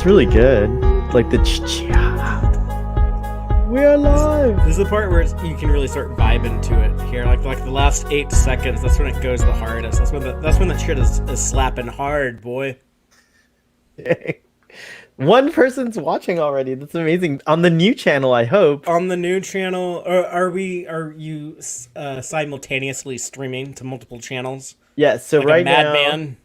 It's really good. Like the we're alive. This is the part where you can really start vibing to it here. Like the last 8 seconds, that's when it goes the hardest. That's when the shit is slapping hard, boy. One person's watching already. That's amazing. On the new channel, I hope. On the new channel, are you simultaneously streaming to multiple channels? Yeah. So like right a madman.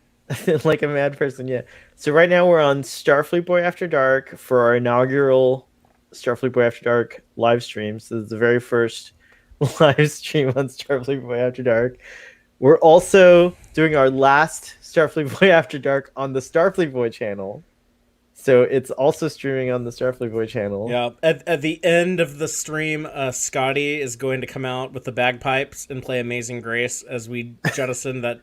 like a mad person. Yeah. So right now we're on Starfleet Boy After Dark for our inaugural Starfleet Boy After Dark live stream. So this is the very first live stream on Starfleet Boy After Dark. We're also doing our last Starfleet Boy After Dark on the Starfleet Boy channel. So it's also streaming on the Starfleet Boy channel. Yeah. At the end of the stream, Scotty is going to come out with the bagpipes and play Amazing Grace as we jettison that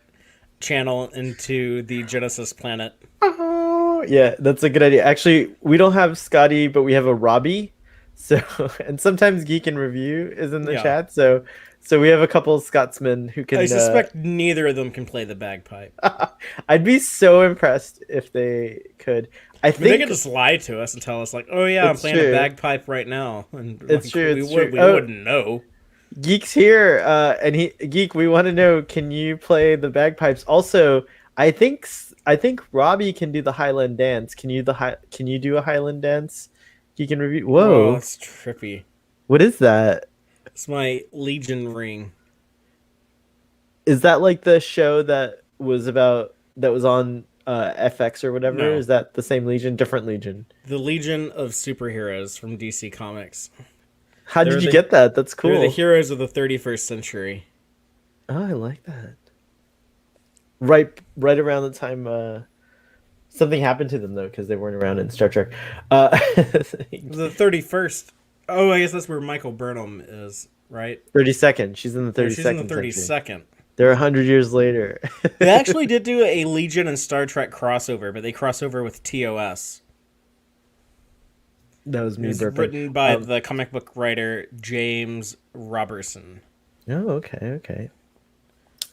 channel into the Genesis planet. Oh, yeah, that's a good idea. Actually, we don't have Scotty, but we have a Robbie. So, and sometimes Geek and Review is in the chat. So we have a couple of Scotsmen who can. I suspect neither of them can play the bagpipe. I'd be so impressed if they could. I think they could just lie to us and tell us like, "Oh yeah, I'm playing a bagpipe right now," and it's true. We wouldn't know. Geek's here, and Geek. We want to know: can you play the bagpipes? Also, I think Robbie can do the Highland dance. Can you do a Highland dance? Geek and Review. Whoa, that's trippy. What is that? It's my Legion ring. Is that like the show that was on FX or whatever? No. Is that the same Legion, different Legion? The Legion of Superheroes from DC Comics. How did you get that? That's cool. They're the heroes of the 31st century. Oh, I like that. Right around the time something happened to them though, because they weren't around in Star Trek. The 31st. Oh, I guess that's where Michael Burnham is, right? 32nd. She's in the 32nd. She's in the 32nd. They're 100 years later. They actually did do a Legion and Star Trek crossover, but they cross over with TOS. That was me. It was written by the comic book writer James Robertson. Oh, okay.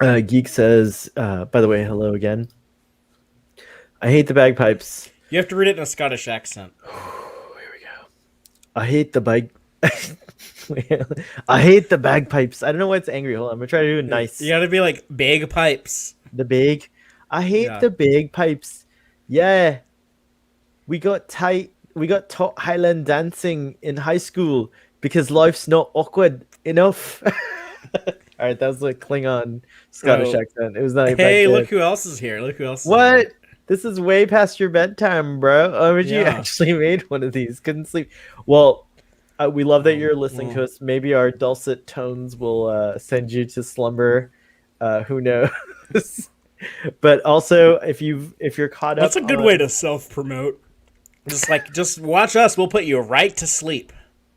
Geek says, by the way, hello again. I hate the bagpipes. You have to read it in a Scottish accent. Here we go. I hate the I hate the bagpipes. I don't know why it's angry. Hold on, I'm gonna try to do it nice. You gotta be like bagpipes. I hate the bagpipes. Yeah. We got taught Highland dancing in high school because life's not awkward enough. All right, that was like Klingon Scottish accent. It was not. Hey, look who else is here! What? This is way past your bedtime, bro. Oh, you actually made one of these. Couldn't sleep. Well, we love that you're listening to us. Maybe our dulcet tones will send you to slumber. Who knows? But also, if you're caught up, that's a good way to self-promote. Just watch us. We'll put you right to sleep.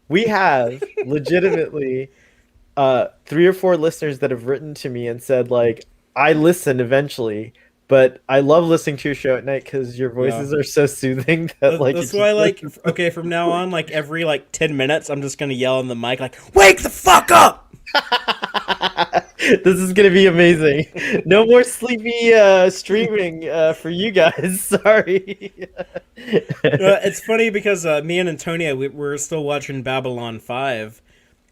We have legitimately 3 or 4 listeners that have written to me and said, like, I listen eventually, but I love listening to your show at night because your voices are so soothing that like. That's why, like, okay, from now on, like every 10 minutes, I'm just gonna yell in the mic like, "Wake the fuck up!" This is gonna be amazing. No more sleepy streaming for you guys. Sorry. It's funny because me and Antonia, we're still watching Babylon 5.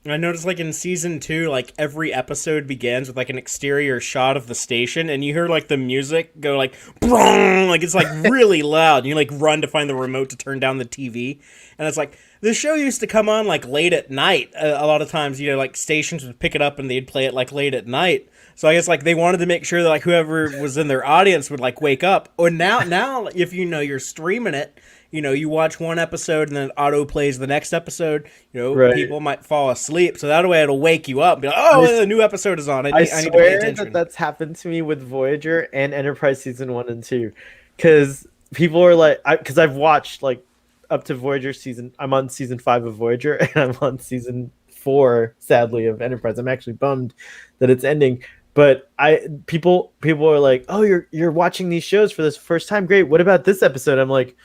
I noticed, like, in season 2, like, every episode begins with, like, an exterior shot of the station, and you hear, like, the music go, like, brrrr, like, it's, like, really loud, and you, like, run to find the remote to turn down the TV, and it's like, the show used to come on, like, late at night. A lot of times, you know, like, stations would pick it up, and they'd play it, like, late at night, so I guess, like, they wanted to make sure that, like, whoever was in their audience would, like, wake up, or now, if you know you're streaming it, you know, you watch one episode and then it auto plays the next episode. You know, people might fall asleep, so that way it'll wake you up. And be like, oh, the new episode is on. I need to pay attention. That's happened to me with Voyager and Enterprise season 1 and 2, because people are like, because I've watched like up to Voyager season. I'm on season 5 of Voyager, and I'm on season 4, sadly, of Enterprise. I'm actually bummed that it's ending. But people are like, oh, you're watching these shows for this first time. Great. What about this episode? I'm like,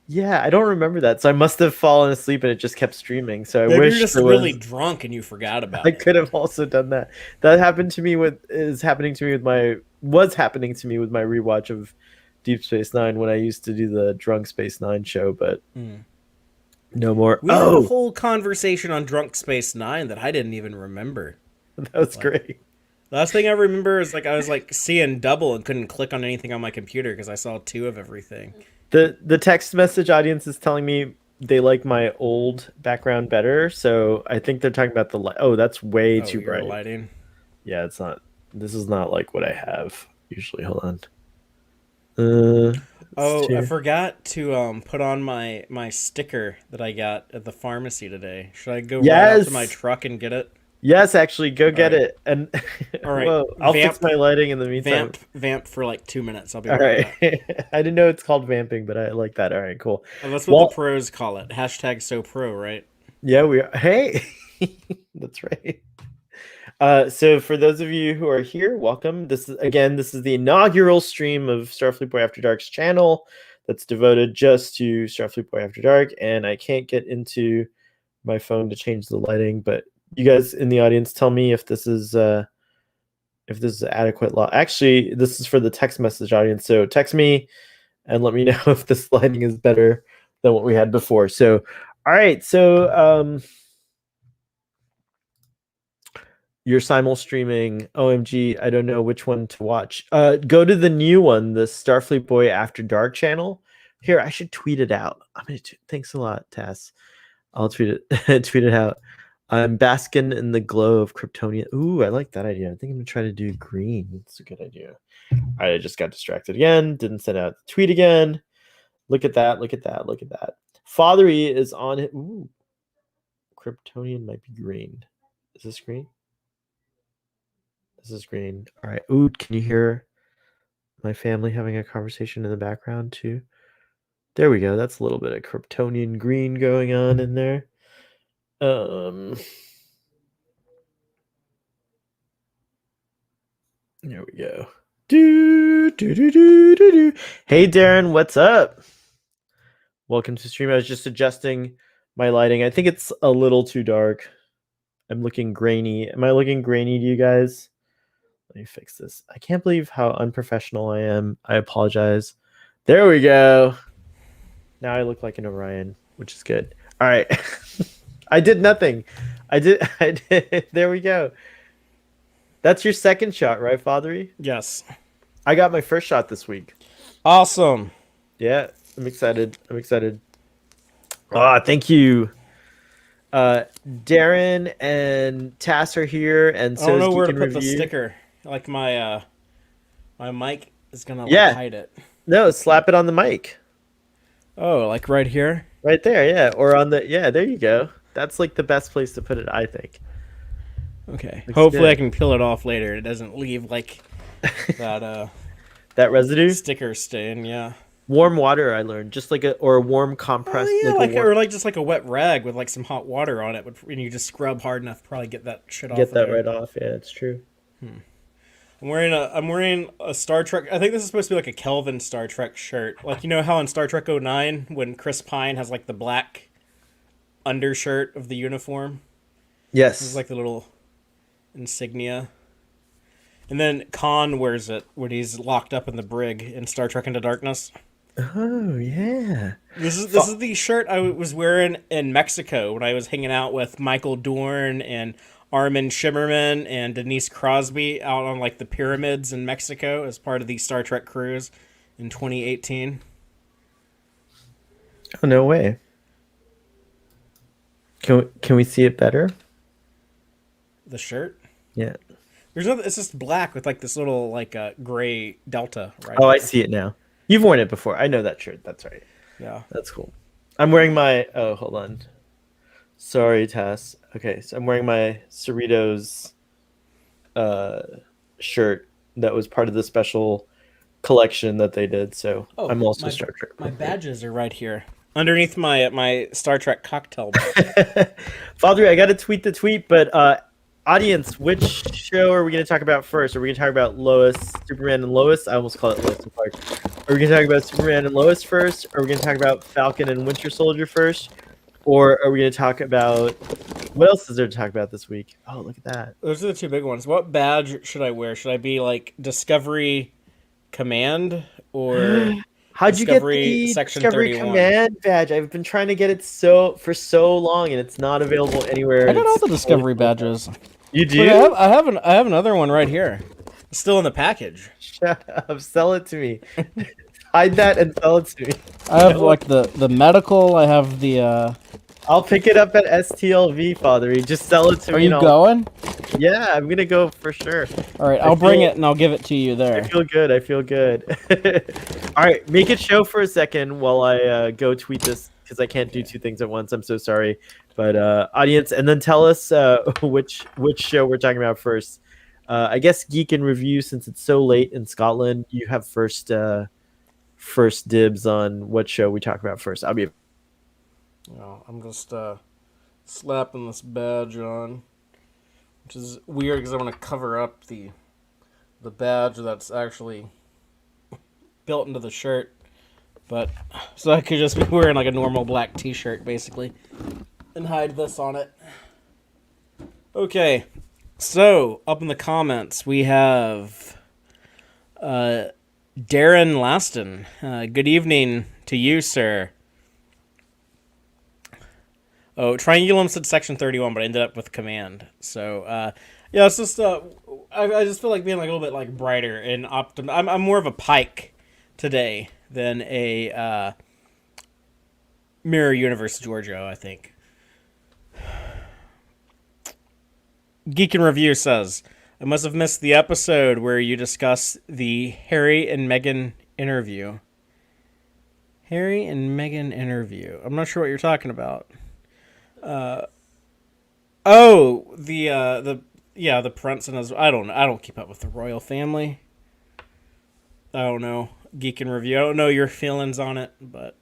yeah, I don't remember that, so I must have fallen asleep and it just kept streaming. So I wish you're just really drunk and you forgot about it. I could have also done that. That happened to me was happening to me with my rewatch of Deep Space Nine when I used to do the Drunk Space Nine show, but Hmm. no more. We had a Oh, whole conversation on Drunk Space Nine that I didn't even remember. that was Like, great. last thing I remember is like I was like seeing double and couldn't click on anything on my computer because I saw two of everything. The text message audience is telling me they like my old background better, so I think they're talking about the light. Oh, that's way Oh, too your bright. lighting. Yeah, it's not. This is not like what I have usually. Hold on. It's Oh, I too. forgot to put on my sticker that I got at the pharmacy today. Should I go right out to my Yes, truck and get it? yes. Actually, go All get right. it. And All right. whoa, I'll fix my lighting in the meantime. Vamp for like 2 minutes. I'll be All right right. back. I didn't know it's called vamping, but I like that. All right, cool. Oh, that's what the Well, pros call it. Hashtag so pro, right? yeah, we are. Hey, that's right. So for those of you who are here, welcome. This is the inaugural stream of Starfleet Boy After Dark's channel that's devoted just to Starfleet Boy After Dark, and I can't get into my phone to change the lighting, but you guys in the audience tell me if this is adequate. Actually, this is for the text message audience, so text me and let me know if this lighting is better than what we had before. So, all right, so you're simul streaming. OMG, I don't know which one to watch. Go to the new one, the Starfleet Boy After Dark channel. Here, I should tweet it out. Thanks a lot, Tass. I'll tweet it tweet it out. I'm basking in the glow of Kryptonia. Ooh, I like that idea. I think I'm gonna try to do green. That's a good idea. All right, I just got distracted again. Didn't send out the tweet again. Look at that. Look at that. Look at that. Fathery is on it. Ooh, Kryptonian might be green. Is this green? This is green. All right. Ooh, can you hear my family having a conversation in the background too? There we go. That's a little bit of Kryptonian green going on in there. There we go. Do, do, do, do, do, do. Hey Darren, what's up? Welcome to stream. I was just adjusting my lighting. I think it's a little too dark. I'm looking grainy. Am I looking grainy to you guys? Let me fix this. I can't believe how unprofessional I am. I apologize. There we go. Now I look like an Orion, which is good. All right. I did nothing. I did. There we go. That's your second shot, right, Fathery? Yes. I got my first shot this week. Awesome. Yeah, I'm excited. I'm excited. Ah, thank you. Darren and Tass are here, and I so don't is know where to Geek and put the Review. sticker. Like my mic is gonna like Yeah. hide it. No, slap it on the mic. Oh, like right here? Right there, yeah. Or on the there you go. That's like the best place to put it, I think. Okay. Looks Hopefully I good. can peel it off later. It doesn't leave like that That residue? sticker stain, yeah. Warm water, I learned. Just like a warm compress, Oh yeah, like a like warm or like just like a wet rag with like some hot water on it, and you just scrub hard enough to probably get that shit off get of that there. right off. Yeah, it's true. I'm wearing a Star Trek. I think this is supposed to be like a Kelvin Star Trek shirt. Like you know how in Star Trek '09 when Chris Pine has like the black undershirt of the uniform. This is Yes. like the little insignia. And then Khan wears it when he's locked up in the brig in Star Trek Into Darkness. Oh yeah. This is the shirt I was wearing in Mexico when I was hanging out with Michael Dorn and Armin Shimmerman and Denise Crosby out on like the pyramids in Mexico as part of the Star Trek cruise in 2018. Oh no way. Can we see it better? The shirt. Yeah. There's no. It's just black with like this little like gray delta right Oh, I there. see it now. You've worn it before. I know that shirt. That's right. Yeah. That's cool. I'm wearing my. Oh, hold on. Sorry, Tass. Okay, so I'm wearing my Cerritos uh, shirt that was part of the special collection that they did. So Oh, I'm also Star Trek. my badges are right here underneath my Star Trek cocktail bottle. Father, I got to tweet the tweet, but audience, which show are we going to talk about first? Are we going to talk about Lois, Superman, and Lois? I almost call it Lois and Clark. Are we going to talk about Superman and Lois first? Are we going to talk about Falcon and Winter Soldier first? Or are we going to talk about what else is there to talk about this week? Oh, look at that. Those are the 2 big ones. What badge should I wear? Should I be like Discovery Command or How'd you get Discovery the Section Discovery 31? Command badge? I've been trying to get it for so long, and it's not available anywhere. I And got all it's the totally Discovery sold out. badges. You Look, do? I have another one right here. It's still in the package. Shut up! Sell it to me. Hide that and sell it to me. I have No, like the medical. I have the. I'll pick it up at STLV, Father. You just sell it to Are me, you and I'll. going? Yeah, I'm gonna go for sure. All right, I I'll bring feel. it and I'll give it to you I there. feel good. I feel good. All right, make it show for a second while I go tweet this because I can't do Okay. two things at once. I'm so sorry, but audience, and then tell us which show we're talking about first. I guess Geek and Review, since it's so late in Scotland, you have first dibs on what show we talk about first. I'll be. Oh, I'm just slapping this badge on, which is weird because I want to cover up the badge that's actually built into the shirt. But so I could just be wearing like a normal black T-shirt basically, and hide this on it. Okay, so up in the comments we have Darren Laston. Good evening to you, sir. Oh, Triangulum said Section 31, but I ended up with Command. So, yeah, it's just, I just feel like being like a little bit like brighter and I'm more of a Pike today than a Mirror Universe Giorgio, I think. Geek and Review says, I must have missed the episode where you discuss the Harry and Meghan interview. Harry and Meghan interview. I'm not sure what you're talking about. The prince and his. I don't keep up with the royal family. I don't know. Geek and Review. I don't know your feelings on it, but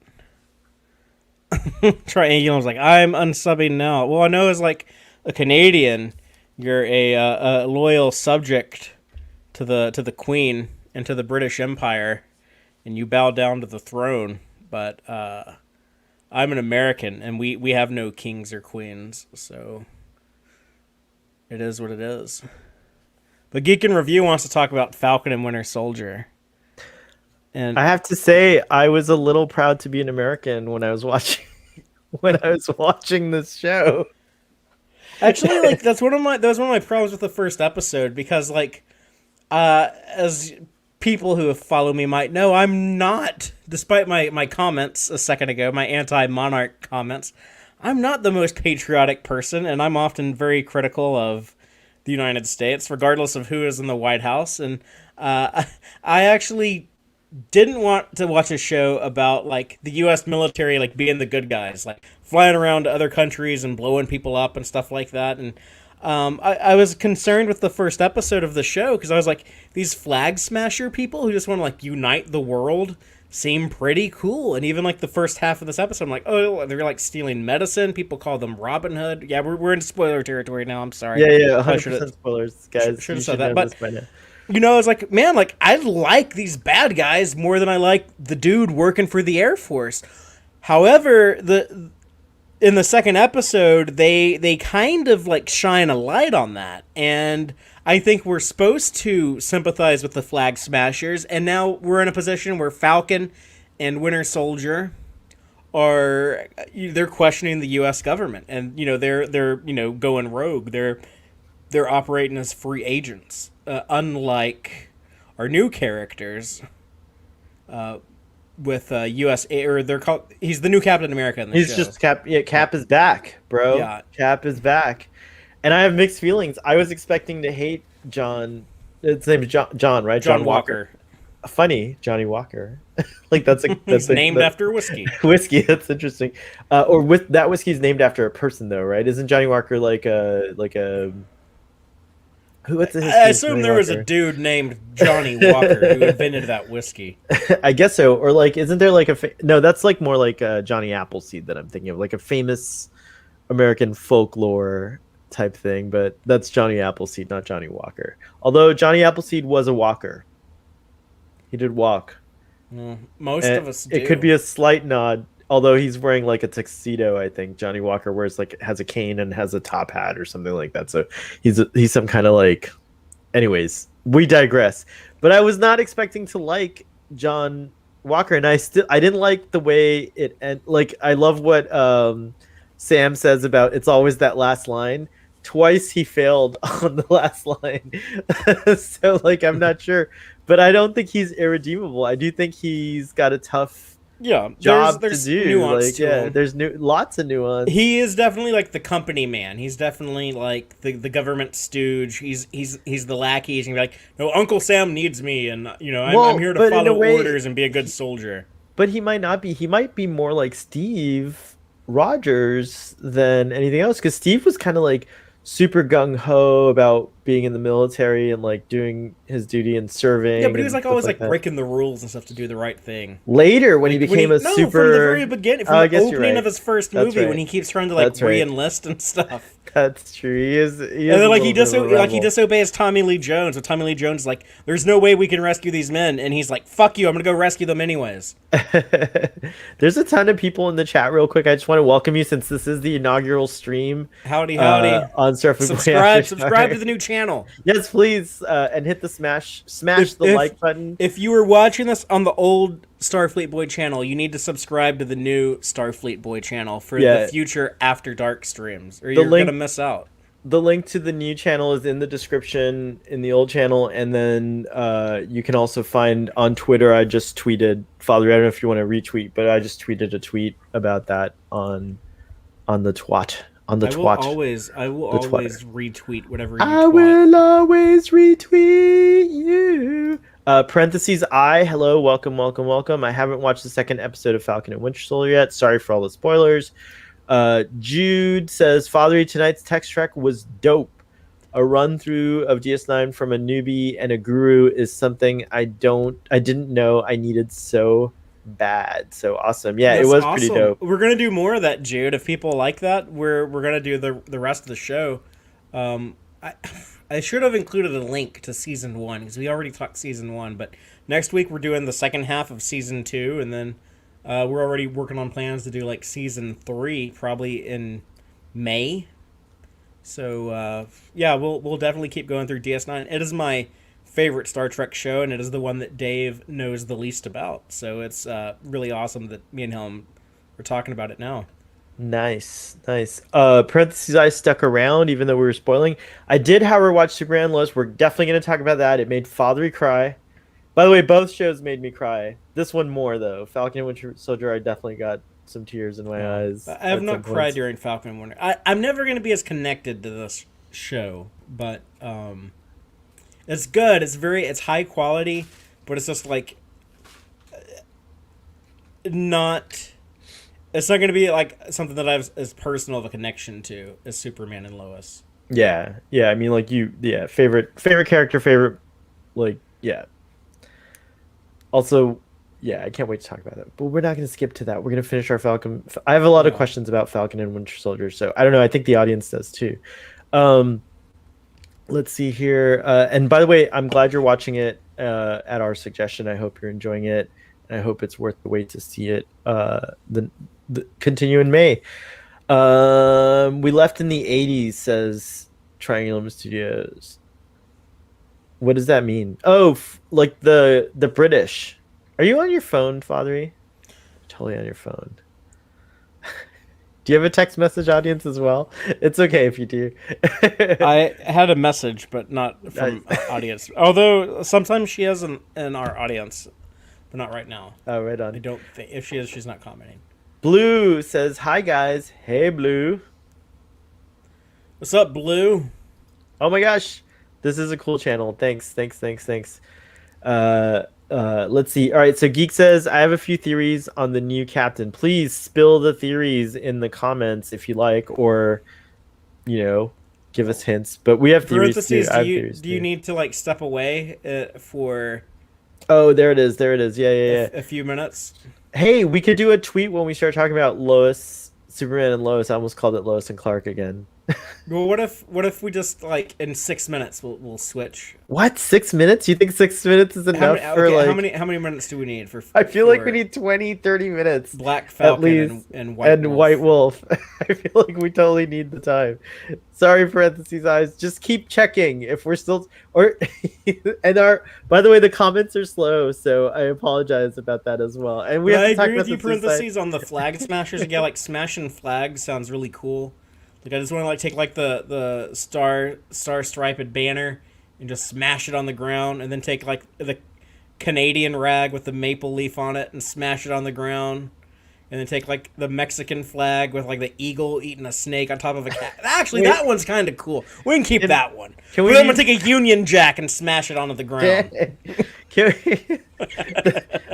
Triangulum's like, I'm unsubbing now. Well, I know as like a Canadian, you're a loyal subject to the Queen and to the British Empire, and you bow down to the throne. But I'm an American, and we have no kings or queens, so it is what it is. But Geek and Review wants to talk about Falcon and Winter Soldier. And I have to say, I was a little proud to be an American when I was watching this show. actually, like that was one of my problems with the first episode because, like, as people who have followed me might know, I'm not, despite my comments a second ago, my anti-monarch comments, I'm not the most patriotic person, and I'm often very critical of the United States, regardless of who is in the White House. And I actually didn't want to watch a show about like the U.S. military like being the good guys, like flying around to other countries and blowing people up and stuff like that. And I was concerned with the first episode of the show because I was like, these flag smasher people who just want to like unite the world seem pretty cool. And even like the first half of this episode, I'm like, oh, they're like stealing medicine. People call them Robin Hood. Yeah, we're in spoiler territory now. I'm sorry. Yeah, I 100% spoilers, guys. should You have said should that. know But this by now. you know, it's like, man, like I like these bad guys more than I like the dude working for the Air Force. However, in the second episode, they kind of like shine a light on that, and I think we're supposed to sympathize with the flag smashers, and now we're in a position where Falcon and Winter Soldier they're questioning the U.S. government, and you know they're going rogue. They're operating as free agents, unlike our new characters. With U.S. or they're called. He's the new Captain America in the He's show. just Cap. Yeah, Cap is back, bro. Yeah. Cap is back, and I have mixed feelings. I was expecting to hate John. His name is John, right? John Walker. Funny, Johnny Walker. Like that's He's named after whiskey. whiskey. That's interesting. Or with that whiskey's named after a person, though, right? Isn't Johnny Walker like a who? What's his I name, assume Johnny there was a Walker? dude named Johnny Walker who invented that whiskey. I guess so. Or like, isn't there like no? That's like more like Johnny Appleseed that I'm thinking of, like a famous American folklore type thing. But that's Johnny Appleseed, not Johnny Walker. Although Johnny Appleseed was a walker, he did walk. Most And of us do. it could be a slight nod, although he's wearing like a tuxedo. I think Johnny Walker wears like has a cane and has a top hat or something like that. So he's some kind of like. Anyways, we digress. But I was not expecting to like John Walker, and I didn't like the way it end. Like I love what Sam says about it's always that last line. Twice he failed on the last line, so like I'm not sure, but I don't think he's irredeemable. I do think he's got a tough Yeah, job to there's do. nuance Like to yeah, him. there's lots of nuance. He is definitely like the company man. He's definitely like the government stooge. He's the lackey. He's gonna be like, no, Uncle Sam needs me, and I'm Well, here to but in a follow way, orders and be a good soldier. but he might not be. He might be more like Steve Rogers than anything else because Steve was kind of like super gung ho about being in the military and like doing his duty and Yeah, but serving he was and like stuff always like like that. breaking the rules and stuff to do the right thing. Later, when he Like when became he a no from the very super, beginning, oh, from I the guess you're opening right. of his first That's movie when right. he keeps trying to like That's right. re-enlist and stuff. That's true. He And is then a like little bit of a he rebel. disobeys Tommy Lee Jones. But Tommy Lee Jones is like, "There's no way we can rescue these men," and he's like, "Fuck you! I'm gonna go rescue them anyways." There's a ton of people in the chat real quick. I just want to welcome you since this is the inaugural stream Howdy, howdy! on Starfleet Boy After Subscribe to Dark. the new channel. Yes, please, and hit the smash If the if like button. if you were watching this on the old Starfleet Boy channel, you need to subscribe to the new Starfleet Boy channel for the Yeah, future After Dark streams, or the you're gonna link miss out. the link to the new channel is in the description in the old channel, and then you can also find on Twitter. I just tweeted, Father. I don't know if you want to retweet, but I just tweeted a tweet about that on the twat on the twat I will the twatter. always retweet whatever you I twat. will always retweet you. Parentheses I, hello, welcome, welcome, welcome. I haven't watched the second episode of Falcon and Winter Soldier yet. Sorry for all the spoilers. Jude says, Fathery, tonight's text track was dope. A run through of DS9 from a newbie and a guru is something I didn't know I needed so bad. So awesome. Yeah, it That's was pretty awesome. dope. We're gonna do more of that, Jude. If people like that, we're gonna do the rest of the show. Um, I I should have included a link to season one because we already talked season one. But next week we're doing the second half of season two, and then we're already working on plans to do like season three probably in May. So yeah, we'll definitely keep going through DS9. It is my favorite Star Trek show, and it is the one that Dave knows the least about. So it's really awesome that me and him are talking about it now. Nice, nice. Parentheses I stuck around even though we were spoiling. I did, however, watch Superman Lois. We're definitely gonna talk about that. It made Fathery cry. By the way, both shows made me cry. This one more though. Falcon and Winter Soldier, I definitely got some tears in my eyes I have at not some cried points. during Falcon and Winter. I'm never going to be as connected to this show, but it's good. It's high quality, but it's just like not. It's not going to be like something that I have as personal of a connection to as Superman and Lois. Yeah, yeah. I mean, like yeah. Favorite character, favorite, like, yeah. Also, yeah, I can't wait to talk about that. But we're not going to skip to that. We're going to finish our Falcon. I have a lot of Yeah. questions about Falcon and Winter Soldier, so I don't know. I think the audience does too. Um, let's see here. And by the way, I'm glad you're watching it at our suggestion. I hope you're enjoying it. And I hope it's worth the wait to see it. The continue in May. We left in the 80s, says Triangulum Studios. What does that mean? Oh, like the British. Are you on your phone, Fathery? Totally on your phone. Do you have a text message audience as well? It's okay if you do. I had a message, but not from Nice. audience. Although sometimes she is in our audience, but not right now. Oh, right I on. don't think if she is, she's not commenting. Blue says, "Hi guys. Hey Blue. What's up, Blue? Oh my gosh, this is a cool channel. Thanks, thanks, thanks, thanks. Let's see. All right, so Geek says, I have a few theories on the new captain. Please spill the theories in the comments if you like, or give us hints. But we have theories too. Parentheses. I have theories Do you too. need to like step away for Oh, there it is. There it is. Yeah, yeah, yeah. a few minutes? Hey, we could do a tweet when we start talking about Lois, Superman, and Lois. I almost called it Lois and Clark again. Well, what if we just like in 6 minutes we'll switch. What? 6 minutes? You think 6 minutes is How many? enough for Okay, how like? many how many minutes do we need I feel like we for need 20, 30 minutes Black at Falcon least. and White And White Wolf? Wolf. I feel like we totally need the time. Sorry, parentheses eyes. Just keep checking if we're still or and our by the way, the comments are slow, so I apologize about that as well. And we But have I to talk agree about with you. the suicide. Parentheses on the flag smashers. Yeah, like smashing flags sounds really cool. Like I just want to like take like the star striped banner and just smash it on the ground, and then take like the Canadian rag with the maple leaf on it and smash it on the ground. And then take like the Mexican flag with like the eagle eating a snake on top of a cat. Actually, Wait, that one's kind of cool. We can keep can, that one. can But we then I'm gonna use take a Union Jack and smash it onto the ground. can we,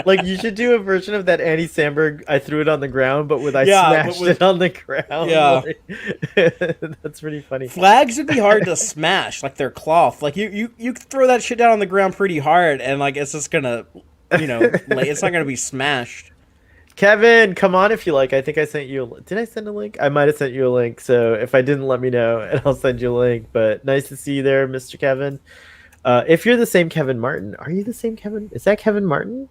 like you should do a version of that Andy Samberg I threw it on the ground, but with I Yeah, but smashed with it on the ground. yeah, Like, that's pretty funny. flags would be hard to smash. Like they're cloth. Like you throw that shit down on the ground pretty hard, and like it's just gonna, it's not gonna be smashed. Kevin, come on if you like. I think I sent you. Did I send a link? I might have sent you a link. So if I didn't, let me know, and I'll send you a link. But nice to see you there, Mr. Kevin. If you're the same Kevin Martin, are you the same Kevin? Is that Kevin Martin?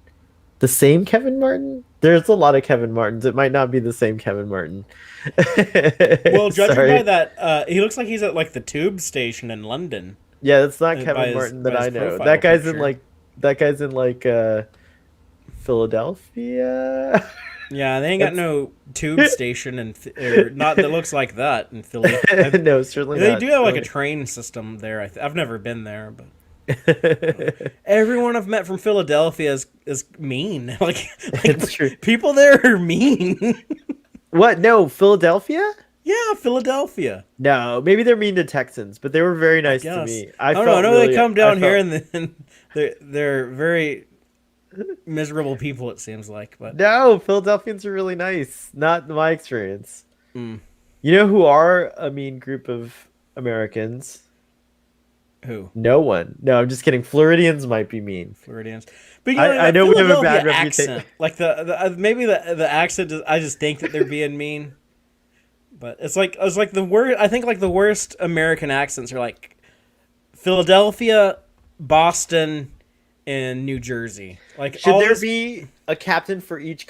The same Kevin Martin? There's a lot of Kevin Martins. It might not be the same Kevin Martin. Well, judging by Sorry. that, he looks like he's at like the tube station in London. Yeah, that's not By Kevin his Martin by that his I know. profile picture. That guy's in like Philadelphia. Yeah, they ain't got That's no tube station or not that looks like that in Philly. no, certainly They not. do have like a Philly. train system there. I've never been there, but everyone I've met from Philadelphia is mean. It's true. People there are mean. What? No, Philadelphia? Yeah, Philadelphia. No, maybe they're mean to Texans, but they were very I nice to guess. me. I don't know. I know they come down here and then they're very miserable people. It seems like, but No, Philadelphians are really nice. Not in my experience. mm, You know who are a mean group of Americans? who No one. No, I'm just kidding. Floridians might be mean. Floridians? But I the know we have a bad Philadelphia reputation. accent, like maybe the accent. I just think that they're being mean. But it's like the word. I think like the worst American accents are like Philadelphia, Boston, and New Jersey. Like Should all there this, be a captain for each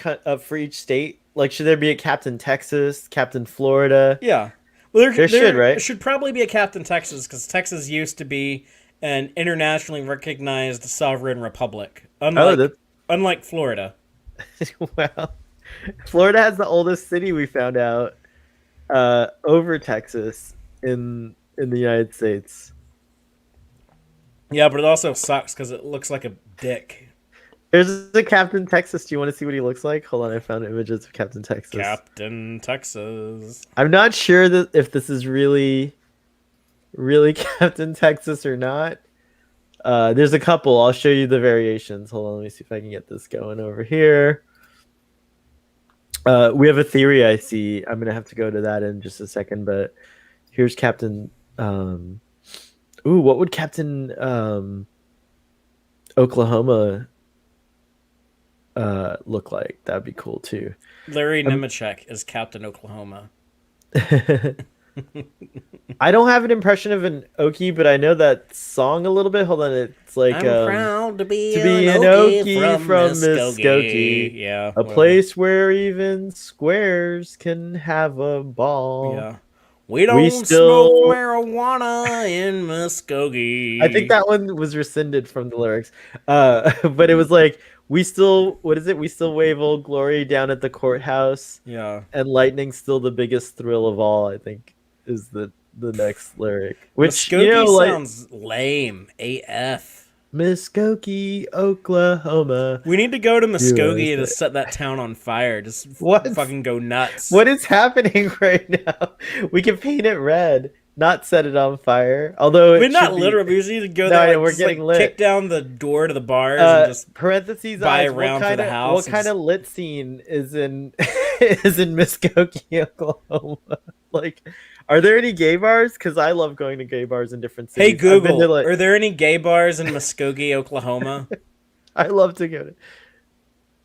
state? Like, should there be a Captain Texas, Captain Florida? yeah. Well, There should, there right? should probably be a Captain Texas because Texas used to be an internationally recognized sovereign republic, Oh, unlike Florida. well, Florida has the oldest city we found out over Texas in the United States. Yeah, but it also sucks because it looks like a dick. There's a Captain Texas. Do you want to see what he looks like? Hold on, I found images of Captain Texas. Captain Texas. I'm not sure that if this is really Captain Texas or not. There's a couple. I'll show you the variations. Hold on, let me see if I can get this going over here. We have a theory I see. I'm gonna have to go to that in just a second, but here's Captain. What would Captain Oklahoma look like? That'd be cool too. Larry Nemechek is Captain Oklahoma. I don't have an impression of an Okie, but I know that song a little bit. Hold on, it's like I'm proud to be an Okie from Muskogee, Yeah, a whatever. place where even squares can have a ball. Yeah. We don't We smoke still, marijuana in Muskogee. I think that one was rescinded from the lyrics. But it was like, we still, what is it? We still wave old glory down at the courthouse, Yeah. and lightning's still the biggest thrill of all, I think is the next lyric. Which, Muskogee like sounds lame. AF. Muskogee, Oklahoma. We need to go to Muskogee to USA. set that town on fire. Just What? fucking go nuts. What is happening right now? We can paint it red, not set it on fire. Although I it mean, not should be- literally. We just need to go No, there. yeah, Like, we're just, like, getting lit. kick down the door to the bars and just parentheses buy eyes, a round for the house what and kind just- of lit scene is in is in Muskogee, Oklahoma? Like, are there any gay bars? Because I love going to gay bars in different cities. Hey I've been Google, to, like, are there any gay bars in Muskogee, Oklahoma? I love to go to.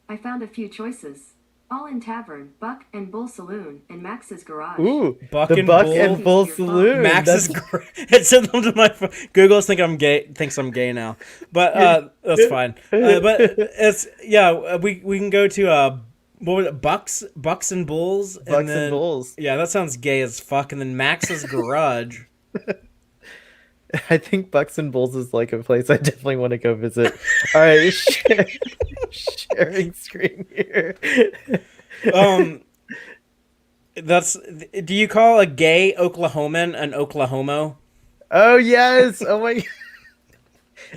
I found a few choices. All in Tavern, Buck and Bull Saloon, and Max's Garage. Ooh, Buck the and Buck Bull. and Bull Your phone. Saloon. Max is great. It sent them to my phone. Google's think I'm gay. Thinks I'm gay now, but that's fine. But it's we can go to what was it? Bucks and Bulls, and Bucks then and Bulls. yeah, that sounds gay as fuck. And then Max's Garage. I think Bucks and Bulls is like a place I definitely want to go visit. All right, sharing screen here. That's. Do you call a gay Oklahoman an Oklahomo? Oh yes! Oh my.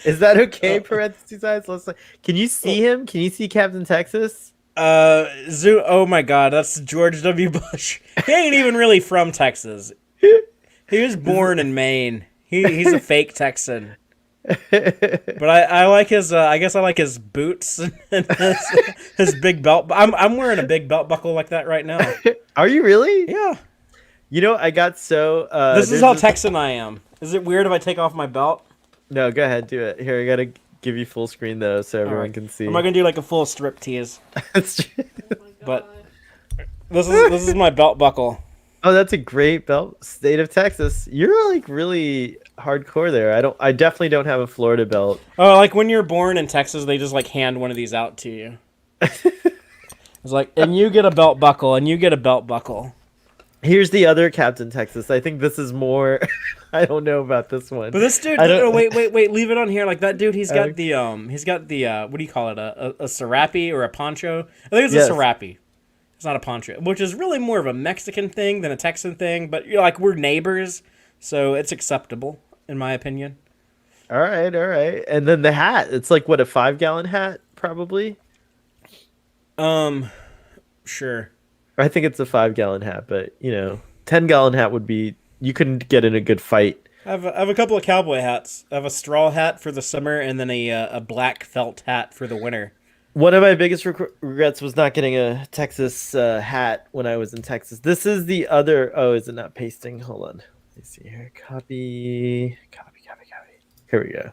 Is that okay? Parentheses eyes. Let's. Can you see him? Can you see Captain Texas? Zoo. Oh my God, that's George W. Bush. He ain't even really from Texas. He was born in Maine. He's a fake Texan. But I like his. I guess I like his boots and his big belt. I'm wearing a big belt buckle like that right now. Are you really? Yeah. You know, I got so. This is how Texan I am. Is it weird if I take off my belt? No, go ahead, do it. Here, I gotta give you full screen though, so everyone Alright. can see. I'm not gonna do like a full strip tease, That's true. but this is my belt buckle. Oh, that's a great belt. State of Texas. You're like really hardcore there. I definitely don't have a Florida belt. Oh, like when you're born in Texas, they just like hand one of these out to you. It's like, and you get a belt buckle, and you get a belt buckle. Here's the other Captain Texas. I think this is more. I don't know about this one. But this dude, oh, wait, leave it on here. Like that dude, he's got the what do you call it? A serape or a poncho? I think it's a serape. It's not a poncho, which is really more of a Mexican thing than a Texan thing. But you're like, we're neighbors, so it's acceptable in my opinion. All right. And then the hat. It's like what, a 5-gallon hat, probably. Sure. I think it's a 5-gallon hat, but 10-gallon hat would be. You couldn't get in a good fight. I have a couple of cowboy hats. I have a straw hat for the summer, and then a black felt hat for the winter. One of my biggest regrets was not getting a Texas hat when I was in Texas. This is the other. Oh, is it not pasting? Hold on. Let me see here. Copy. Here we go.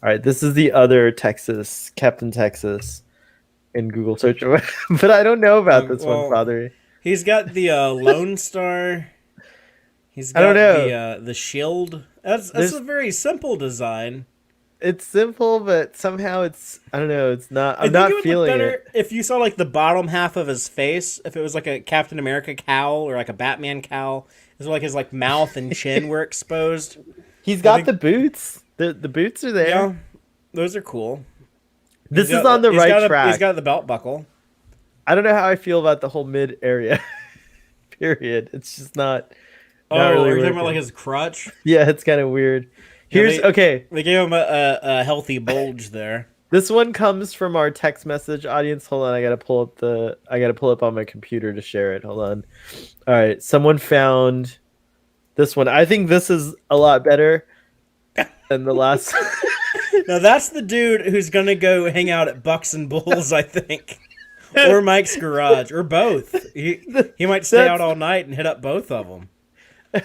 All right, this is the other Texas, Captain Texas, in Google search. But I don't know about this one, Father. He's got the Lone Star. He's got I don't know. The shield. That's a very simple design. It's simple, but somehow it's, I don't know, it's not. I'm I think not it would feeling look better it. if you saw like the bottom half of his face. If it was like a Captain America cowl or like a Batman cowl, it's like his like mouth and chin were exposed. He's got the boots. The boots are there. Yeah, those are cool. This is on the right track. He's got the belt buckle. I don't know how I feel about the whole mid area. Period. It's just not. Oh, really are you talking working. about like his crutch? Yeah, it's kind of weird. Here's okay. They gave him a healthy bulge there. This one comes from our text message audience. Hold on, I gotta pull up on my computer to share it. Hold on. All right, someone found this one. I think this is a lot better than the last. Now that's the dude who's gonna go hang out at Bucks and Bulls, I think, or Mike's Garage, or both. He might stay out all night and hit up both of them.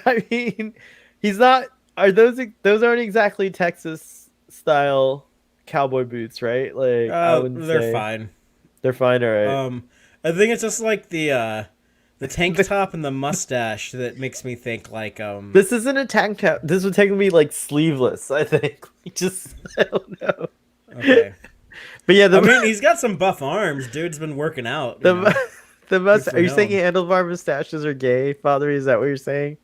I mean, he's not. Are those aren't exactly Texas style cowboy boots, right? Like I wouldn't they're say. fine. They're fine, all right. I think it's just like the tank top and the mustache that makes me think like This isn't a tank top. This would technically be like sleeveless, I think. Just I don't know. Okay. But yeah, I mean, he's got some buff arms. Dude's been working out. The mustache. Are you him. saying handlebar mustaches are gay, Father? Is that what you're saying?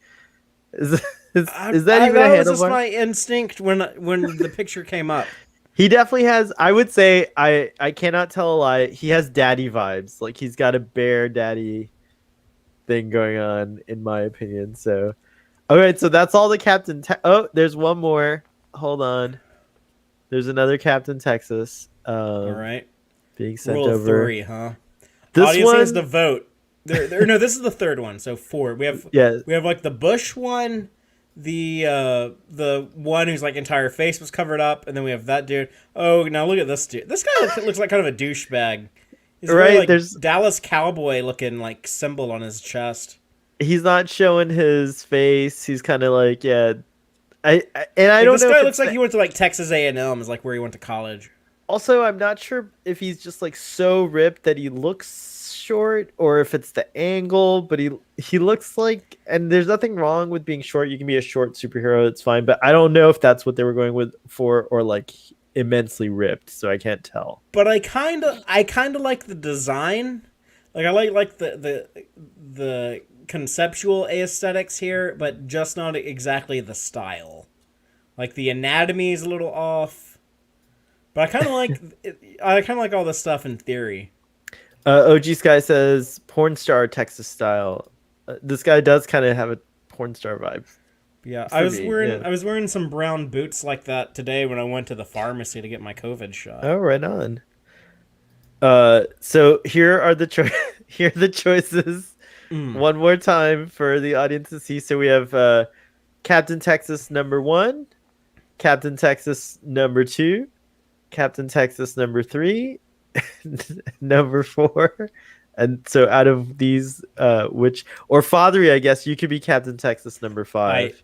Is that even a that was just handlebar? my instinct when the picture came up. He definitely has. I would say I cannot tell a lie. He has daddy vibes. Like he's got a bear daddy thing going on, in my opinion. So, all right. So that's all the Captain. Oh, there's one more. Hold on. There's another Captain Texas. All right. Being sent Rule over. 3, huh? This Audience one has to vote. No, this is the third one. So 4. We have like the Bush one, the one whose like entire face was covered up, and then we have that dude. Oh, now look at this dude. This guy looks like kind of a douchebag. He's right. Like there's Dallas Cowboy looking like symbol on his chest. He's not showing his face. He's kind of like I don't know. This guy looks like he went to like Texas A&M is like where he went to college. Also, I'm not sure if he's just like so ripped that he looks short or if it's the angle, but he looks like, and there's nothing wrong with being short. You can be a short superhero, it's fine, but I don't know if that's what they were going with for or like immensely ripped, so I can't tell. But I kind of like the design. Like I like the conceptual aesthetics here, but just not exactly the style. Like the anatomy is a little off, but I kind of like all this stuff in theory. OG Sky says porn star Texas style. This guy does kind of have a porn star vibe Yeah, for me. Yeah. I was wearing some brown boots like that today when I went to the pharmacy to get my COVID shot. Oh, right on. So here are the here are the choices. One more time for the audience to see. So we have Captain Texas number 1, Captain Texas number 2, Captain Texas number 3, number 4. And so out of these, which or Fathery, I guess you could be Captain Texas number 5.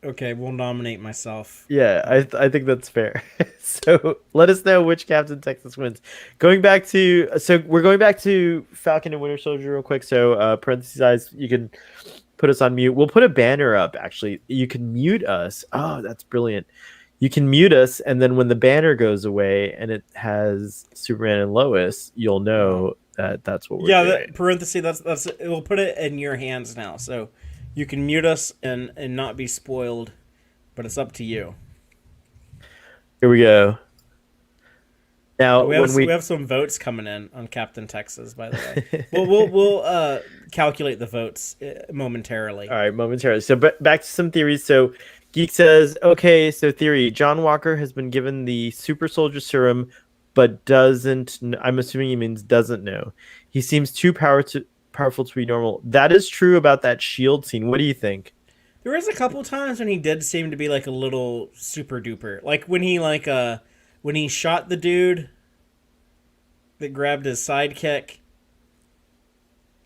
Okay, we'll nominate myself. Yeah, I think that's fair. So let us know which Captain Texas wins. Going back to we're going back to Falcon and Winter Soldier real quick. So parentheses, you can put us on mute. We'll put a banner up. Actually, you can mute us. Oh, that's brilliant. You can mute us, and then when the banner goes away and it has Superman and Lois, you'll know that that's what we're doing. That parenthesis. That's we'll put it in your hands now. So you can mute us and not be spoiled, but it's up to you. Here we go. Now we have some votes coming in on Captain Texas, by the way. we'll calculate the votes momentarily. All right, momentarily. So back to some theories. So Geek says, okay, so theory: John Walker has been given the super soldier serum, but doesn't. I'm assuming he means doesn't know. He seems too powerful to be normal. That is true about that shield scene. What do you think? There was a couple times when he did seem to be like a little super duper, like when he shot the dude that grabbed his sidekick.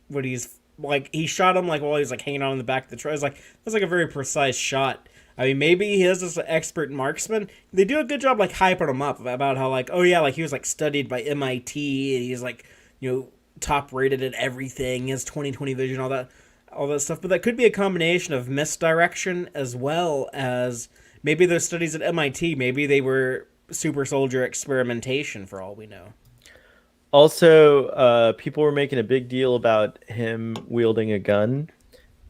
When he's like he shot him like while he was like hanging on in the back of the truck. It was like a very precise shot. I mean, maybe he is this expert marksman. They do a good job like hyping him up about how like, oh yeah, like he was like studied by MIT and he's like, top rated at everything. He has 20/20 vision, all that stuff. But that could be a combination of misdirection as well as maybe those studies at MIT. Maybe they were super soldier experimentation for all we know. Also, people were making a big deal about him wielding a gun.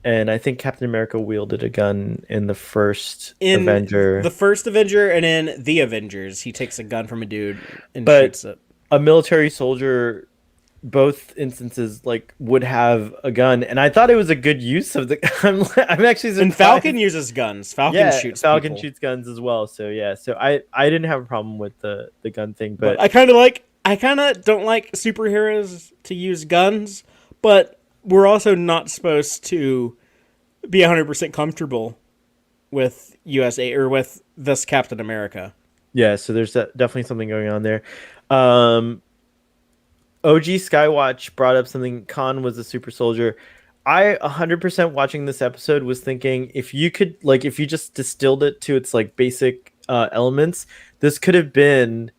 And I think Captain America wielded a gun in the first Avenger. The first Avenger and in The Avengers, he takes a gun from a dude and shoots it. A military soldier, both instances, like would have a gun, and I thought it was a good use of the. I'm actually surprised. And Falcon uses guns. Falcon shoots guns as well. So yeah, so I didn't have a problem with the gun thing, but I kind of don't like superheroes to use guns, but we're also not supposed to be 100% comfortable with USA or with this Captain America. Yeah, so there's definitely something going on there. OG Skywatch brought up something. Khan was a super soldier. I 100% watching this episode was thinking if you just distilled it to its like basic elements, this could have been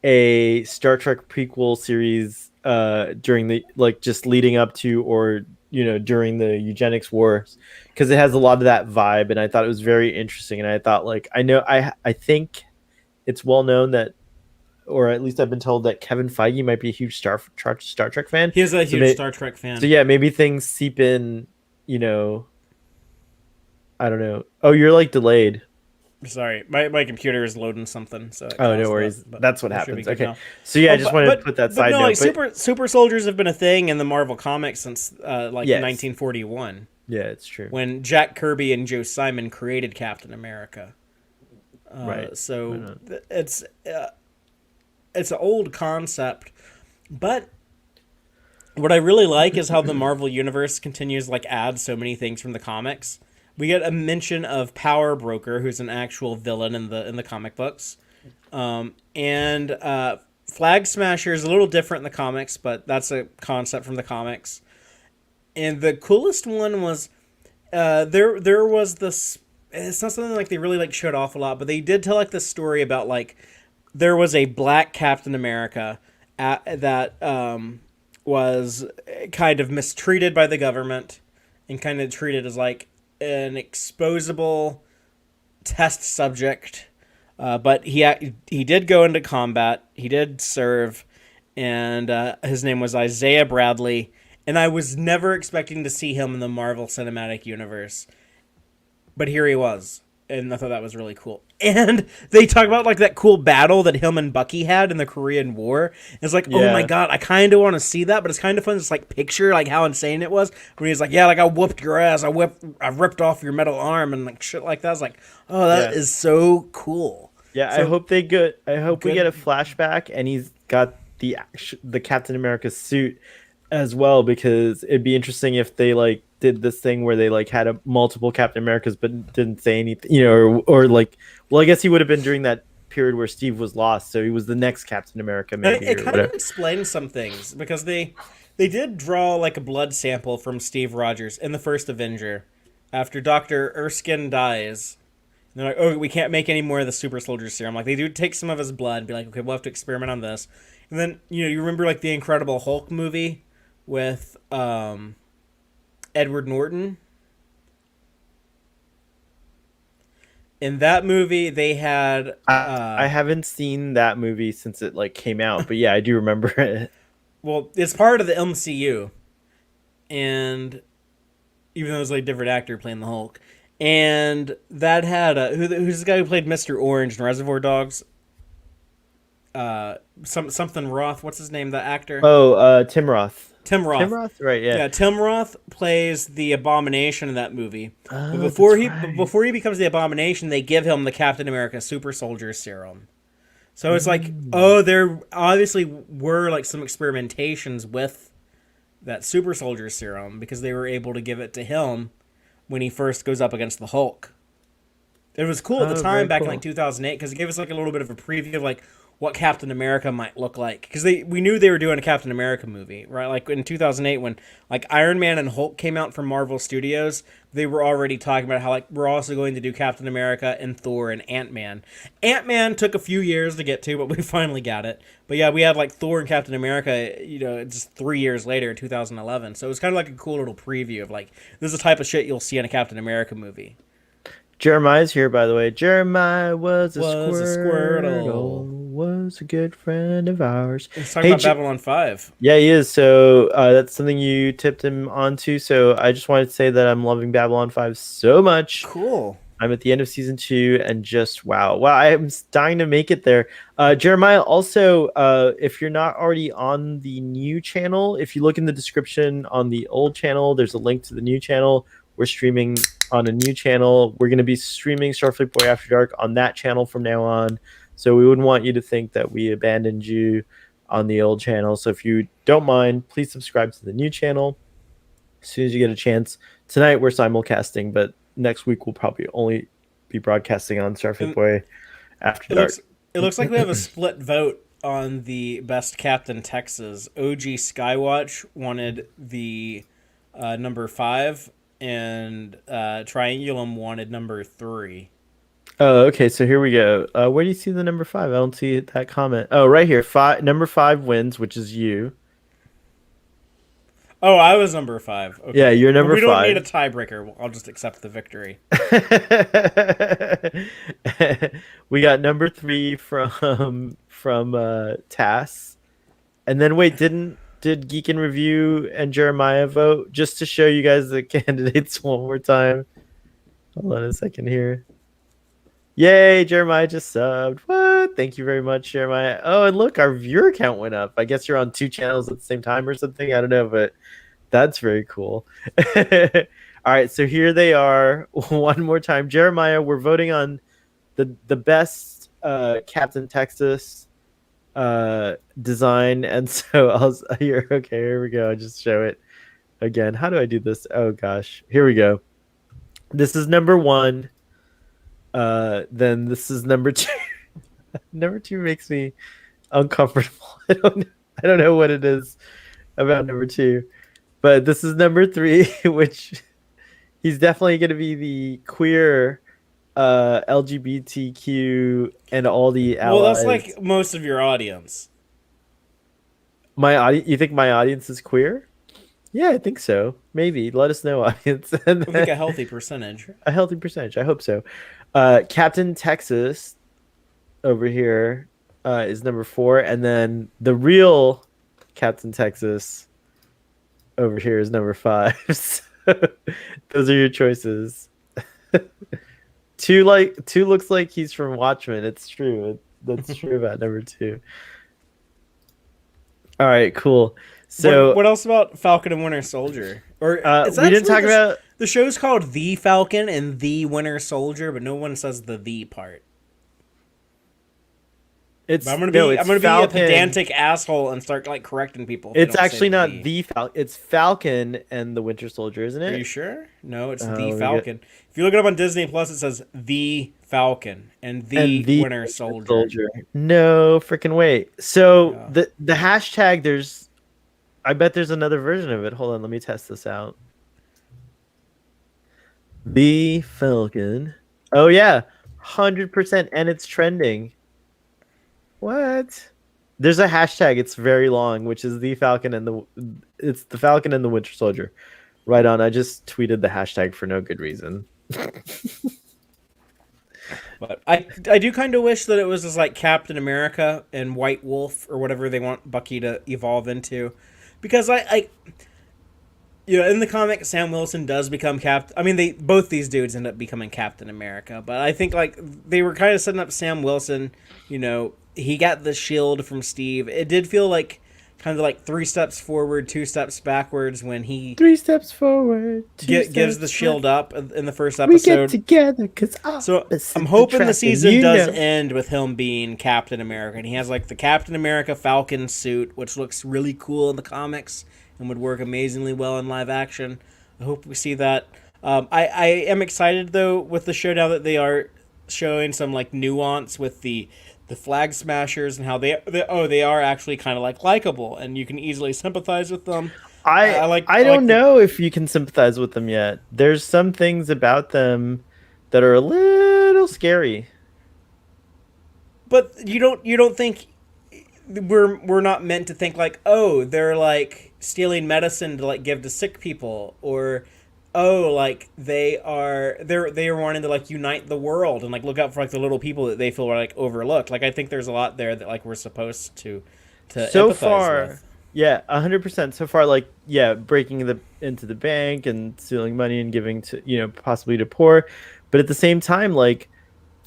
a Star Trek prequel series during the just leading up to or during the eugenics wars, because it has a lot of that vibe, and I thought it was very interesting. And I thought I think it's well known that, or at least I've been told that Kevin Feige might be a huge Star Trek fan. He is a huge Star Trek fan. So yeah, maybe things seep in. I don't know. Oh, you're like delayed. Sorry, my computer is loading something. So no worries. That's what happens. Okay. Now. So yeah, I just wanted to put that side note. Super soldiers have been a thing in the Marvel comics since 1941. Yeah, it's true. When Jack Kirby and Joe Simon created Captain America. Right. So it's an old concept, but what I really like is how the Marvel universe continues add so many things from the comics. We get a mention of Power Broker, who's an actual villain in the comic books, and Flag Smasher is a little different in the comics, but that's a concept from the comics. And the coolest one was there was this. It's not something they really showed off a lot, but they did tell this story about there was a black Captain America that was kind of mistreated by the government and kind of treated as like an exposable test subject. But he did go into combat. He did serve, and his name was Isaiah Bradley. And I was never expecting to see him in the Marvel Cinematic Universe, but here he was, and I thought that was really cool. And they talk about like that cool battle that him and Bucky had in the Korean War. It's like, oh my god, I kind of want to see that, but it's kind of fun to just like picture like how insane it was when he's like, yeah, like I whooped your ass, I ripped off your metal arm and like shit like that. I was like, oh, that is so cool. Yeah, So, I hope we get a flashback and he's got the Captain America suit as well, because it'd be interesting if they like did this thing where they like had multiple Captain Americas but didn't say anything, or like, well, I guess he would have been during that period where Steve was lost, so he was the next Captain America maybe. It kind of explains some things because they did draw like a blood sample from Steve Rogers in the first Avenger after Dr. Erskine dies. And they're like, oh, we can't make any more of the super soldier serum. Like they do take some of his blood and be like, okay, we'll have to experiment on this. And then you remember like the Incredible Hulk movie with Edward Norton. In that movie, they had. I haven't seen that movie since it like came out, but yeah, I do remember it. Well, it's part of the MCU, and even though it was like a different actor playing the Hulk, and that had who's the guy who played Mr. Orange in Reservoir Dogs? Something Roth. What's his name? The actor. Oh, Tim Roth. Tim Roth. Tim Roth, right? Yeah. Yeah, Tim Roth plays the Abomination in that movie. Oh, But before he becomes the Abomination, they give him the Captain America Super Soldier Serum. So it's like, oh, there obviously were like some experimentations with that Super Soldier Serum because they were able to give it to him when he first goes up against the Hulk. It was cool at the time back in like 2008 because it gave us like a little bit of a preview of like what Captain America might look like, because we knew they were doing a Captain America movie, right? Like in 2008 when like Iron Man and Hulk came out from Marvel Studios, they were already talking about how like we're also going to do Captain America and Thor and Ant-Man. Ant-Man took a few years to get to, but we finally got it. But yeah, we had like Thor and Captain America, just 3 years later in 2011. So it was kind of like a cool little preview of like, this is the type of shit you'll see in a Captain America movie. Jeremiah's here, by the way. Jeremiah was a squirtle. Was a good friend of ours. Let's talk about Babylon 5. Yeah, he is. So that's something you tipped him onto. So I just wanted to say that I'm loving Babylon 5 so much. Cool. I'm at the end of season 2 and just wow. I'm dying to make it there. Jeremiah, also, if you're not already on the new channel, if you look in the description on the old channel, there's a link to the new channel. We're streaming on a new channel. We're going to be streaming Starfleet Boy After Dark on that channel from now on. So we wouldn't want you to think that we abandoned you on the old channel. So if you don't mind, please subscribe to the new channel as soon as you get a chance. Tonight we're simulcasting, but next week we'll probably only be broadcasting on Starfleet Boy After Dark. It looks like we have a split vote on the best Captain Texas. OG Skywatch wanted the number 5, and Triangulum wanted number 3. Oh, okay. So here we go. Where do you see the number 5? I don't see that comment. Oh, right here. Number 5 wins, which is you. Oh, I was number 5. Okay. Yeah, you're number 5. We don't need a tiebreaker. I'll just accept the victory. We got number 3 from Tass. And then wait, did Geek and Review and Jeremiah vote? Just to show you guys the candidates one more time. Hold on a second here. Yay, Jeremiah just subbed. What? Thank you very much, Jeremiah. Oh, and look, our viewer count went up. I guess you're on 2 channels at the same time or something. I don't know, but that's very cool. All right, so here they are one more time. Jeremiah, we're voting on the best Captain Texas design. And so here we go. I'll just show it again. How do I do this? Oh, gosh. Here we go. This is number 1. Then this is number 2. Number 2 makes me uncomfortable. I don't know what it is about number 2, but this is number 3, which he's definitely going to be the queer LGBTQ and all the Well, that's allies. like most of your audience. My audience, you think my audience is queer? Yeah, I think so. Maybe. Let us know, audience. And I think then a healthy percentage. a healthy percentage. I hope so. Captain Texas over here is number 4, and then the real Captain Texas over here is number 5. So those are your choices. Two looks like he's from Watchmen. It's true. That's true about number 2. All right, cool. So What else about Falcon and Winter Soldier? Or it's we didn't actually talk about. the show's called The Falcon and The Winter Soldier, but no one says the part. It's But I'm gonna no, be it's I'm gonna Falcon. be a pedantic asshole and start like correcting people. If they It's don't say actually not the. the Falcon. It's Falcon and the Winter Soldier, isn't Are it? you sure? No, it's let The me Falcon. If you look it up on Disney Plus, it says The Falcon and And The the Winter Soldier. No freaking way. So Yeah. the hashtag, there's, I bet there's another version of it. Hold on, let me test this out. The Falcon. Oh yeah, 100%, and it's trending. What? There's a hashtag. It's very long, which is the Falcon and the. It's the Falcon and the Winter Soldier. Right on. I just tweeted the hashtag for no good reason. But I do kind of wish that it was just like Captain America and White Wolf or whatever they want Bucky to evolve into, because I in the comic Sam Wilson does become Captain. I mean, they both these dudes end up becoming Captain America, but I think like they were kind of setting up Sam Wilson. He got the shield from Steve. It did feel like kind of like 3 steps forward, 2 steps backwards when he 3 steps forward. gives the shield up in the first We get episode. together because So I'm hoping the season does end with him being Captain America, and he has like the Captain America Falcon suit, which looks really cool in the comics and would work amazingly well in live action. I hope we see that. I am excited though with the show now that they are showing some like nuance with the flag smashers and how they are actually kind of like likable and you can easily sympathize with them. I don't know if you can sympathize with them yet. There's some things about them that are a little scary. But you don't think we're not meant to think like, oh, they're like stealing medicine to like give to sick people, or oh, like they are wanting to like unite the world and like look out for like the little people that they feel are like overlooked. Like I think there's a lot there that like we're supposed to So empathize far, with. yeah, 100%. So far, like, yeah, breaking into the bank and stealing money and giving to, possibly to poor, but at the same time, like,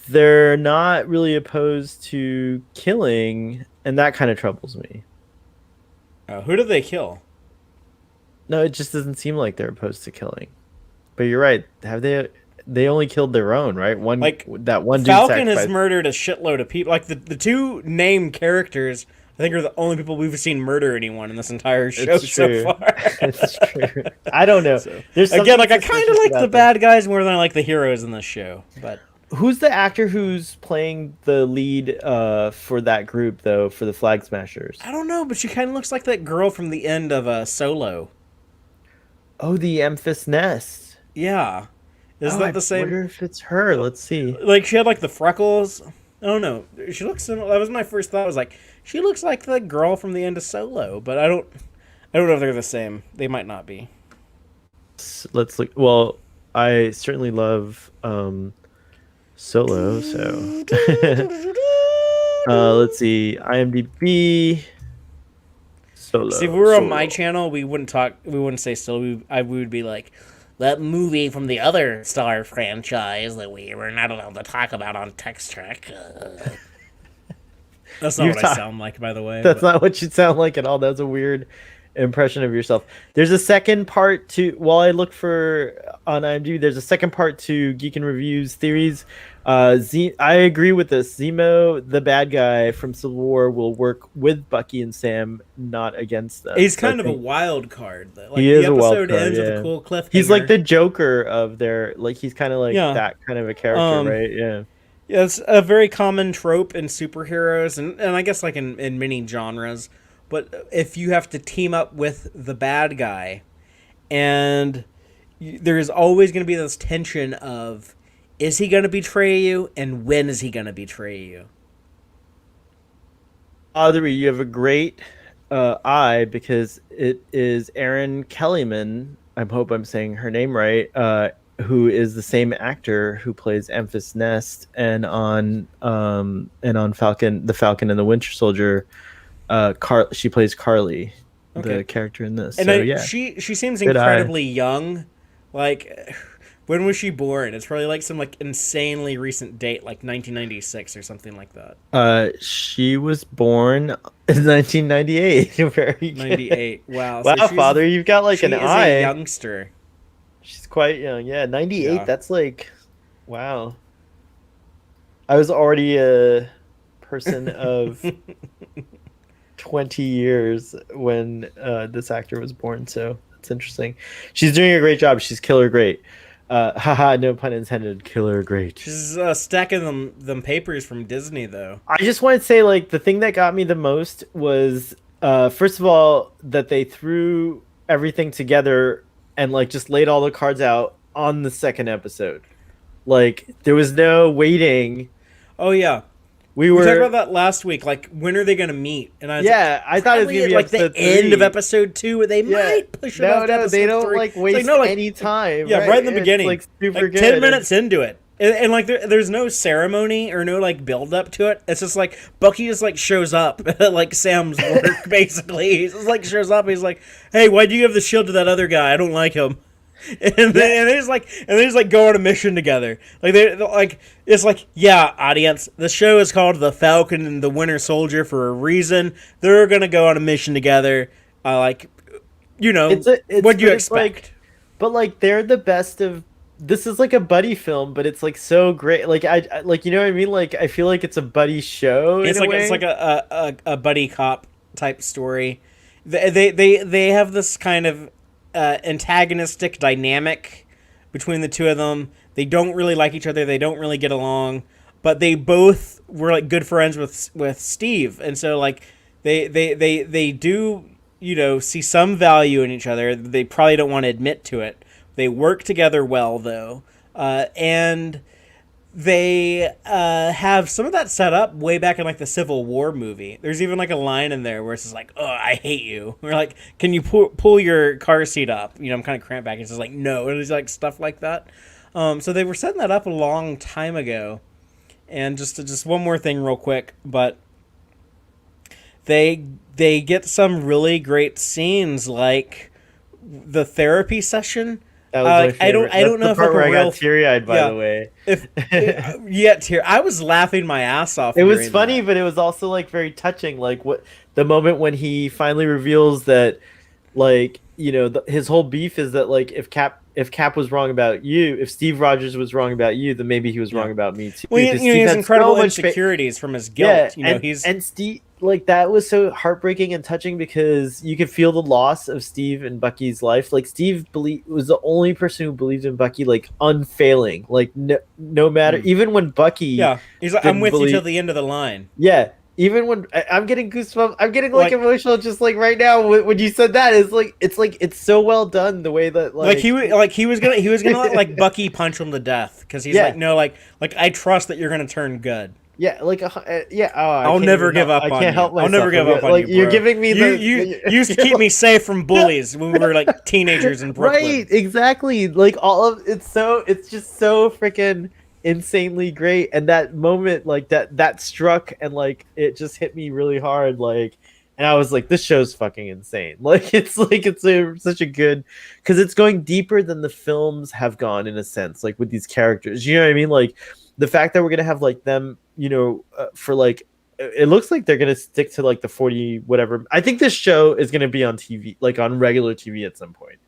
they're not really opposed to killing, and that kind of troubles me. Who do they kill? No, it just doesn't seem like they're opposed to killing. But you're right. Have they? They only killed their own, right? That one dude Falcon has sacrificed. murdered a shitload of people. Like the 2 named characters, I think are the only people we've seen murder anyone in this entire show It's true. so far. It's true. I don't know. There's Again, like I something kind of suspicious like the about them. bad guys more than I like the heroes in this show. But Who's the actor who's playing the lead for that group, though, for the Flag Smashers? I don't know, but she kind of looks like that girl from the end of Solo. Oh, the Memphis Nest. Yeah, is that the I same? wonder if it's her. Let's see. Like she had like the freckles. I don't know. She looks similar. That was my first thought. I was like, she looks like the girl from the end of Solo, but I don't know if they're the same. They might not be. Let's look. Well, I certainly love Solo, so let's see. IMDb. Solo. See, if we were on Solo. my channel, we wouldn't talk. We wouldn't say Solo. We would be like that movie from the other Star franchise that we were not allowed to talk about on Text Track. That's not what I sound like, by the way. That's not what you sound like at all. That's a weird impression of yourself. There's a second part to, while I look for on IMDb, there's a second part to Geek and Reviews theories. I agree with this. Zemo, the bad guy from Civil War, will work with Bucky and Sam, not against them. He's kind of a wild card. Though. Like, he is the a wild episode card, ends with yeah. a cool cliffhanger. He's like the Joker of their, like, he's kind of like Yeah. that kind of a character, right? Yeah. Yeah, it's a very common trope in superheroes, and I guess like in many genres. But if you have to team up with the bad guy, and there's always going to be this tension of, Is he going to betray you? And when is he going to betray you? Audrey, you have a great eye because it is Erin Kellyman. I hope I'm saying her name right. Who is the same actor who plays Memphis Nest and on Falcon, the Falcon and the Winter Soldier. She plays Carly, Okay. the character in this. And So yeah, she seems good eye. incredibly young. Like, when was she born? It's probably like some like insanely recent date, like 1996 or something like that. She was born in 1998. Very good. 98. Wow. So Wow, Father, you've got like she an is eye. a youngster. She's quite young. Yeah, 98. Yeah. That's like, wow. I was already a person of 20 years when this actor was born, so that's interesting. She's doing a great job. She's killer great. Haha, no pun intended. Killer great. She's stacking them papers from Disney though. I just want to say, like, the thing that got me the most was, first of all, that they threw everything together and like just laid all the cards out on the second episode. Like, there was no waiting. Oh yeah. We We talked were, about that last week. Like, when are they going to meet? And I was yeah, I thought it was probably gonna at, be like the episode end of 3. episode 2, where they might push it off to episode They don't 3. like It's waste no, any time. Yeah, right in the It's, beginning, like super like good. 10 minutes into it, and like there's no ceremony or no like build up to it. It's just like Bucky just like shows up at like Sam's work basically. He just like shows up. He's like, "Hey, why'd you give the shield to that other guy? I don't like him." And they just like go on a mission together. Like they're like, it's like, yeah, audience, the show is called The Falcon and the Winter Soldier for a reason. They're gonna go on a mission together. Like, you know, what do you expect? Like, but like they're the best of. This is like a buddy film, but it's like so great. Like I like, you know what I mean. Like I feel like it's a buddy show. It's in like a way. it's like a buddy cop type story. They have this kind of antagonistic dynamic between the two of them. They don't really like each other. They don't really get along, but they both were like good friends with Steve, and so like they do, you know, see some value in each other. They probably don't want to admit to it. They work together well though, and they have some of that set up way back in like the Civil War movie. There's even like a line in there where it's just like, "Oh, I hate you," or like, "Can you pull your car seat up?" You know, I'm kind of cramped back. It's just like, no, and it's like stuff like that. So they were setting that up a long time ago. And just one more thing, real quick, but they get some really great scenes, like the therapy session. That was my favorite. I don't know That's if the part like where a I real got teary-eyed. By yeah. the way, if yeah, tear. I was laughing my ass off. it was during funny, that. but it was also like very touching. Like what the moment when he finally reveals that, like, you know, his whole beef is that like if Cap was wrong about you, if Steve Rogers was wrong about you, then maybe he was wrong about me too. Well, Because he Steve has had incredible so much insecurities from his guilt. You know, and, he's and Steve, like, that was so heartbreaking and touching because you could feel the loss of Steve in Bucky's life. Like Steve was the only person who believed in Bucky, like unfailing, like no matter, even when Bucky, yeah, he's like, I'm didn't with you believe- till the end of the line. yeah. Even when I'm getting goosebumps, I'm getting like emotional just like right now when you said that. It's so well done the way that Like he was gonna let like Bucky punch him to death because he's like, no, like I trust that you're gonna turn good. Yeah, like yeah. Oh, I'll never give up on you. I can't help myself. I'll never give up on like, you. You're bro. giving me you used to keep me safe from bullies when we were like teenagers in Brooklyn. Right, exactly. Like all of it's just so freaking insanely great, and that moment, like that struck, and like it just hit me really hard, like, and I was like, this show's fucking insane. Like it's such a good, because it's going deeper than the films have gone in a sense, like with these characters, you know what I mean? Like the fact that we're gonna have like them, you know, for like, it looks like they're gonna stick to like the 40 whatever. I think this show is gonna be on TV, like on regular TV at some point.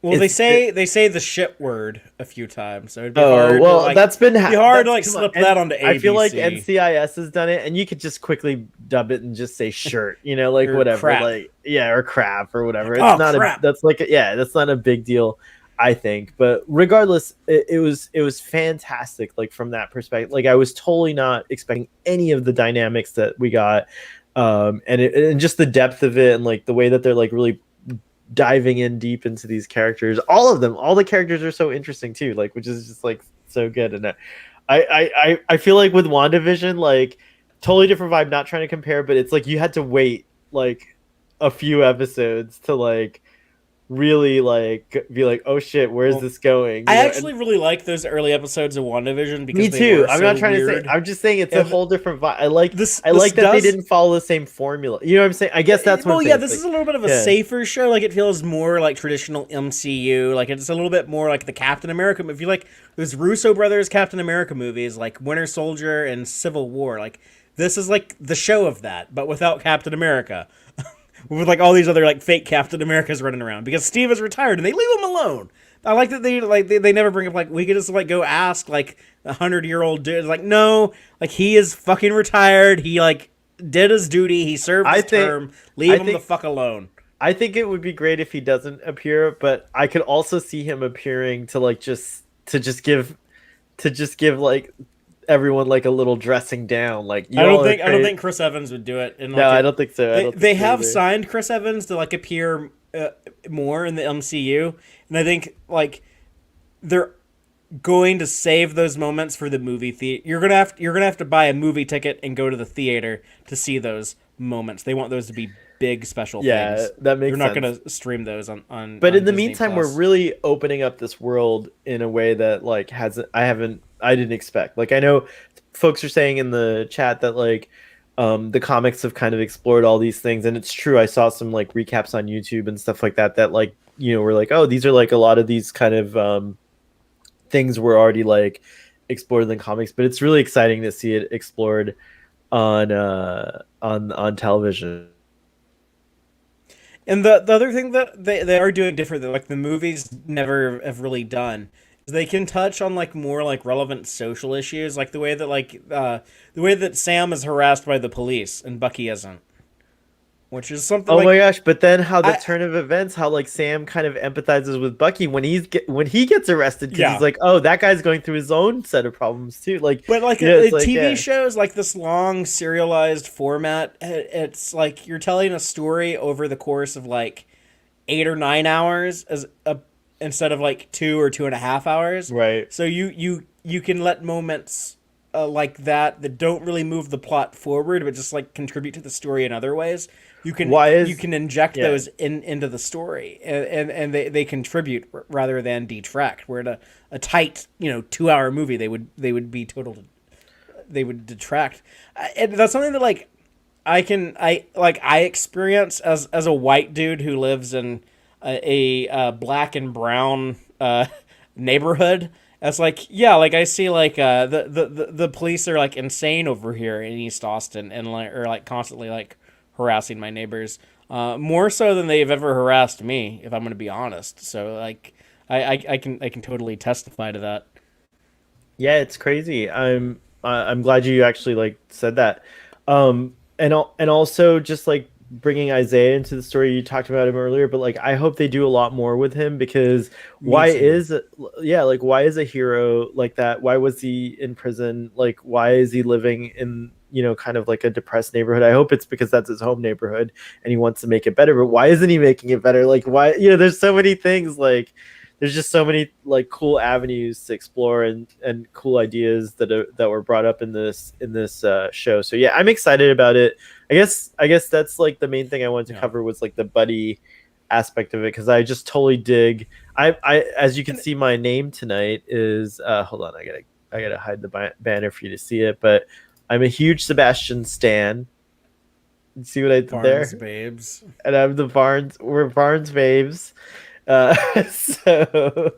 Well, they say the shit word a few times, so it'd be hard. Well, to, like, that's been hard to like slip that onto ABC. I feel like NCIS has done it, and you could just quickly dub it and just say shirt, you know, like Or whatever, crap. like or crap or whatever. It's Oh, not crap. that's not a big deal, I think. But regardless, it was fantastic. Like from that perspective, like I was totally not expecting any of the dynamics that we got, and just the depth of it, and like the way that they're like really diving in deep into these characters. All of them, all the characters are so interesting too, like, which is just like so good. And I feel like with WandaVision, like totally different vibe. Not trying to compare, but it's like you had to wait like a few episodes to like really like be like, oh shit, where's Well, this going? I You know, actually really like those early episodes of WandaVision because me they too. were I'm so not trying to say. weird. I'm just saying it's a And whole different vibe. this I this like that they does didn't follow the same formula. You know what I'm saying? I guess that's what well, I'm saying. yeah, It's this like, is a little bit of a yeah. safer show. Like it feels more like traditional MCU. Like it's a little bit more like the Captain America. If you like those Russo brothers Captain America movies, like Winter Soldier and Civil War, like this is like the show of that, but without Captain America, with like all these other like fake Captain Americas running around because Steve is retired and they leave him alone. I like that they never bring up like we could just like go ask like 100-year-old dude like no like he is fucking retired. He like did his duty. He served I his think term. Leave I him the think fuck alone. I think it would be great if he doesn't appear, but I could also see him appearing to like just give like everyone like a little dressing down. Like you all are I don't great. think Chris Evans would do it. And No, like I don't think so. I don't think they so have either. signed Chris Evans to like appear more in the MCU, and I think like they're going to save those moments for the movie theater. You're gonna have to buy a movie ticket and go to the theater to see those moments. They want those to be big special Yeah, things. that makes You're not sense. gonna stream those on. But on in the Disney meantime, we're Plus. really opening up this world in a way that like I didn't expect. Like I know folks are saying in the chat that like the comics have kind of explored all these things, and it's true. I saw some like recaps on YouTube and stuff like that like we're like, oh, these are like a lot of these kind of things were already like explored in the comics, but it's really exciting to see it explored on television. And the other thing that they are doing different that like the movies never have really done is they can touch on like more like relevant social issues, like the way that the way that Sam is harassed by the police and Bucky isn't, which is something Oh like my gosh! But then how the I turn of events, how like Sam kind of empathizes with Bucky when when he gets arrested because yeah. he's like, oh, that guy's going through his own set of problems too. Like, But like it's like, TV yeah. shows, like this long serialized format, it's like you're telling a story over the course of like 8 or 9 hours instead of like 2 or 2.5 hours. Right. So you can let moments like that don't really move the plot forward, but just like contribute to the story in other ways. You can inject Yeah. those into the story, and they contribute rather than detract. Where in a tight 2 hour movie they would be they would detract. And that's something that like I experience as a white dude who lives in a black and brown neighborhood. That's like like I see like the police are like insane over here in East Austin and like or like constantly like harassing my neighbors more so than they've ever harassed me, if I'm going to be honest. So like I can totally testify to that. Yeah, it's crazy. I'm glad you actually like said that. And also just like bringing Isaiah into the story. You talked about him earlier, but like I hope they do a lot more with him because why is a hero like that? Why was he in prison? Like why is he living in kind of like a depressed neighborhood? I hope it's because that's his home neighborhood and he wants to make it better. But why isn't he making it better? Like why? There's so many things like. There's just so many like cool avenues to explore and cool ideas that were brought up in this show. So yeah, I'm excited about it. I guess that's like the main thing I wanted to cover was like the buddy aspect of it because I just totally dig. I as you can see, my name tonight is hold on, I gotta hide the banner for you to see it, but I'm a huge Sebastian stan. You see what I did Barnes there? babes. And we're Barnes babes. So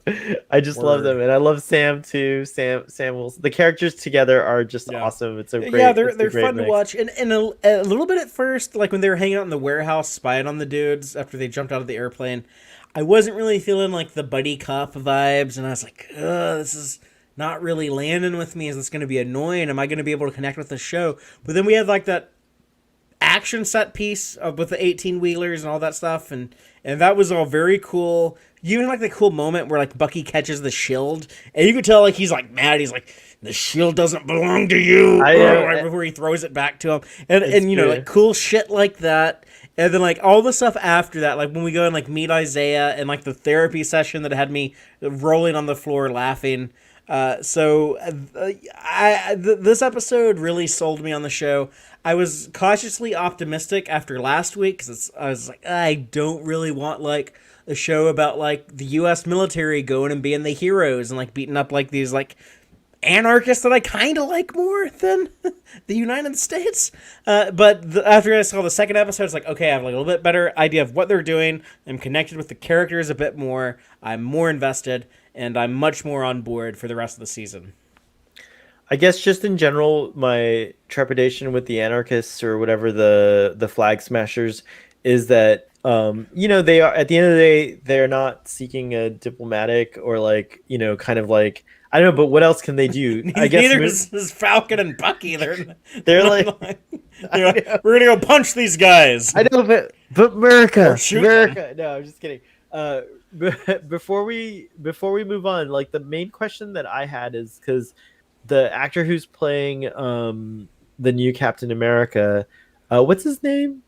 I just love them, and I love Sam too. Sam Wilson. The characters together are just awesome. It's a great, they're great fun mix. to watch, and a little bit at first, like when they were hanging out in the warehouse spying on the dudes after they jumped out of the airplane. I wasn't really feeling like the buddy cop vibes, and I was like, this is not really landing with me. Is this going to be annoying? Am I going to be able to connect with the show? But then we had like that action set piece with the 18-wheelers and all that stuff, and that was all very cool. Even like the cool moment where like Bucky catches the shield and you could tell like he's like mad. He's like, the shield doesn't belong to you, right before he throws it back to him, and like cool shit like that. And then like all the stuff after that, like when we go and like meet Isaiah and like the therapy session that had me rolling on the floor laughing. This episode really sold me on the show. I was cautiously optimistic after last week because I was like, I don't really want like a show about like the U.S. military going and being the heroes and like beating up like these like anarchists that I kind of like more than the United States. After I saw the second episode, it's like, okay, I have like a little bit better idea of what they're doing. I'm connected with the characters a bit more. I'm more invested, and I'm much more on board for the rest of the season. I guess just in general, my trepidation with the anarchists or whatever the flag smashers is that they are at the end of the day they're not seeking a diplomatic or like kind of like I don't know, but what else can they do? I guess Neither is Falcon and Bucky. They're like we're gonna go punch these guys. I know, but America, America. them. No, I'm just kidding. Before we move on, like the main question that I had is because the actor who's playing the new Captain America, what's his name?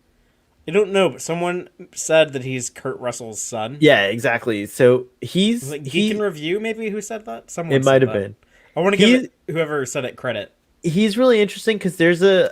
I don't know, but someone said that he's Kurt Russell's son. Yeah, exactly. So he's like Geek and Review, maybe who said that? Someone. It might have been. I want to give whoever said it credit. He's really interesting because there's a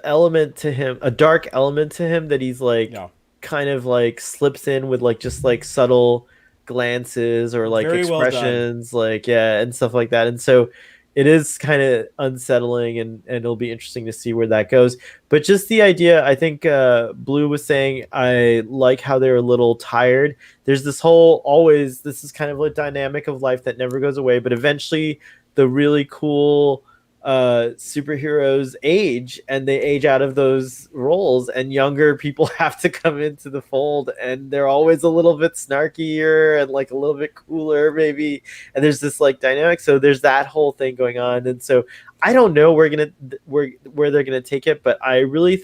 dark element to him that he's like kind of like slips in with like just like subtle glances or like Very expressions, and stuff like that. And so it is kind of unsettling and it'll be interesting to see where that goes. But just the idea, I think Blue was saying, I like how they're a little tired. There's this this is kind of a dynamic of life that never goes away, but eventually the really cool superheroes age and they age out of those roles and younger people have to come into the fold and they're always a little bit snarkier and like a little bit cooler maybe, and there's this like dynamic, so there's that whole thing going on. And so I don't know where they're gonna take it, but I really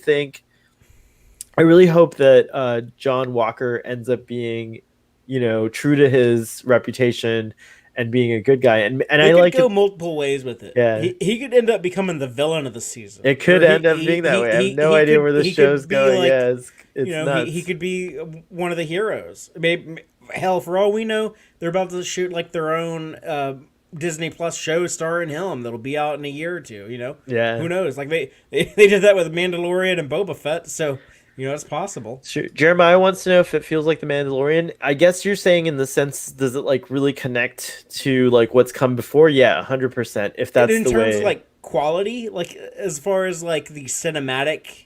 hope that John Walker ends up being true to his reputation and being a good guy, and I like go multiple ways with it. Yeah, he could end up becoming the villain of the season. It could end up being that way. I have no idea where the show's going. Like, it's nuts. He could be one of the heroes. Maybe hell, for all we know, they're about to shoot like their own Disney Plus show starring him that'll be out in a year or two. Yeah, who knows? Like they did that with Mandalorian and Boba Fett, so. It's possible. Sure. Jeremiah wants to know if it feels like The Mandalorian. I guess you're saying in the sense, does it like really connect to like what's come before? Yeah, 100%. If that's the way. In terms of like quality, like as far as like the cinematic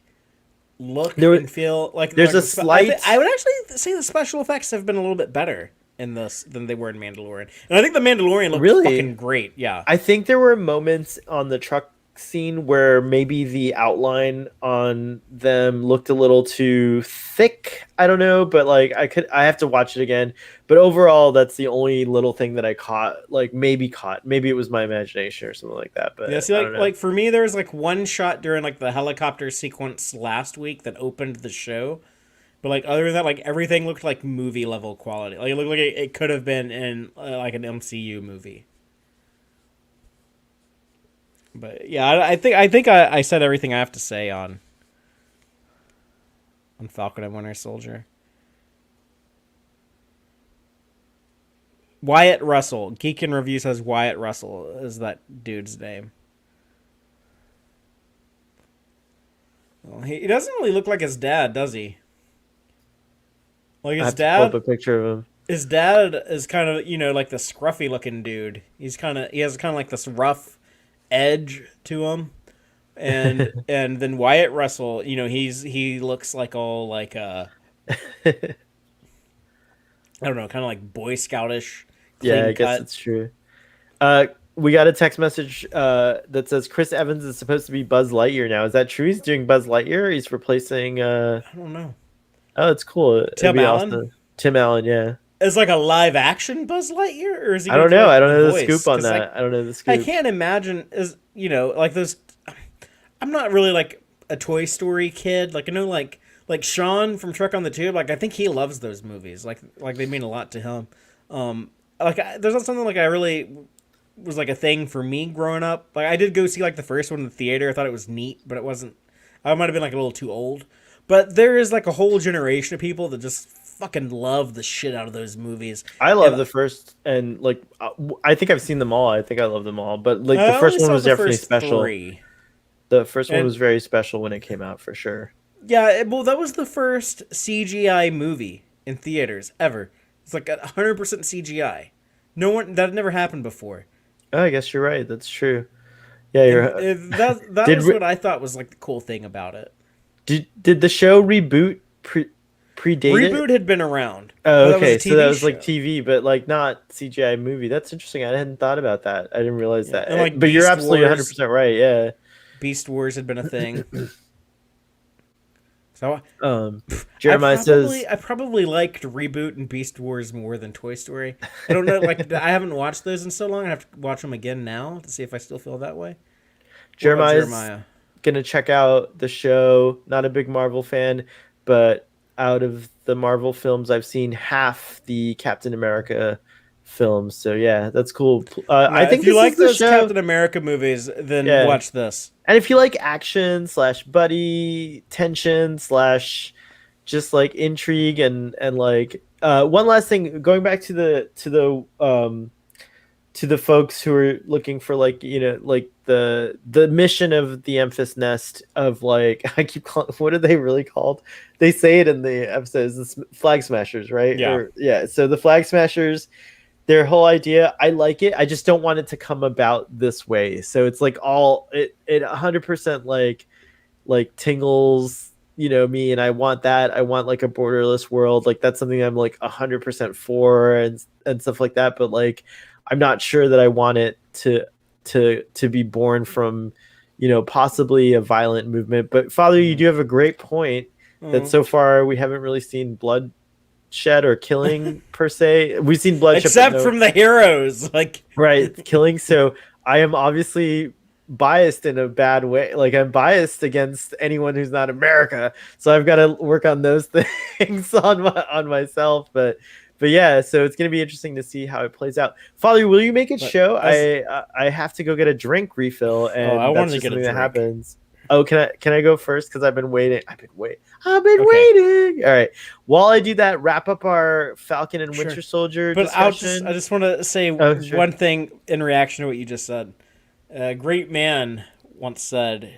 look and feel, like there's a slight. I would actually say the special effects have been a little bit better in this than they were in Mandalorian, and I think The Mandalorian looked fucking great. Yeah, I think there were moments on the truck scene where maybe the outline on them looked a little too thick. I don't know, but like I have to watch it again. But overall, that's the only little thing that I caught. Maybe it was my imagination or something like that. But yeah, see, like for me, there was like one shot during like the helicopter sequence last week that opened the show. But like other than that, like everything looked like movie level quality. Like it looked like it could have been in like an MCU movie. But yeah, I think I said everything I have to say on Falcon and Winter Soldier. Wyatt Russell. Geek in Review says Wyatt Russell is that dude's name. Well, he doesn't really look like his dad, does he? Like his dad. Pull up a picture of him. His dad is kind of like the scruffy looking dude. He has kind of like this rough edge to him, and then Wyatt Russell, he looks like all like I don't know, kind of like Boy Scoutish. Yeah, I guess it's true. We got a text message that says Chris Evans is supposed to be Buzz Lightyear now. Is that true? He's doing Buzz Lightyear. Or he's replacing. I don't know. Oh, it's cool. Tim Allen. Awesome. Tim Allen, yeah. Is like a live action Buzz Lightyear, or is he? I don't know. I don't know the scoop on that. I don't know the scoop. I can't imagine like those. I'm not really like a Toy Story kid. Like I know like Sean from Trek on the Tube. Like I think he loves those movies. Like they mean a lot to him. There's not something like I really was like a thing for me growing up. Like I did go see like the first one in the theater. I thought it was neat, but it wasn't. I might have been like a little too old. But there is like a whole generation of people that just fucking love the shit out of those movies. I love And the first, and like I think I've seen them all. I think I love them all, but like the I first only one saw was the definitely first special. 3. The first one And was very special when it came out, for sure. yeah, well, that was the first CGI movie in theaters ever. It's like 100% CGI. No one that had never happened before. Oh, I guess you're right. That's true. Yeah, And you're. that Did was what I thought was like the cool thing about it. did the show reboot predate it? Reboot had been around, Oh, but that was a okay. So that TV was like show. TV, but like not CGI movie. That's interesting. I hadn't thought about that. I didn't realize Yeah, that. and like But you're absolutely 100% right. Yeah. Beast Wars had been a thing. So Um, Jeremiah says, I probably liked Reboot and Beast Wars more than Toy Story. I don't know, like I haven't watched those in so long. I have to watch them again now to see if I still feel that way. What about Jeremiah's Jeremiah? gonna check out the show. Not a big Marvel fan, but out of the Marvel films, I've seen half the Captain America films. So yeah, that's cool. I Yeah, if think you this like is the those show. Captain America movies, then Yeah, watch this. and if you like action slash buddy tension slash just like intrigue and like one last thing, going back to the folks who are looking for like like the mission of the Memphis Nest of like I keep calling, what are they really called? They say it in the episodes, the Flag Smashers, right? Yeah. Or yeah, so the Flag Smashers, their whole idea, I like it. I just don't want it to come about this way. So it's like all it 100% like tingles, me, and I want that. I want like a borderless world. Like that's something I'm like 100% for and stuff like that, but like I'm not sure that I want it to be born from, possibly a violent movement. But Father, you do have a great point that so far we haven't really seen bloodshed or killing per se. We've seen bloodshed, but Except no, from the heroes, like right, killing. So I am obviously biased in a bad way. Like I'm biased against anyone who's not America. So I've got to work on those things on myself. But yeah, so it's gonna be interesting to see how it plays out. Father, will you make it But show? as I have to go get a drink refill, I and wanted that's to just get a something that drink. happens. Oh, can I go first? Because I've been waiting. I've been Okay. waiting. All right. While I do that, wrap up our Falcon and Sure. Winter Soldier But discussion. I just want to say Oh, sure. one thing in reaction to what you just said. A great man once said,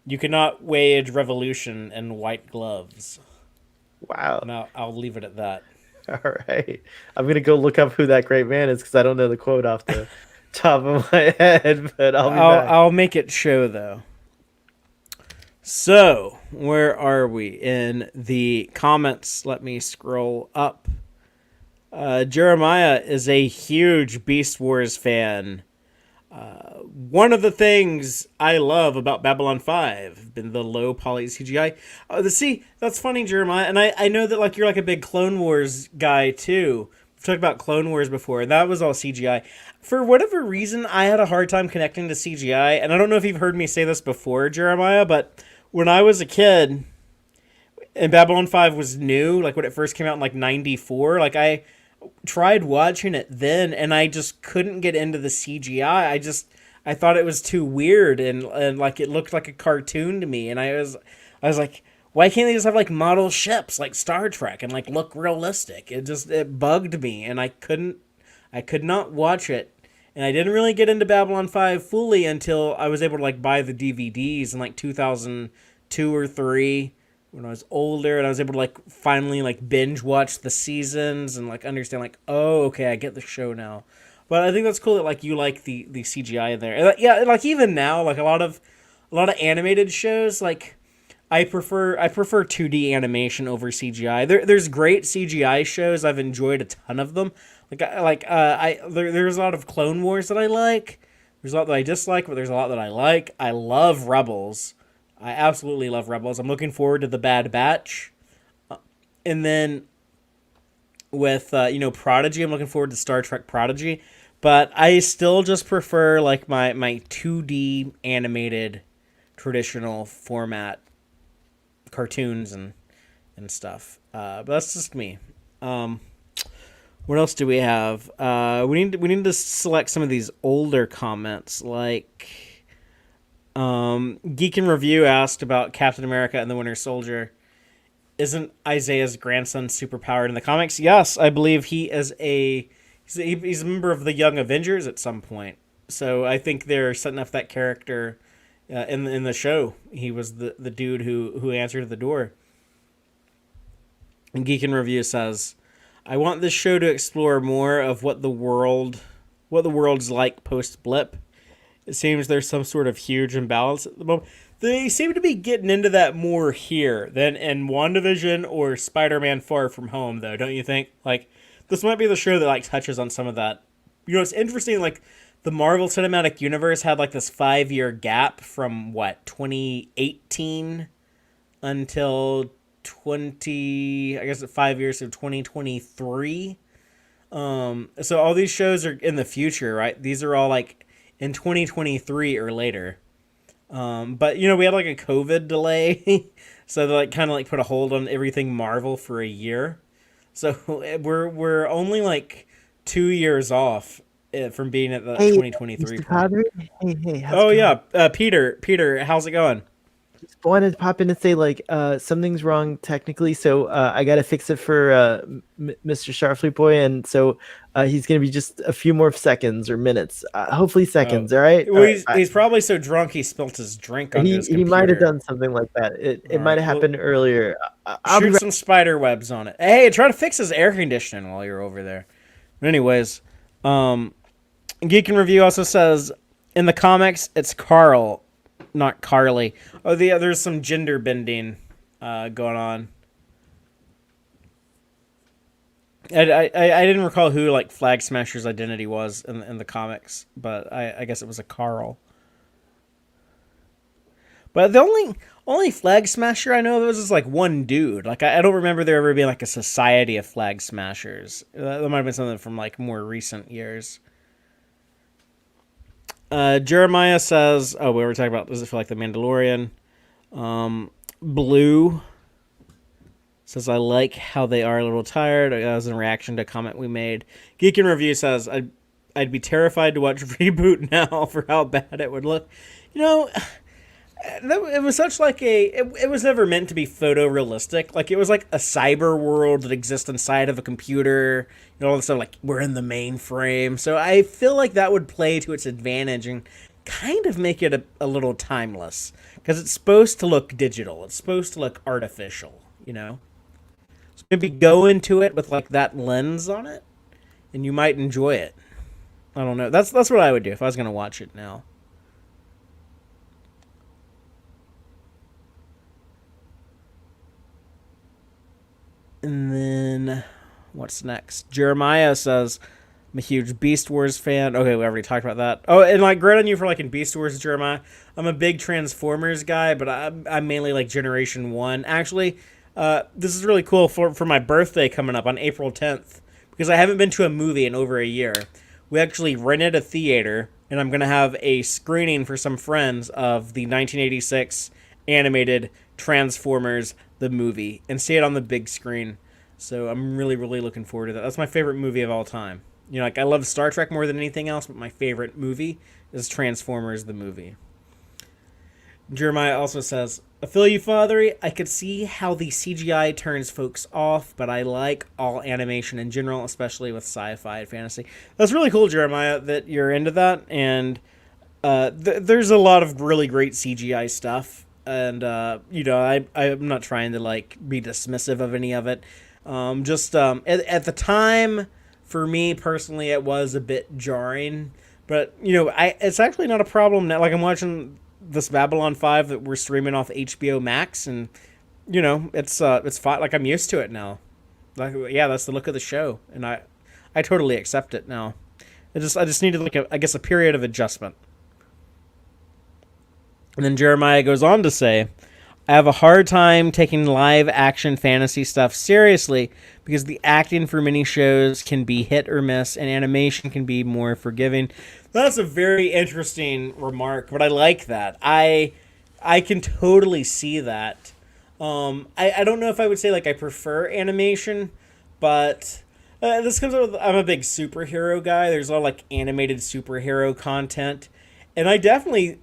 "You cannot wage revolution in white gloves." Wow. And I'll leave it at that. All right. I'm gonna go look up who that great man is because I don't know the quote off the top of my head, but I'll be back. I'll make it show though. So, where are we in the comments? Let me scroll up. Jeremiah is a huge Beast Wars fan. One of the things I love about Babylon 5 have been the low poly CGI. See, that's funny, Jeremiah, and I know that like you're like a big Clone Wars guy too. We've talked about Clone Wars before, and that was all CGI. For whatever reason, I had a hard time connecting to CGI, and I don't know if you've heard me say this before, Jeremiah, but when I was a kid, and Babylon 5 was new, like when it first came out in like 94, like I tried watching it then and I just couldn't get into the CGI. I thought it was too weird and like it looked like a cartoon to me, and I was like, why can't they just have like model ships like Star Trek and like look realistic? It bugged me, and I could not watch it. And I didn't really get into Babylon 5 fully until I was able to like buy the DVDs in like 2002 or 3 when I was older, and I was able to like finally like binge watch the seasons and like understand like, oh, okay, I get the show now. But I think that's cool that like you like the CGI in there. And, yeah, like even now, like a lot of animated shows, like I prefer 2D animation over CGI. There's great CGI shows. I've enjoyed a ton of them. There's a lot of Clone Wars that I like. There's a lot that I dislike, but there's a lot that I like. I love Rebels. I absolutely love Rebels. I'm looking forward to the Bad Batch. And then with Prodigy, I'm looking forward to Star Trek Prodigy. But I still just prefer like my 2D animated traditional format cartoons and stuff. But that's just me. What else do we have? We need to select some of these older comments. Like Geek in Review asked about Captain America and the Winter Soldier. isn't Isaiah's grandson superpowered in the comics? Yes, I believe he is he's a member of the Young Avengers at some point. So I think they're setting up that character in the show. He was the dude who answered the door. And Geek in Review says, "I want this show to explore more of what the world's like post blip. It seems there's some sort of huge imbalance at the moment." They seem to be getting into that more here than in WandaVision or Spider-Man Far From Home, though, don't you think? Like, this might be the show that, like, touches on some of that. You know, it's interesting, like, the Marvel Cinematic Universe had, like, this 5-year gap from, 2018 until 5 years of 2023. So all these shows are in the future, right? These are all, like, in 2023 or later. But we had like a COVID delay, so they like kind of like put a hold on everything Marvel for a year. So we're only like 2 years off from being at the Hey, 2023 Mr. point. Padre? Hey, how's Oh it yeah, Peter, how's it going? Just wanted to pop in and say like something's wrong technically, so I gotta fix it for Mr. Starfleet Boy, and so he's gonna be just a few more seconds or minutes, hopefully Oh, seconds. All right. well, he's probably so drunk he spilt his drink onto his He might have computer. done something like that. It All might right, have well, happened earlier. I'll be shoot right. some spider webs on it. Hey, try to fix his air conditioning while you're over there. But anyways, Geek in Review also says in the comics it's Carl, not Carly. Oh, there's some gender bending going on. I didn't recall who like Flag Smasher's identity was in the comics, but I guess it was a Carl. But the only Flag Smasher I know of was just like one dude. Like I don't remember there ever being like a society of Flag Smashers. That might have been something from like more recent years. Jeremiah says, "Oh, we were talking about. Does it feel like the Mandalorian?" Blue says, "I like how they are a little tired." As a reaction to a comment we made. Geek in Review says, "I'd be terrified to watch Reboot now for how bad it would look." You know, it was such like it was never meant to be photorealistic. Like it was like a cyber world that exists inside of a computer. All the stuff like we're in the mainframe. So I feel like that would play to its advantage and kind of make it a little timeless because it's supposed to look digital. It's supposed to look artificial. So maybe go into it with like that lens on it, and you might enjoy it. I don't know. That's what I would do if I was gonna watch it now. And then, what's next? Jeremiah says, "I'm a huge Beast Wars fan." Okay, we already talked about that. Oh, and like, great on you for liking Beast Wars, Jeremiah. I'm a big Transformers guy, but I'm mainly like Generation 1. Actually, this is really cool for my birthday coming up on April 10th, because I haven't been to a movie in over a year. We actually rented a theater, and I'm going to have a screening for some friends of the 1986 animated Transformers the movie and see it on the big screen. So I'm really, really looking forward to that. That's my favorite movie of all time. Like I love Star Trek more than anything else, but my favorite movie is Transformers the movie. Jeremiah also says, "I feel you, Fathery. I could see how the CGI turns folks off, but I like all animation in general, especially with sci-fi and fantasy." That's really cool, Jeremiah, that you're into that. And there's a lot of really great CGI stuff. And, I'm not trying to, like, be dismissive of any of it. At the time, for me personally, it was a bit jarring. But, it's actually not a problem now. Like, I'm watching this Babylon 5 that we're streaming off HBO Max, and, it's fine. Like, I'm used to it now. Like, yeah, that's the look of the show. And I totally accept it now. I just needed, like, a period of adjustment. And then Jeremiah goes on to say, "I have a hard time taking live action fantasy stuff seriously because the acting for many shows can be hit or miss and animation can be more forgiving." That's a very interesting remark, but I like that. I can totally see that. I don't know if I would say like I prefer animation, but this comes up with I'm a big superhero guy. There's a lot of like animated superhero content, and I definitely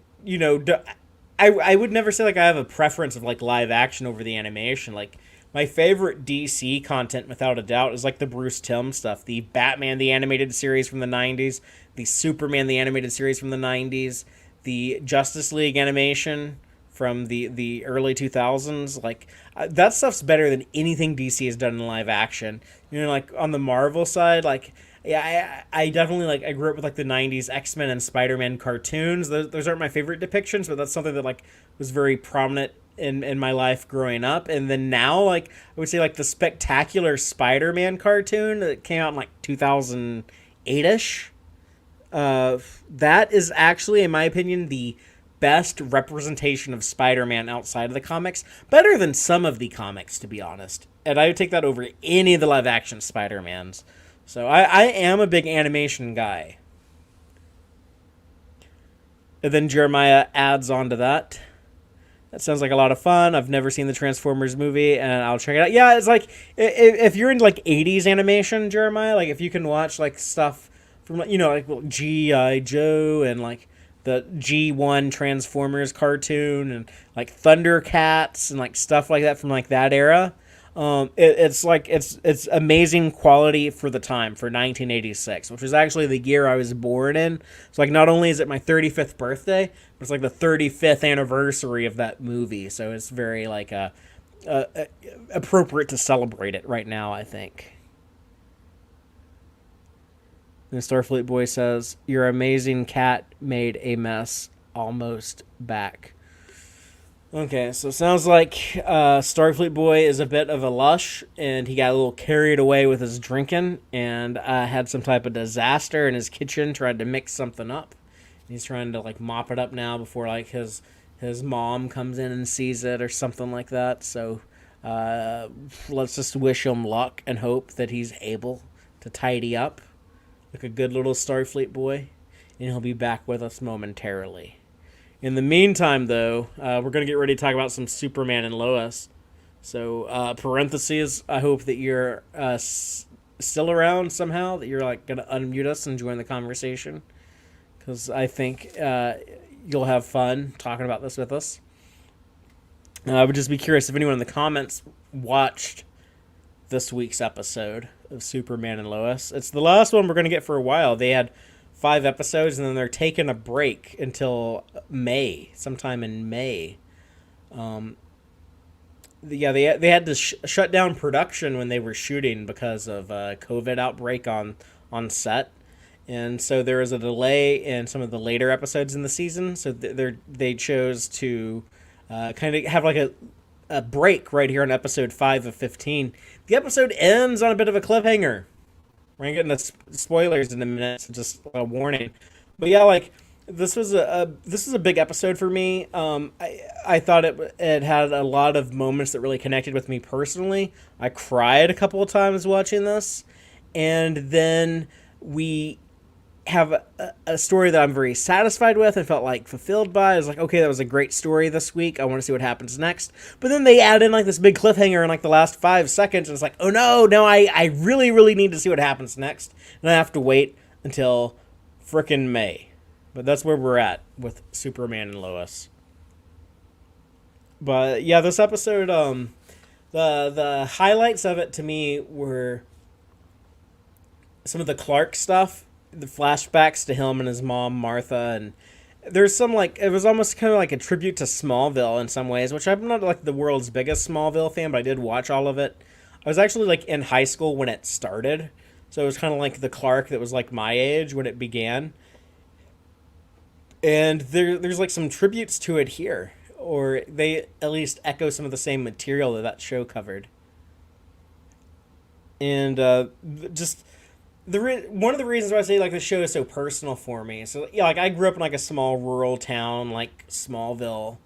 I would never say like I have a preference of like live action over the animation. Like My favorite DC content, without a doubt, is like the Bruce Timm stuff, the Batman the animated series from the '90s, the Superman the animated series from the '90s, the Justice League animation from the early 2000s. Like that stuff's better than anything DC has done in live action. You know, like on the Marvel side, like yeah, I definitely like I grew up with like the '90s X-Men and Spider-Man cartoons. Those aren't my favorite depictions, but that's something that like was very prominent in my life growing up. And then now, like I would say, like the Spectacular Spider-Man cartoon that came out in like 2008 ish. That is actually, in my opinion, the best representation of Spider-Man outside of the comics. Better than some of the comics, to be honest. And I would take that over any of the live action Spider-Mans. So I am a big animation guy. And then Jeremiah adds on to that. That sounds like a lot of fun. I've never seen the Transformers movie, and I'll check it out. Yeah, it's like if you're into like '80s animation, Jeremiah, like if you can watch like stuff from like G.I. Joe and like the G1 Transformers cartoon and like Thundercats and like stuff like that from like that era. It's like it's amazing quality for the time for 1986, which was actually the year I was born in. So like not only is it my 35th birthday, but it's like the 35th anniversary of that movie. So it's very like appropriate to celebrate it right now, I think. And Starfleet Boy says, "Your amazing cat made a mess. Almost back." Okay, so it sounds like Starfleet Boy is a bit of a lush, and he got a little carried away with his drinking, and had some type of disaster in his kitchen, tried to mix something up. He's trying to like mop it up now before like his mom comes in and sees it or something like that. So let's just wish him luck and hope that he's able to tidy up like a good little Starfleet Boy, and he'll be back with us momentarily. In the meantime, though, we're going to get ready to talk about some Superman and Lois. So, parentheses, I hope that you're still around somehow, that you're like going to unmute us and join the conversation. Because I think you'll have fun talking about this with us. I would just be curious if anyone in the comments watched this week's episode of Superman and Lois. It's the last one we're going to get for a while. They had 5 episodes, and then they're taking a break until May, sometime in May. They had to shut down production when they were shooting because of a COVID outbreak on set, and so there was a delay in some of the later episodes in the season. So they chose to kind of have like a break right here on episode 5 of 15. The episode ends on a bit of a cliffhanger. We're gonna get into spoilers in a minute, so just a warning. But yeah, like this was a big episode for me. I thought it had a lot of moments that really connected with me personally. I cried a couple of times watching this, and then we have a story that I'm very satisfied with and felt like fulfilled by. I was like, okay, that was a great story this week. I want to see what happens next. But then they add in like this big cliffhanger in like the last 5 seconds, and it's like, oh no, I really, really need to see what happens next. And I have to wait until frickin' May. But that's where we're at with Superman and Lois. But yeah, this episode, the highlights of it to me were some of the Clark stuff, the flashbacks to him and his mom Martha, and there's some like it was almost kind of like a tribute to Smallville in some ways, which I'm not like the world's biggest Smallville fan, but I did watch all of it. I was actually like in high school when it started, so it was kind of like the Clark that was like my age when it began, and there's like some tributes to it here, or they at least echo some of the same material that show covered, and just one of the reasons why I say like the show is so personal for me. So yeah, like I grew up in like a small rural town like Smallville.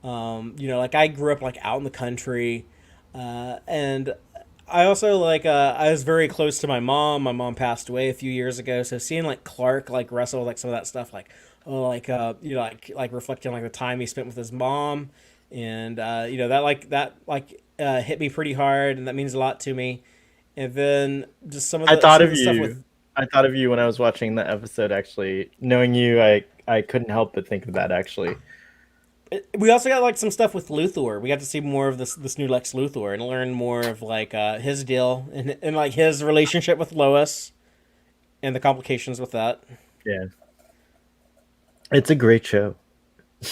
Like I grew up like out in the country, and I also like I was very close to my mom. My mom passed away a few years ago, so seeing like Clark like wrestle with, like some of that stuff, like like reflecting like the time he spent with his mom, and that hit me pretty hard, and that means a lot to me. And then just some of the stuff with. I thought of you when I was watching the episode. Actually, knowing you, I couldn't help but think of that. Actually, We also got like some stuff with Luthor. We got to see more of this new Lex Luthor and learn more of like his deal and like his relationship with Lois and the complications with that. Yeah, it's a great show.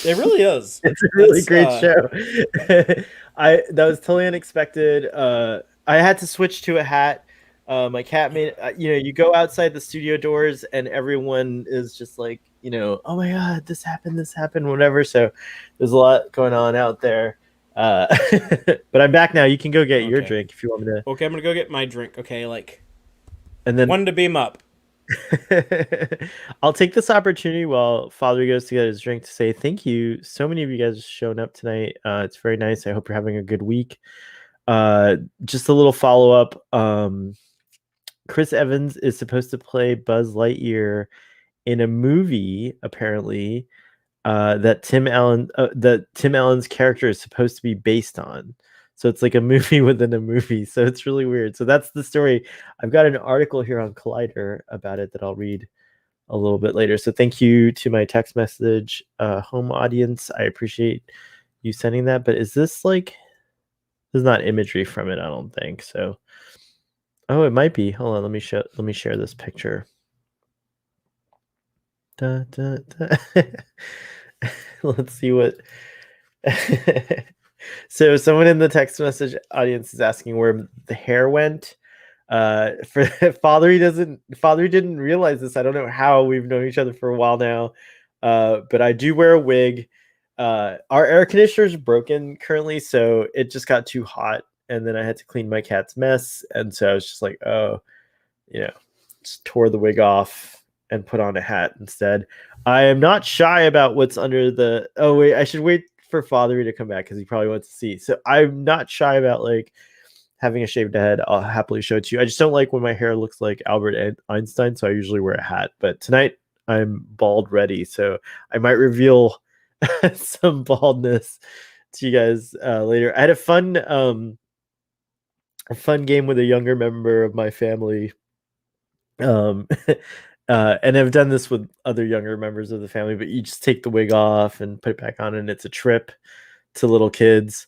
It really is. It's a really It's great show. I that was totally unexpected. I had to switch to a hat. My cat made you go outside the studio doors and everyone is just like, oh my god, this happened, whatever. So there's a lot going on out there. Uh, but I'm back now. You can go get your okay. drink if you want me to. Okay, I'm gonna go get my drink. Okay, like And then one to beam up. I'll take this opportunity while Father goes to get his drink to say thank you. So many of you guys have shown up tonight. It's very nice. I hope you're having a good week. Just a little follow up. Chris Evans is supposed to play Buzz Lightyear in a movie, apparently, that Tim Allen's character is supposed to be based on. So it's like a movie within a movie. So it's really weird. So that's the story. I've got an article here on Collider about it that I'll read a little bit later. So thank you to my text message home audience. I appreciate you sending that. But is this like there's not imagery from it, I don't think. So oh, it might be. Hold on, let me share this picture. Da, da, da. Let's see what so someone in the text message audience is asking where the hair went. For Father didn't realize this. I don't know how we've known each other for a while now. But I do wear a wig. Our air conditioner is broken currently, so it just got too hot, and then I had to clean my cat's mess, and so I was just like, oh, just tore the wig off and put on a hat instead. I am not shy about what's under the. Oh wait, I should wait for Father to come back because he probably wants to see. So I'm not shy about like having a shaved head. I'll happily show it to you. I just don't like when my hair looks like Albert Einstein, so I usually wear a hat. But tonight I'm bald ready, so I might reveal some baldness to you guys later. I had a fun game with a younger member of my family. Um, and I've done this with other younger members of the family, but you just take the wig off and put it back on, and it's a trip to little kids.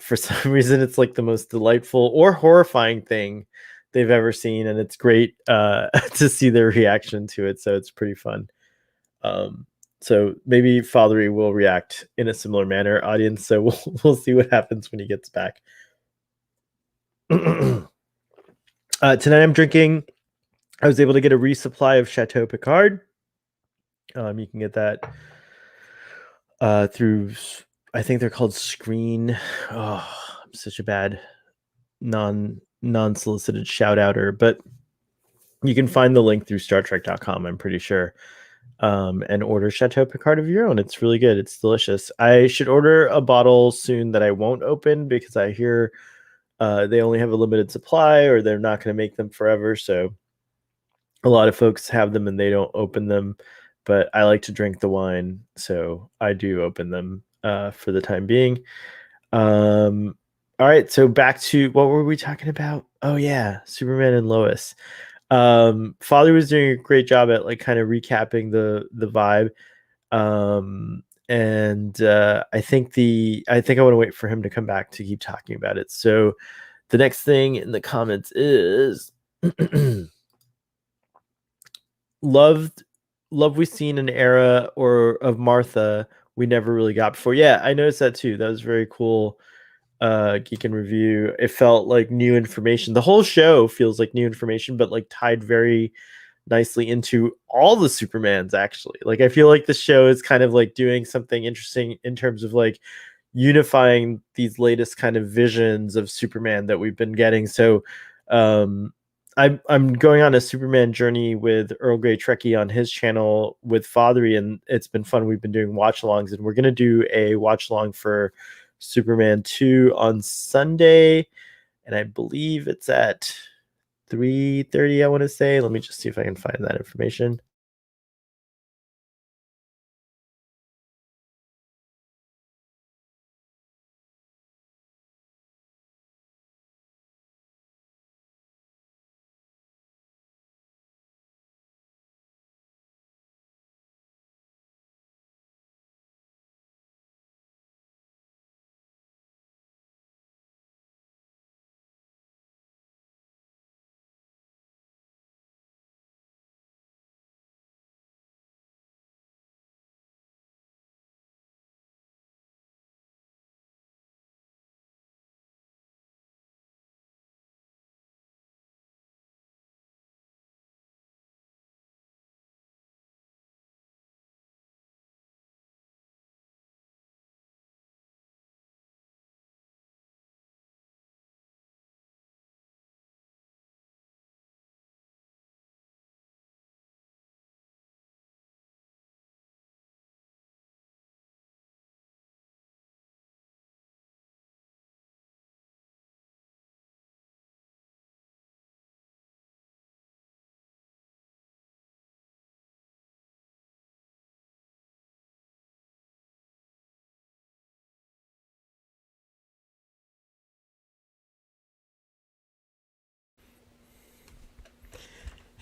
For some reason, it's like the most delightful or horrifying thing they've ever seen, and it's great to see their reaction to it. So it's pretty fun. So maybe Fathery will react in a similar manner, audience. So we'll see what happens when he gets back. Tonight I'm drinking. I was able to get a resupply of Chateau Picard. You can get that through, I think they're called Screen. Oh, I'm such a bad non-solicited shout outer, but you can find the link through StarTrek.com, I'm pretty sure, and order Chateau Picard of your own. It's really good. It's delicious. I should order a bottle soon that I won't open because I hear they only have a limited supply or they're not going to make them forever. So a lot of folks have them and they don't open them, but I like to drink the wine, so I do open them for the time being. All right, so back to what were we talking about? Oh yeah, Superman and Lois. Father was doing a great job at like kind of recapping the vibe. And I think I want to wait for him to come back to keep talking about it. So the next thing in the comments is love we seen an era or of Martha we never really got before. Yeah, I noticed that too. That was very cool. Geek and Review. It felt like new information. The whole show feels like new information, but like tied very nicely into all the Supermans actually. Like I feel like the show is kind of like doing something interesting in terms of like unifying these latest kind of visions of Superman that we've been getting. So I'm going on a Superman journey with Earl Grey Trekkie on his channel with Fathery, and it's been fun. We've been doing watch alongs, and we're gonna do a watch along for Superman 2 on Sunday, and I believe it's at 3:30, I want to say. Let me just see if I can find that information.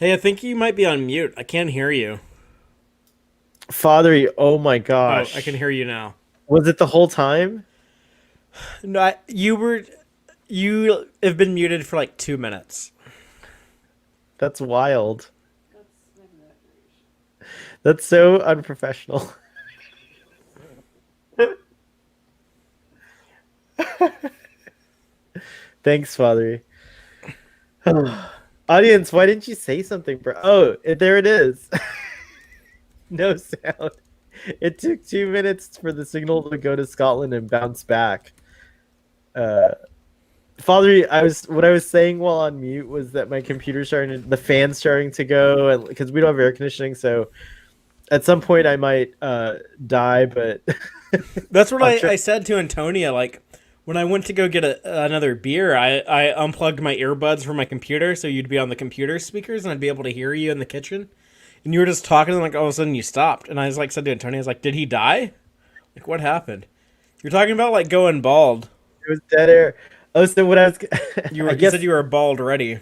Hey, I think you might be on mute. I can't hear you. Fathery, oh my Oh, I can gosh. hear you now. Was it the whole time? No, you have been muted for like 2 minutes. That's wild. That's so unprofessional. Thanks, Fathery. Audience, why didn't you say something, bro? Oh, there it is. No sound. It took 2 minutes for the signal to go to Scotland and bounce back. Uh, Father, what I was saying while on mute was that my computer's the fan's starting to go, and because we don't have air conditioning, so at some point I might die. But That's what I'll try. I said to Antonia. Like when I went to go get another beer, I unplugged my earbuds from my computer so you'd be on the computer speakers and I'd be able to hear you in the kitchen. And you were just talking, and like all of a sudden you stopped, and I was like, said to Antonia, I was like, "Did he die? Like what happened?" You're talking about like going bald. It was dead air. Oh, so what I was, I You guess. said you were bald already.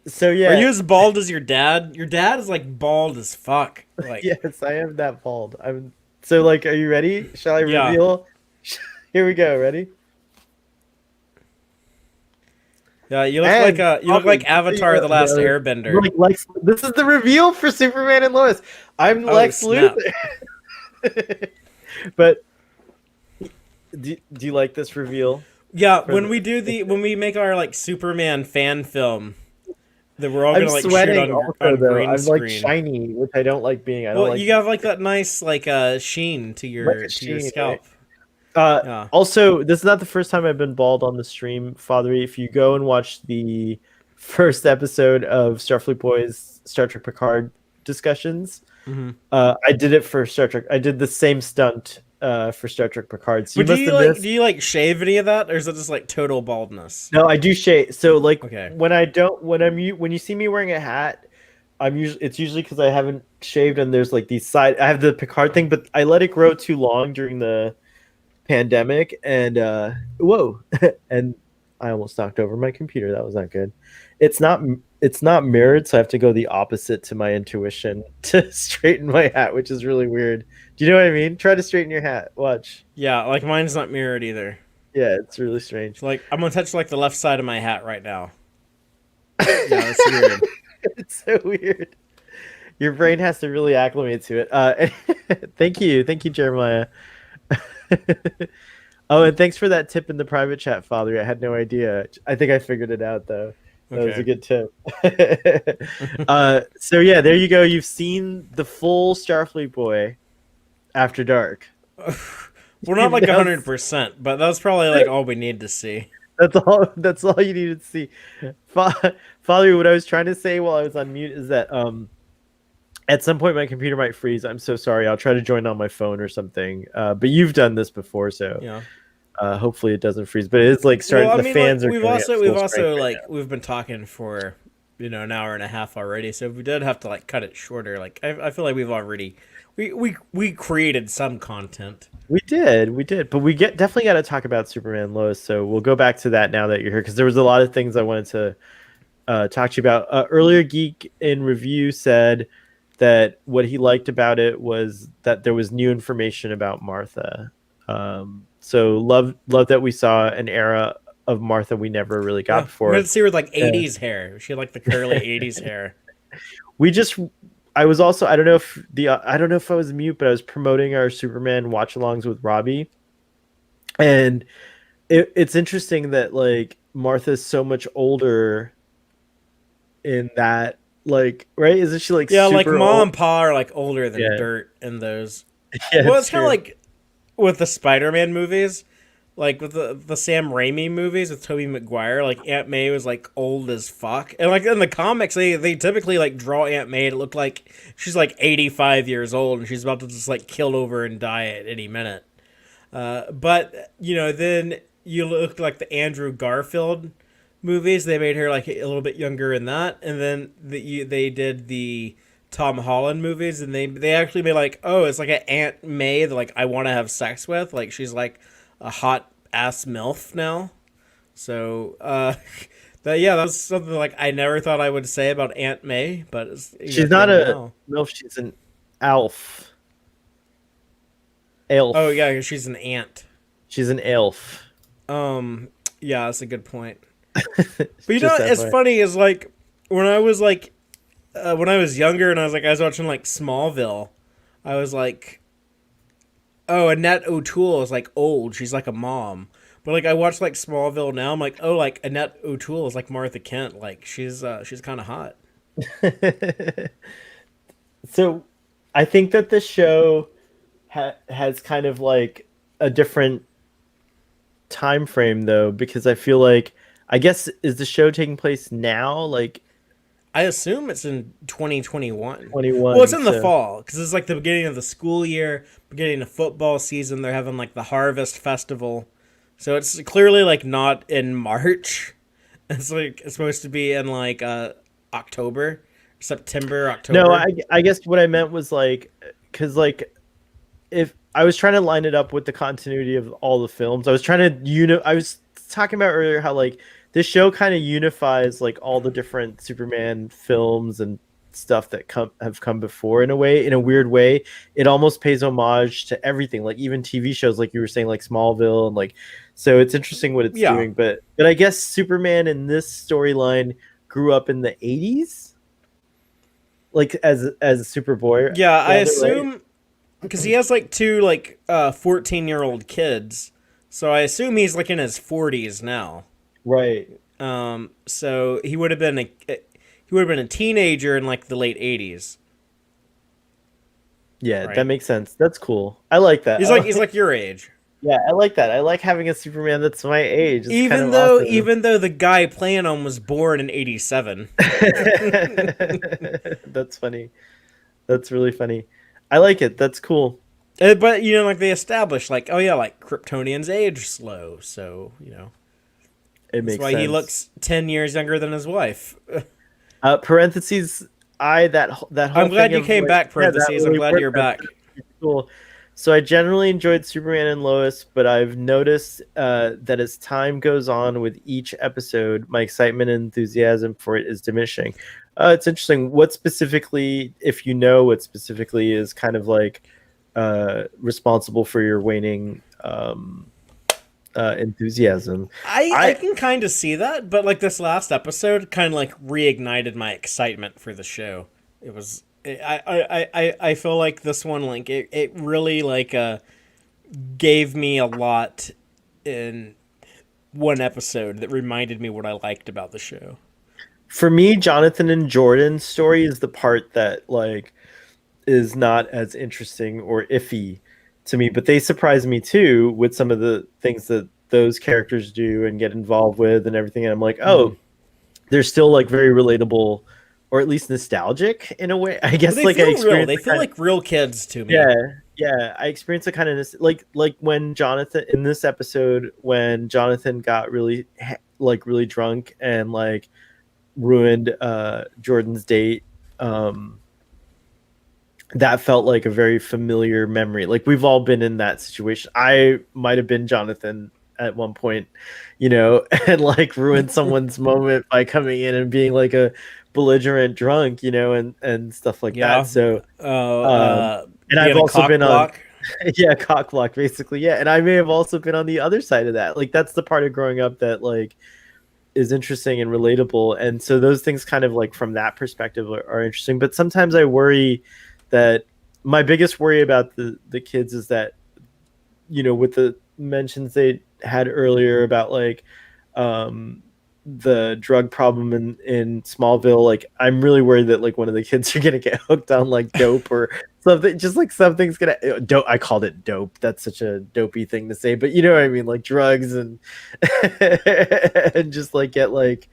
So Are yeah, you as bald as your dad? Your dad is like bald as fuck. Like yes, I am that bald. I'm so like. Are you ready? Shall I yeah. reveal? Here we go. Ready? Yeah, you look And you look like Avatar: The Last Airbender. like Lex, this is the reveal for Superman and Lois. I'm Oh Lex snap! Luthor. But do you like this reveal? Yeah, For when we make our like Superman fan film, that we're all I'm gonna like shoot sweating also on though. green I'm like screen. shiny, which I don't like being. I don't Well, like you have like that nice like sheen to like a your sheen, right? scalp. Yeah. Also, this is not the first time I've been bald on the stream, Father. If you go and watch the first episode of Starfleet Boys Star Trek Picard discussions, Hmm. I did it for Star Trek. I did the same stunt for Star Trek Picard. So you But must have missed. do you like shave any of that, or is it just like total baldness? No, I do shave. So like Okay. when I don't, when you see me wearing a hat, it's usually because I haven't shaved and there's like these side. I have the Picard thing, but I let it grow too long during the pandemic, and whoa, and I almost knocked over my computer. That was not good. It's not mirrored, so I have to go the opposite to my intuition to straighten my hat, which is really weird. Do you know what I mean? Try to straighten your hat. Watch. Yeah, like mine's not mirrored either. Yeah, it's really strange. So like I'm gonna touch like the left side of my hat right now. Yeah, that's weird. It's so weird. Your brain has to really acclimate to it. Thank you, Jeremiah. Oh, and thanks for that tip in the private chat, Father. I had no idea. I think I figured it out though. That was a Okay. good tip. So yeah, there you go. You've seen the full Starfleet Boy after dark. We're not like That's- 100%, but that's probably like all we need to see. That's all. That's all you needed to see. Father, what I was trying to say while I was on mute is that at some point my computer might freeze. I'm so sorry. I'll try to join on my phone or something. But you've done this before, so Yeah. hopefully it doesn't freeze. But it's like starting. Well, I The mean, fans like are going at we've full also strength right like now. we've been talking for an hour and a half already. So if we did have to like cut it shorter, like I feel like we've already we created some content. We did, but definitely got to talk about Superman and Lois. So we'll go back to that now that you're here, because there was a lot of things I wanted to talk to you about. Earlier, Geek in Review said that what he liked about it was that there was new information about Martha. So love that we saw an era of Martha we never really got Yeah, we before. had to see her with like 80s hair. She had like the curly 80s hair. We just I was also I don't know if I don't know if I was mute, but I was promoting our Superman watch-alongs with Robbie, and it's interesting that like Martha's so much older in that, like, right? Isn't she like Yeah, like super Ma old? and Pa are like older than Yeah. dirt in those. Yeah, Well, it's it's kind of true. like with the Spider-Man movies, like with the Sam Raimi movies with Tobey Maguire. Like Aunt May was like old as fuck, and like in the comics, they typically like draw Aunt May to look like she's like 85 years old and she's about to just like kill over and die at any minute. But then you look like the Andrew Garfield movies. They made her like a little bit younger in that, and then they did the Tom Holland movies, and they actually made like, oh, it's like an Aunt May that like I want to have sex with. Like she's like a hot ass MILF now. So That was something like I never thought I would say about Aunt May, but you She's got the not end a now. MILF, she's an elf. Oh Elf. yeah, she's an aunt. She's an elf. Um, yeah, that's a good point. But you know, Just it's FYI. funny is like when I was like when I was younger and I was watching like Smallville, I was like, oh, Annette O'Toole is like old. She's like a mom. But like I watched like Smallville now, I'm like, oh, like Annette O'Toole is like Martha Kent. Like she's kind of hot. So I think that the show has kind of like a different time frame though, because I feel like, I guess, is the show taking place now, like I assume it's in 2021. Well, it's 21? in the So fall because it's like the beginning of the school year, beginning of football season. They're having like the Harvest Festival, so it's clearly like not in March. It's like it's supposed to be in like October, September, no, October. I guess what I meant was like, because like, if I was trying to line it up with the continuity of all the films, I was trying to I was talking about earlier how like this show kind of unifies like all the different Superman films and stuff that have come before, in a way, in a weird way. It almost pays homage to everything, like even TV shows, like you were saying, like Smallville, and like, so it's interesting what it's Yeah, doing. But I guess Superman in this storyline grew up in the 80s, like as Superboy, yeah. I rather, right? assume because he has like two like 14-year-old kids, so I assume he's like in his 40s now. Right. So he would have been a teenager in like the late 80s, Yeah, that right? makes sense. That's cool. I like that. He's like your age. Yeah, I like that. I like having a Superman that's my age. It's kind of awesome. Even though the guy playing him was born in 87. That's funny. That's really funny. I like it. That's cool. But you know, like they established, like, oh yeah, like Kryptonians age slow, so you know It that's makes why he sense. looks 10 years younger than his wife. Parentheses. That whole I'm glad thing you of came like, back, yeah, that parentheses. I'm really glad worked. you're back. That's cool. So I generally enjoyed Superman and Lois, but I've noticed that as time goes on with each episode, my excitement and enthusiasm for it is diminishing. It's interesting. What specifically, if you know what specifically is kind of like responsible for your waning enthusiasm? I I can kind of see that, but like this last episode kind of like reignited my excitement for the show. It was I feel like this one like it really like gave me a lot in one episode that reminded me what I liked about the show. For me, Jonathan and Jordan's story is the part that like is not as interesting or iffy to me, but they surprise me too with some of the things that those characters do and get involved with and everything. And I'm like, Mm-hmm. oh, they're still like very relatable, or at least nostalgic in a way. I But guess they like I feel real. experienced They the feel kind of, like real kids to me. yeah, yeah. I experienced a kind of like when Jonathan in this episode, when Jonathan got really like really drunk and like ruined Jordan's date. Um, that felt like a very familiar memory. Like we've all been in that situation. I might have been Jonathan at one point, and like ruined someone's moment by coming in and being like a belligerent drunk, and stuff like that. Yeah. So, and I've Being a also cock been on, block. yeah, cock block basically. Yeah. And I may have also been on the other side of that. Like that's the part of growing up that like is interesting and relatable. And so those things kind of like from that perspective are interesting. But sometimes I worry that my biggest worry about the kids is that, with the mentions they had earlier about like the drug problem in Smallville, like I'm really worried that like one of the kids are gonna get hooked on like dope or something, just like something's gonna dope. I called it dope. That's such a dopey thing to say, but you know what I mean, like drugs and and just like get like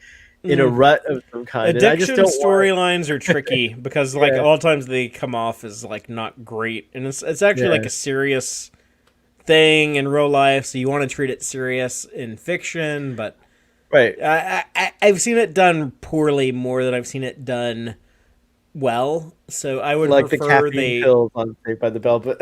in a Mm. rut of some kind. And I just Addiction don't want storylines are tricky because like a yeah, lot of times they come off as like not great, and it's actually like yeah, a serious thing in real life. So you want to treat it serious in fiction, but right. I've seen it done poorly more than I've seen it done well. So I would Like the prefer caffeine they. pills on Saved by the Bell, but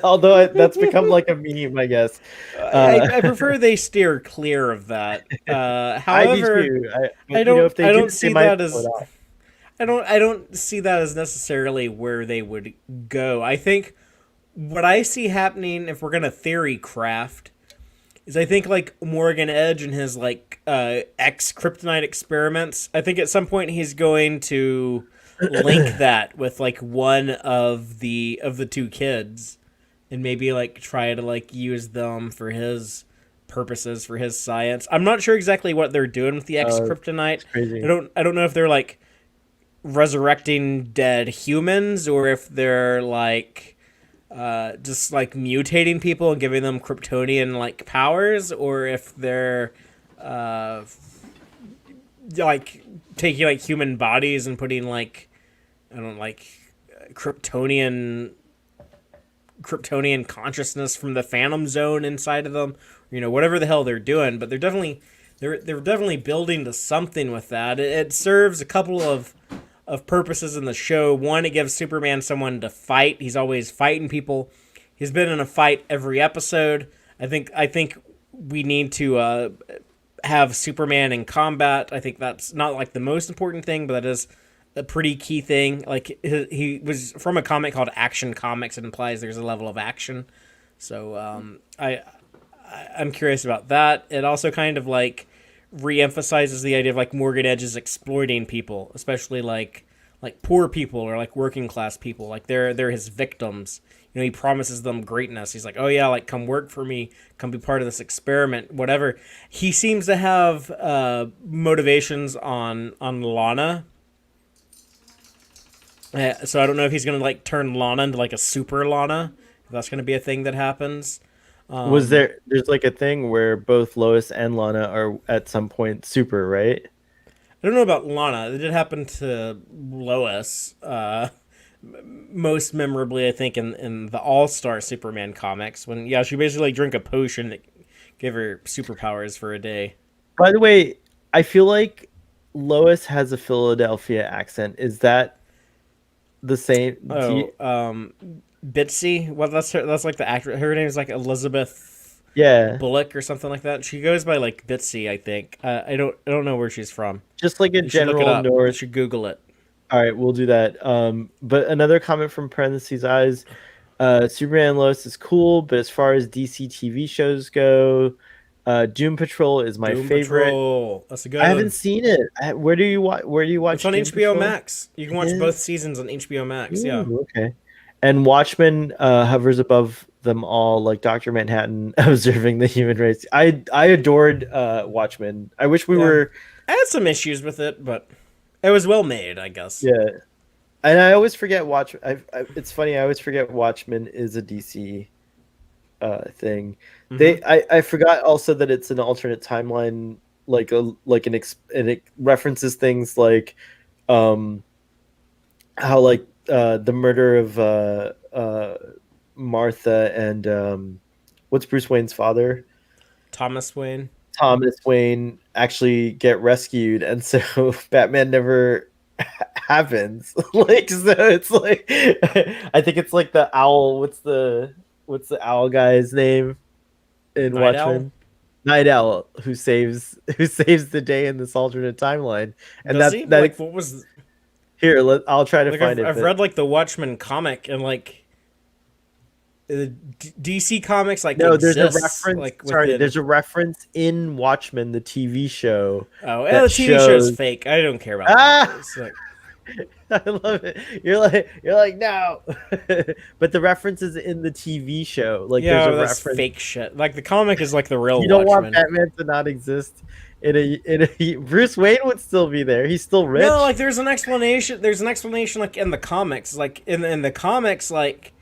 although that's become like a meme, I guess. I prefer they steer clear of that. I do However, too. I But you know, don't if they I do, don't they see might that pull it as off. I don't see that as necessarily where they would go. I think what I see happening if we're gonna theory craft is I think like Morgan Edge and his like ex kryptonite experiments. I think at some point he's going to link that with like one of the two kids, and maybe like try to like use them for his purposes for his science. I'm not sure exactly what they're doing with the ex kryptonite. It's crazy. I don't know if they're like resurrecting dead humans or if they're like just like mutating people and giving them Kryptonian like powers, or if they're uh, like taking like human bodies and putting like I don't know, like Kryptonian consciousness from the Phantom Zone inside of them. You know, whatever the hell they're doing, but they're definitely building to something with that. It serves a couple of purposes in the show. One, it gives Superman someone to fight. He's always fighting people. He's been in a fight every episode. I think we need to have Superman in combat. I think that's not like the most important thing, but that is a pretty key thing. Like he was from a comic called Action Comics. It implies there's a level of action. So I'm curious about that. It also kind of like re-emphasizes the idea of like Morgan Edge is exploiting people, especially like poor people or like working class people. Like they're his victims. You know, he promises them greatness. He's like, oh yeah, like come work for me, come be part of this experiment, whatever. He seems to have motivations on Lana. So I don't know if he's gonna like turn Lana into like a super Lana. If that's gonna be a thing that happens. There's like a thing where both Lois and Lana are at some point super, right? I don't know about Lana. It did happen to Lois. Most memorably, I think, in the All Star Superman comics, when yeah, she basically drank a potion that gave her superpowers for a day. By the way, I feel like Lois has a Philadelphia accent. Is that the same? Oh, Bitsy. Well, that's her. That's like the actor. Her name is like Elizabeth Yeah, Bullock or something like that. She goes by like Bitsy, I think. I don't know where she's from. just like a You should look it general up. You North. should Google it. All right, we'll do that. But another comment from parentheses eyes. Superman and Lois is cool, but as far as DC TV shows go, Doom Patrol is my Doom favorite. Patrol. That's a good I one. haven't seen it. Where do you watch? Where do you watch? It's on Doom HBO Patrol? Max. You can watch It both is? seasons on HBO Max. Yeah. Ooh, okay. And Watchmen hovers above them all, like Doctor Manhattan observing the human race. I adored Watchmen. I wish we Yeah. were. I had some issues with it, but it was well made, I guess. Yeah, and I always forget it's funny. I always forget Watchmen is a DC thing. Mhm. I forgot also that it's an alternate timeline, and it references things like um how like the murder of Martha and what's Bruce Wayne's father, Thomas Wayne. Thomas Wayne, actually get rescued, and so Batman never happens. Like, so it's like I think it's like the owl. What's the owl guy's name in Night Owl. Watchmen? Night Owl, who saves the day in this alternate timeline, and Does he? Like, what was here. I'll try to like? find it. I've But read like the Watchmen comic and like DC comics like no, there's a exists reference. like Sorry, within. there's a reference in Watchmen, the TV show, Oh, that the TV show's shows. fake. I don't care about that. Ah, It's like, I love it. You're like no, but the reference is in the TV show. Like there's yeah, a that's reference. fake shit. Like the comic is like the real You don't want Watchmen. Batman to not exist in a Bruce Wayne would still be there. He's still rich. No, like there's an explanation. There's an explanation like in the comics. Like in the comics, like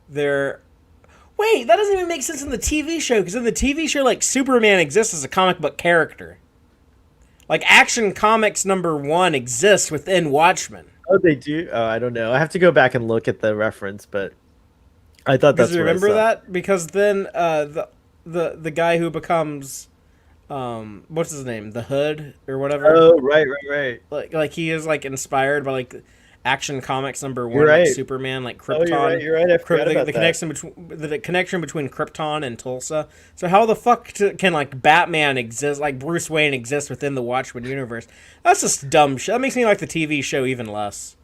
they're. Wait, that doesn't even make sense in the TV show because in the TV show, like Superman exists as a comic book character. Like Action Comics #1 exists within Watchmen. Oh, they do. Oh, I don't know. I have to go back and look at the reference, but I thought that's Because you what I remember saw. that? Because then the guy who becomes what's his name? The Hood or whatever. Oh, right. Like he is like inspired by like Action Comics #1, You're like right. Superman, like Oh, you're right. Krypton. You're right. I forgot about The that. connection between Krypton and Tulsa. So how the fuck can like Batman exist, like Bruce Wayne exist within the Watchmen universe? That's just dumb shit. That makes me like the TV show even less.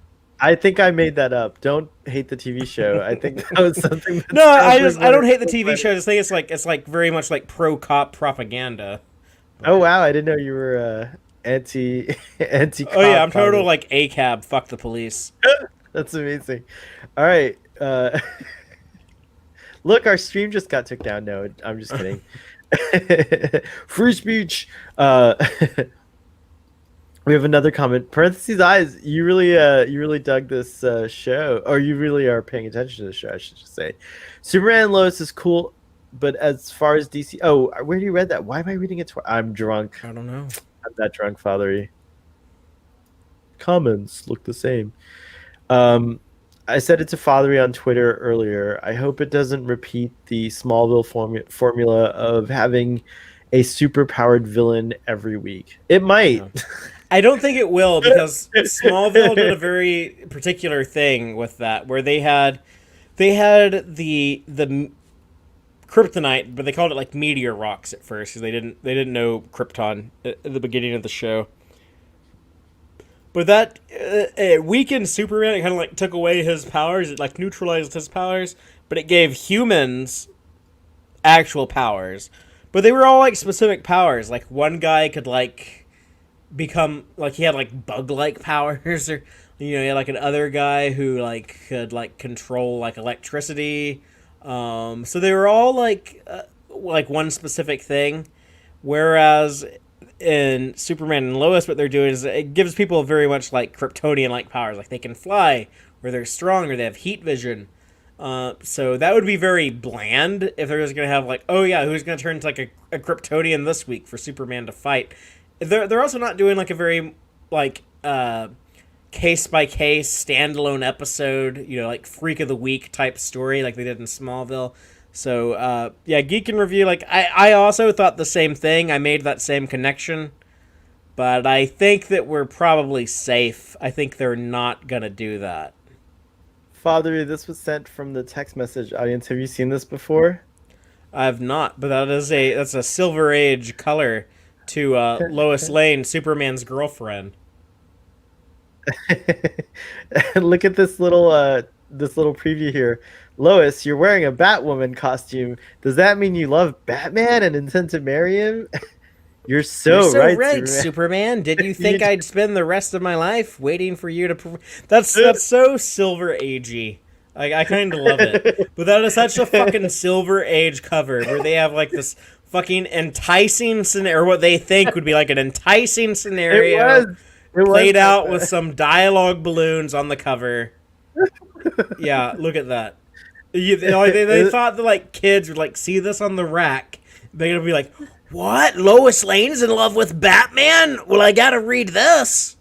I think I made that up. Don't hate the TV show. I think that was something. That No, I don't hate the Starfleet TV show. I just think it's like very much like pro cop propaganda. Oh wow, I didn't know you were anti. Oh yeah, I'm total like ACAB. Fuck the police. That's amazing. All right. Look, our stream just got took down. No, I'm just kidding. Free speech. We have another comment. Parentheses eyes. You really dug this show, or you really are paying attention to the show. I should just say, Superman and Lois is cool, but as far as DC, oh, where do you read that? Why am I reading it? I'm drunk. I don't know. I'm that drunk, fathery. Comments look the same. I said it to Fathery on Twitter earlier. I hope it doesn't repeat the Smallville formula of having a super-powered villain every week. It might. No. I don't think it will, because Smallville did a very particular thing with that, where they had the kryptonite, but they called it like meteor rocks at first because they didn't know Krypton at the beginning of the show. But that it weakened Superman. It kind of like took away his powers. It like neutralized his powers, but it gave humans actual powers. But they were all like specific powers. Like one guy could like become like he had like bug-like powers, or you had like another guy who like could like control like electricity. So they were all like one specific thing, whereas in Superman and Lois, what they're doing is it gives people very much like Kryptonian like powers, like they can fly, or they're strong, or they have heat vision. So that would be very bland if they're just gonna have like, oh yeah, who's gonna turn into like a Kryptonian this week for Superman to fight. They're also not doing like a very like case by case standalone episode, like Freak of the Week type story like they did in Smallville. So yeah, Geek and Review, like I also thought the same thing. I made that same connection, but I think that we're probably safe. I think they're not gonna do that. Father, this was sent from the text message audience. Have you seen this before? I have not, but that's a Silver Age color to Lois Lane, Superman's girlfriend. Look at this little preview here. Lois, you're wearing a Batwoman costume. Does that mean you love Batman and intend to marry him? You're so right, Superman. Did you think I'd spend the rest of my life waiting for you to... That's so Silver Agey. I kind of love it. But that is such a fucking Silver Age cover where they have like this fucking enticing scenario, or what they think would be like an enticing scenario. It played out with some dialogue balloons on the cover. Yeah, look at that. They thought that like kids would like see this on the rack. They're gonna be like, "What? Lois Lane's in love with Batman? Well, I gotta read this."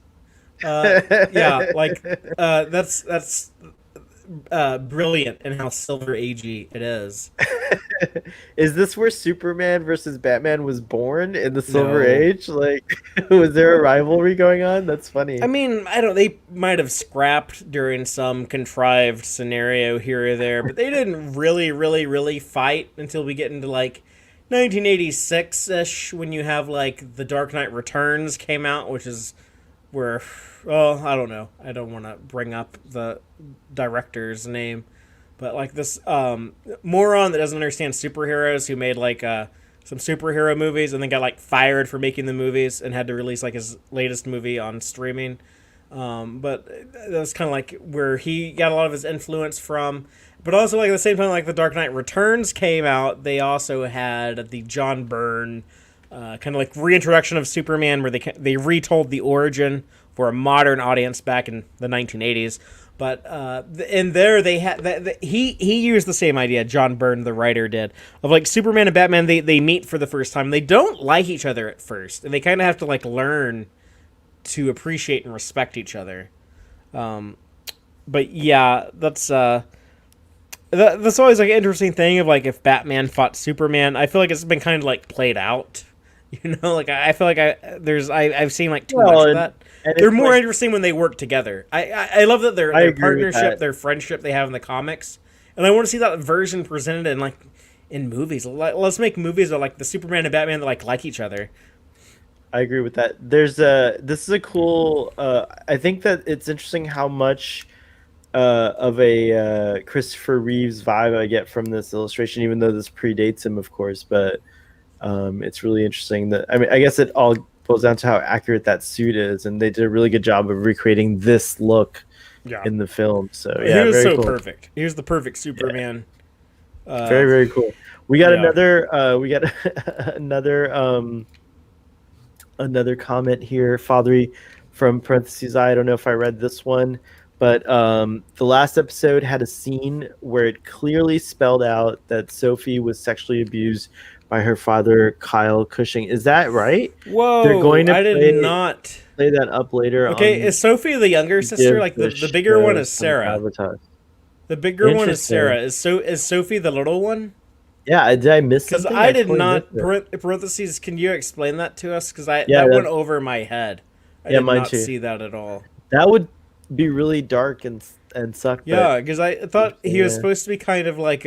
Yeah, like that's brilliant in how Silver Agey it is. Is this where Superman versus Batman was born in the Silver Age? Like, was there a rivalry going on? That's funny. I mean, they might have scrapped during some contrived scenario here or there, but they didn't really fight until we get into like 1986-ish, when you have like The Dark Knight Returns came out, which is where, well, I don't know. I don't want to bring up the director's name, but like this moron that doesn't understand superheroes, who made like some superhero movies and then got like fired for making the movies and had to release like his latest movie on streaming. But that's kind of like where he got a lot of his influence from. But also like at the same time, like The Dark Knight Returns came out, they also had the John Byrne kind of like reintroduction of Superman, where they retold the origin for a modern audience back in the 1980s. But in there they had he used the same idea. John Byrne, the writer, did, of like Superman and Batman. They meet for the first time. They don't like each other at first, and they kind of have to like learn to appreciate and respect each other. But yeah, that's always like an interesting thing of like if Batman fought Superman. I feel like it's been kind of like played out. Like I feel like I've seen like too much of that. And they're it's more like, interesting when they work together. I love that I their agree with partnership, that. their friendship they have in the comics, and I want to see that version presented in like in movies. Let's make movies of like the Superman and Batman that like each other. I agree with that. There's a this is a cool. I think that it's interesting how much of a Christopher Reeves vibe I get from this illustration, even though this predates him, of course. But it's really interesting that I mean, I guess it all boils down to how accurate that suit is, and they did a really good job of recreating this look Yeah, in the film. So he yeah, was very so cool. perfect. He was the perfect Yeah, Superman. very Uh, very cool. We got yeah. another. We got another. Another comment here, Fathery, from parentheses. I don't know if I read this one, but the last episode had a scene where it clearly spelled out that Sophie was sexually abused by her father, Kyle Cushing. Is that right? They're Whoa, going to I did not. play that up later Okay, on is Sophie the younger sister? Give Like the the bigger one Show is some Sarah. gravitas. The bigger one is Interesting. Sarah. Is Sophie the little one? Yeah, did I miss Because something? I I did totally missed not. it. Parentheses. Can you explain that to us? Because I Yeah, that went that's over my head. I yeah, did mine not too. see that at all. That would be really dark and suck, but Yeah, because I thought he was yeah. supposed to be kind of like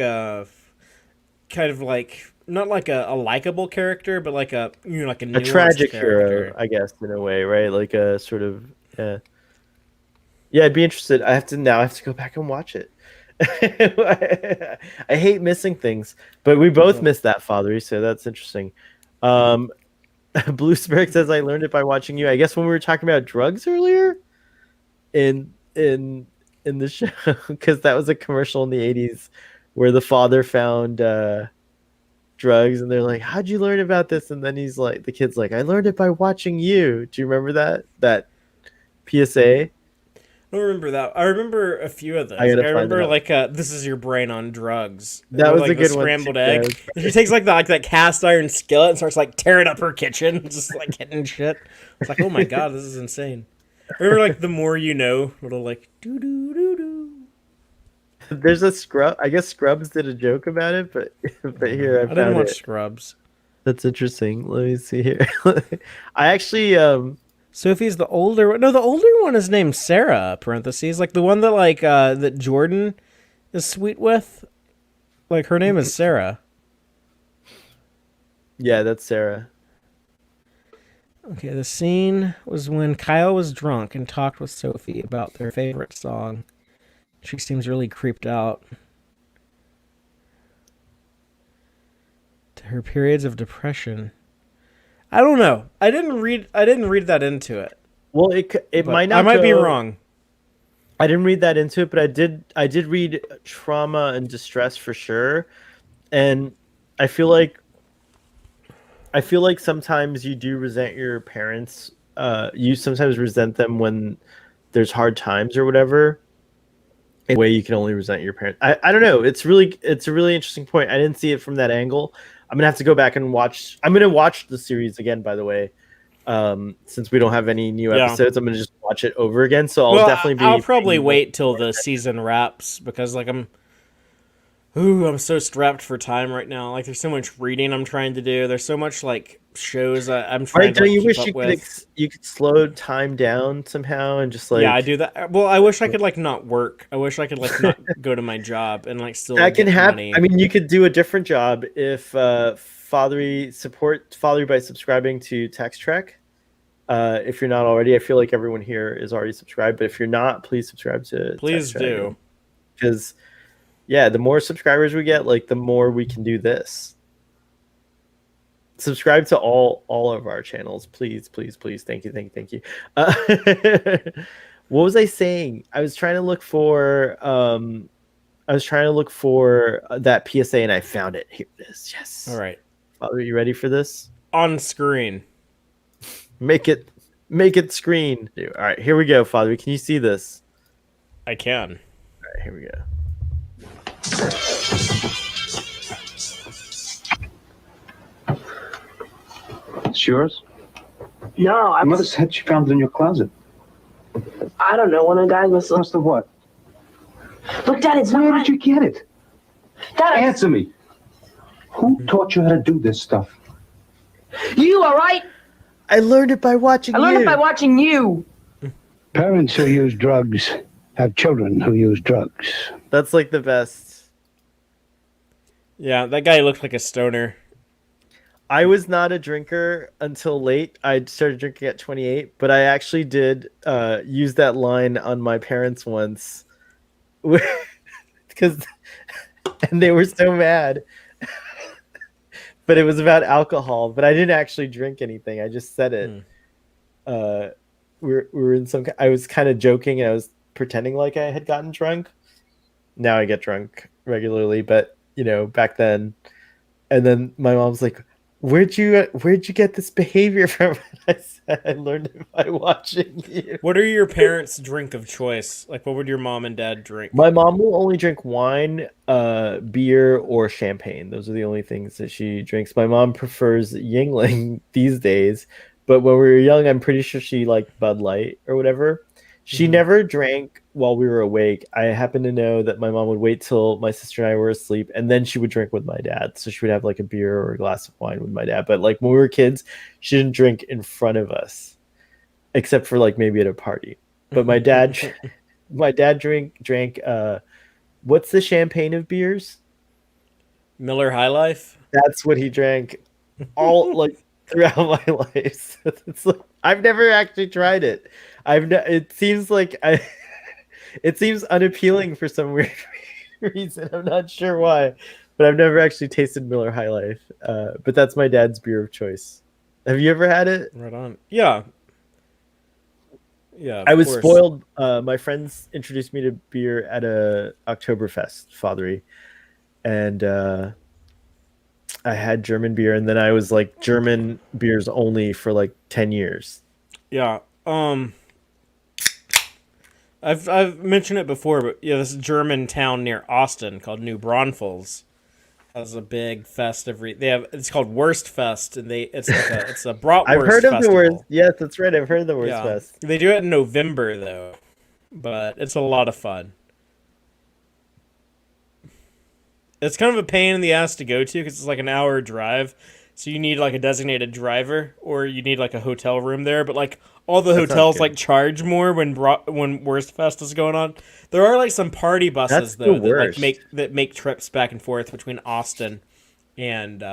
not like a likable character, but like a like a A nuanced tragic hero, character. I guess, in a way, right? Like a sort of yeah. Yeah, I'd be interested. I have to go back and watch it. I hate missing things, but we both Yeah. missed that, Fathery, so that's interesting. Um, Blue Spirit says I learned it by watching you. I guess when we were talking about drugs earlier in in in the show, because that was a commercial in the '80s where the father found drugs, and they're like, "How'd you learn about this?" And then he's like, the kid's like, "I learned it by watching you." Do you remember that PSA? I don't remember that. I remember a few of I those. Like gotta I find it remember out. like this is your brain on drugs That with was a like the good one too. scrambled Yeah, egg. And she takes like that cast iron skillet and starts like tearing up her kitchen, just like hitting shit. It's like, oh my god, this is insane. I remember like the more you know, little like doo doo doo doo. there's a scrub. I guess Scrubs did a joke about it, but here I I didn't found watch it. Scrubs. That's interesting. Let me see here. I actually Sophie's the older one. No, the older one is named Sarah. Parentheses like the one that like that Jordan is sweet with. Like her name is Sarah. yeah, that's Sarah. Okay, the scene was when Kyle was drunk and talked with Sophie about their favorite song. She seems really creeped out. To her periods of depression. I don't know. I didn't read that into it. Well, it But might I not might be go. wrong. I didn't read that into it, but I did read trauma and distress for sure. And I feel like sometimes you do resent your parents. You sometimes resent them when there's hard times or whatever. In a way you can only resent your parents. I don't know. It's a really interesting point. I didn't see it from that angle. I'm gonna have to go back and watch. I'm gonna watch the series again, by the way. Since we don't have any new Yeah. episodes, I'm gonna just watch it over again. So I'll Well, definitely be. I'll probably paying wait till more the attention. season wraps because like I'm so strapped for time right now. Like there's so much reading I'm trying to do. There's so much like shows I'm trying Right? to Don't like you keep wish up with. you could slow time down somehow and just Yeah, I like do that. Well, I wish I could like not work. I wish I could like not go to my job and like still that can get happen. money. I mean, you could do a different job if support Fathery by subscribing to Text Trek. If you're not already, I feel like everyone here is already subscribed. But if you're not, please subscribe to Please Text Trek do. because yeah, the more subscribers we get, like the more we can do this. Subscribe to all of our channels, please, please, please. Thank you, thank you, thank you. What was I saying? I was trying to look for that PSA and I found it. Here it is. Yes. All right. Father, are you ready for this? On screen. Make it screen. All right, here we go, Father. Can you see this? I can. All right, here we go. It's yours? No, My mother said she found it in your closet. I don't know. One of the guys must have. Must have what? Look, Dad, it's Where not. did you get it? Dad, Answer me. Who taught you how to do this stuff? you all right? I learned it by watching I learned you. it by watching you. Parents who use drugs have children who use drugs. That's like the best. Yeah, that guy looks like a stoner. I was not a drinker until late. I started drinking at 28, but I actually did use that line on my parents once, because and they were so mad. But it was about alcohol. But I didn't actually drink anything. I just said it. We were in some. I was kind of joking and I was pretending like I had gotten drunk. Now I get drunk regularly, but back then. And then my mom's like, Where'd you get this behavior from? I said, I learned it by watching you. What are your parents' drink of choice? Like, what would your mom and dad drink? My mom will only drink wine, beer, or champagne. Those are the only things that she drinks. My mom prefers Yingling these days, but when we were young, I'm pretty sure she liked Bud Light or whatever. She never drank while we were awake. I happen to know that my mom would wait till my sister and I were asleep, and then she would drink with my dad. So she would have like a beer or a glass of wine with my dad. But like when we were kids, she didn't drink in front of us, except for like maybe at a party. But my dad, drank. What's the champagne of beers? Miller High Life. That's what he drank, all like throughout my life. So it's like, I've never actually tried it. It seems like it seems unappealing for some weird reason. I'm not sure why, but I've never actually tasted Miller High Life. But that's my dad's beer of choice. Have you ever had it? Right on. Yeah. Yeah. I was spoiled. My friends introduced me to beer at a Oktoberfest, Fathery, and I had German beer, and then I was like German beers only for like 10 years. Yeah. I've mentioned it before, but yeah, this German town near Austin called New Braunfels has a big fest it's called Wurst Fest, and it's a bratwurst I've heard of festival. the Wurst. Yes, that's right. I've heard of the Wurst Fest. They do it in November though, but it's a lot of fun. It's kind of a pain in the ass to go to because it's like an hour drive. So you need like a designated driver, or you need like a hotel room there. But like all the hotels like charge more when Wurst Fest is going on. There are like some party buses though that make trips back and forth between Austin and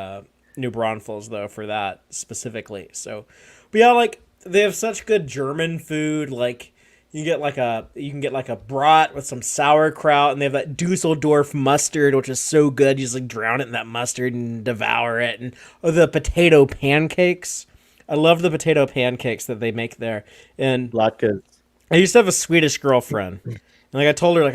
New Braunfels though for that specifically. So, but yeah, like they have such good German food. Like you can get like a brat with some sauerkraut, and they have that Dusseldorf mustard, which is so good. You just like drown it in that mustard and devour it. And the potato pancakes. I love the potato pancakes that they make there. And Latkes. I used to have a Swedish girlfriend, and like I told her like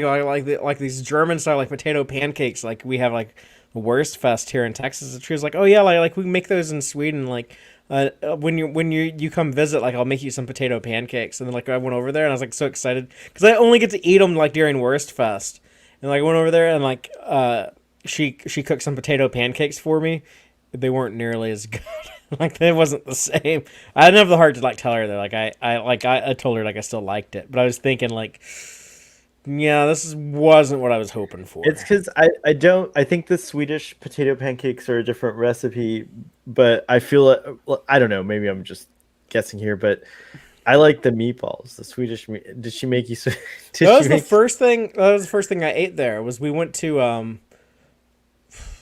I like these German style like potato pancakes. Like we have like the Wurst Fest here in Texas. And she was like, oh yeah, like we make those in Sweden. Like. When you come visit, like I'll make you some potato pancakes, and then like I went over there and I was like so excited because I only get to eat them like during Wurst Fest, and like I went over there and like she cooked some potato pancakes for me. They weren't nearly as good. Like it wasn't the same. I didn't have the heart to like tell her that I told her like I still liked it, but I was thinking like. Yeah, this wasn't what I was hoping for. It's because I think the Swedish potato pancakes are a different recipe, but I feel I don't know, maybe I'm just guessing here, but I like the meatballs, the Swedish meat. Did she make you? That was the first thing I ate there. Was we went to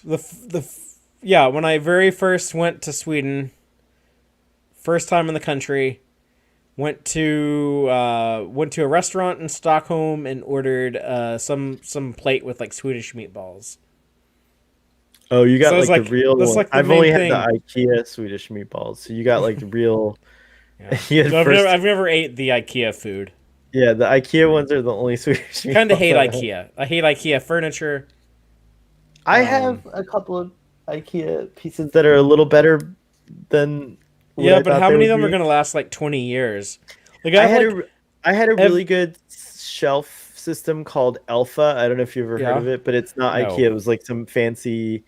when I very first went to Sweden, first time in the country. Went to a restaurant in Stockholm and ordered some plate with like Swedish meatballs. Oh, you got like the real one. Like I've only had the IKEA Swedish meatballs, so you got like the real. Yeah. I've never ate the IKEA food. Yeah, the IKEA ones are the only Swedish meatballs. I kind of hate IKEA. I hate IKEA furniture. I have a couple of IKEA pieces that are a little better than. Yeah, but how many of them are going to last like 20 years? Like I had a really good shelf system called Alpha. I don't know if you've ever heard of it, but it's not IKEA. It was like some fancy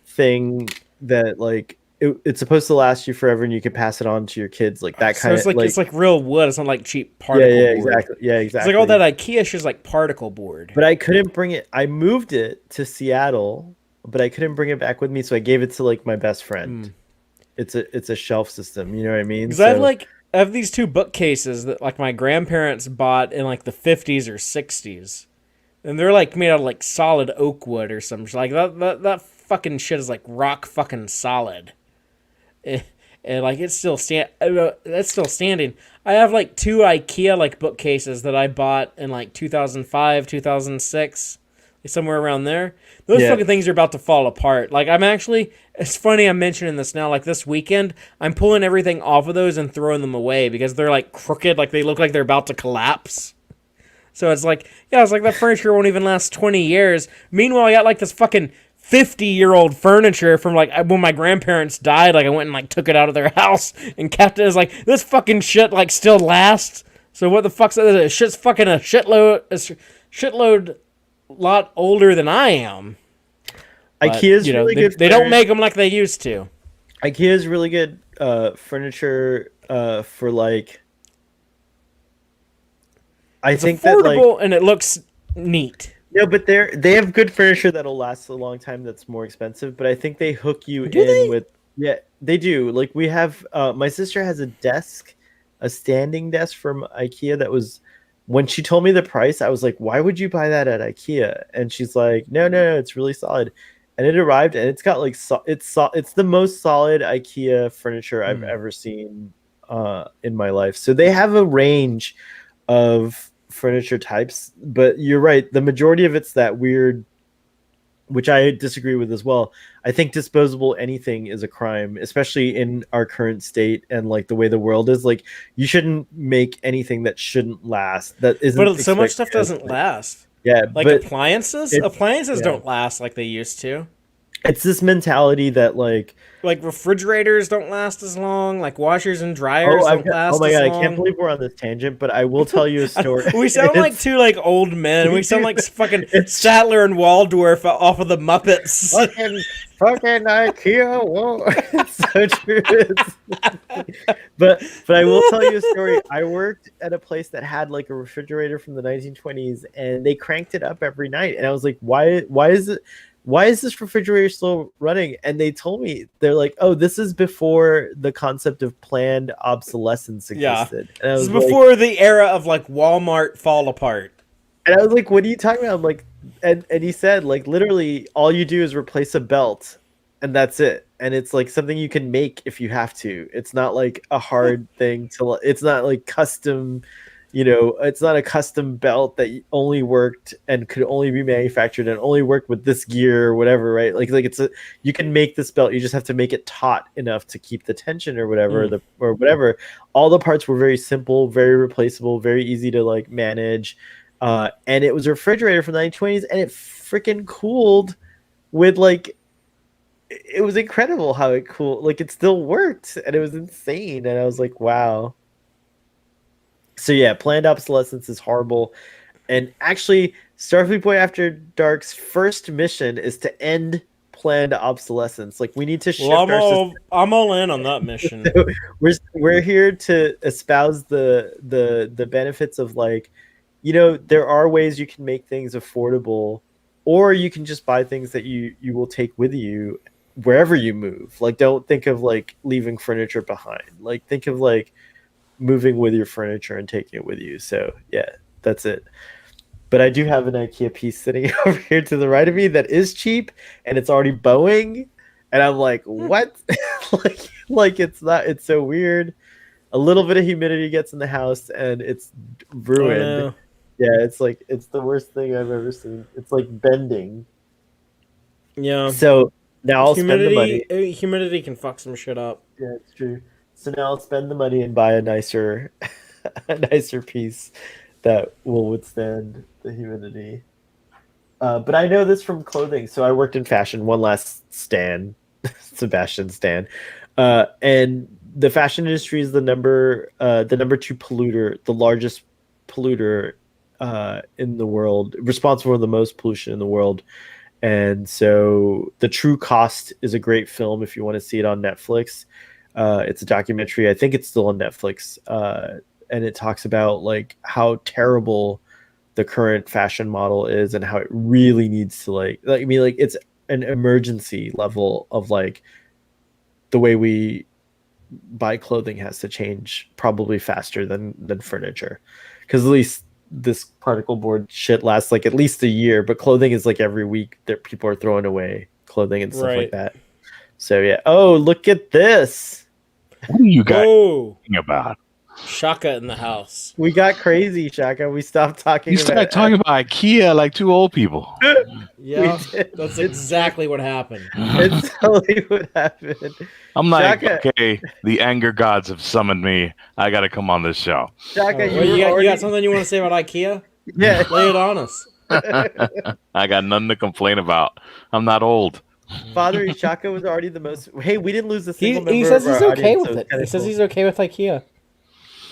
thing that like it's supposed to last you forever, and you can pass it on to your kids. Like that kind of like it's like real wood. It's not like cheap particle board. Exactly. Yeah, exactly. It's like all that IKEA shit is like particle board. But I couldn't bring it. I moved it to Seattle, but I couldn't bring it back with me, so I gave it to like my best friend. It's a shelf system, you know what I mean? Because I have like I have these two bookcases that like my grandparents bought in like the 50s or 60s. And they're like made out of like solid oak wood or something. Like that fucking shit is like rock fucking solid. And like it's still that's still standing. I have like two IKEA like bookcases that I bought in like 2005, 2006, somewhere around there. Those fucking things are about to fall apart. Like it's funny I'm mentioning this now. Like this weekend, I'm pulling everything off of those and throwing them away because they're like crooked, like they look like they're about to collapse. So it's like, that furniture won't even last 20 years. Meanwhile, I got like this fucking 50-year-old furniture from like when my grandparents died. Like I went and like took it out of their house and kept it. As like, this fucking shit like still lasts. So what the fuck's that? Shit's fucking a shitload lot older than I am. But, IKEA's really good. They don't make them like they used to. IKEA's really good furniture for like. I think that like, and it looks neat. no, but they have good furniture that'll last a long time. That's more expensive, but I think they hook you with. Yeah, they do. Like we have, my sister has a standing desk from IKEA that was. When she told me the price, I was like, "Why would you buy that at IKEA?" And she's like, "No, it's really solid." And it arrived, and it's got like it's the most solid IKEA furniture I've ever seen in my life. So they have a range of furniture types, but you're right. The majority of it's that weird, which I disagree with as well. I think disposable anything is a crime, especially in our current state and like the way the world is. Like you shouldn't make anything that shouldn't last. That isn't. But so much stuff doesn't last. Yeah, like but appliances. Appliances don't last like they used to. It's this mentality that like refrigerators don't last as long. Like washers and dryers don't last. Oh my god, as long. I can't believe we're on this tangent, but I will tell you a story. We sound like two like old men. We sound like fucking Statler and Waldorf off of the Muppets. Fucking IKEA. Whoa, it's so true. But I will tell you a story. I worked at a place that had like a refrigerator from the 1920s, and they cranked it up every night, and I was like, why is this refrigerator still running? And they told me, they're like, oh, this is before the concept of planned obsolescence existed. Yeah. This is before the era of like Walmart fall apart. And I was like, what are you talking about? I'm like, and he said, like, literally all you do is replace a belt and that's it. And it's like something you can make if you have to. It's not like a hard thing it's not like custom. It's not a custom belt that only worked and could only be manufactured and only worked with this gear or whatever, right? Like you can make this belt, you just have to make it taut enough to keep the tension or whatever, or whatever. All the parts were very simple, very replaceable, very easy to like manage. And it was a refrigerator from the 1920s, and it freaking cooled with like, it was incredible how it cooled. Like it still worked, and it was insane. And I was like, wow. So yeah, planned obsolescence is horrible. And actually, Starfleet Boy After Dark's first mission is to end planned obsolescence. Like we need to shift our system. I'm all in on that mission. So we're here to espouse the benefits of like, there are ways you can make things affordable, or you can just buy things that you will take with you wherever you move. Like don't think of like leaving furniture behind. Like think of like moving with your furniture and taking it with you. So yeah, that's it. But I do have an IKEA piece sitting over here to the right of me that is cheap, and it's already bowing, and I'm like, what? like it's not. It's so weird. A little bit of humidity gets in the house, and it's ruined. Oh, no. Yeah, it's like it's the worst thing I've ever seen. It's like bending. Yeah. So now I'll spend the money. Humidity can fuck some shit up. Yeah, it's true. So now I'll spend the money and buy a nicer piece that will withstand the humidity. But I know this from clothing. So I worked in fashion. One last stand, Sebastian stand, and the fashion industry is the number 2 polluter, the largest polluter in the world, responsible for the most pollution in the world. And so The True Cost is a great film if you want to see it on Netflix. It's a documentary. I think it's still on Netflix. And it talks about like how terrible the current fashion model is and how it really needs to like it's an emergency level of like the way we buy clothing has to change probably faster than furniture, because at least this particle board shit lasts like at least a year, but clothing is like every week that people are throwing away clothing and stuff like Right. that. So yeah. Oh, look at this. What are you guys Whoa, talking about? Shaka in the house. We got crazy, Shaka. We stopped talking You started talking about IKEA like two old people. Yeah, did. that's exactly what happened. It's totally what happened. I'm like, Shaka. okay, the anger gods have summoned me. I got to come on this show. Shaka, Well, were you already- got something you want to say about IKEA? Yeah. Lay it on us. I got nothing to complain about. I'm not old. Father Shaka was already the most. Hey, we didn't lose a He, single member. he says of he's our okay audience, with so it. it's kinda He says cool. he's okay with IKEA.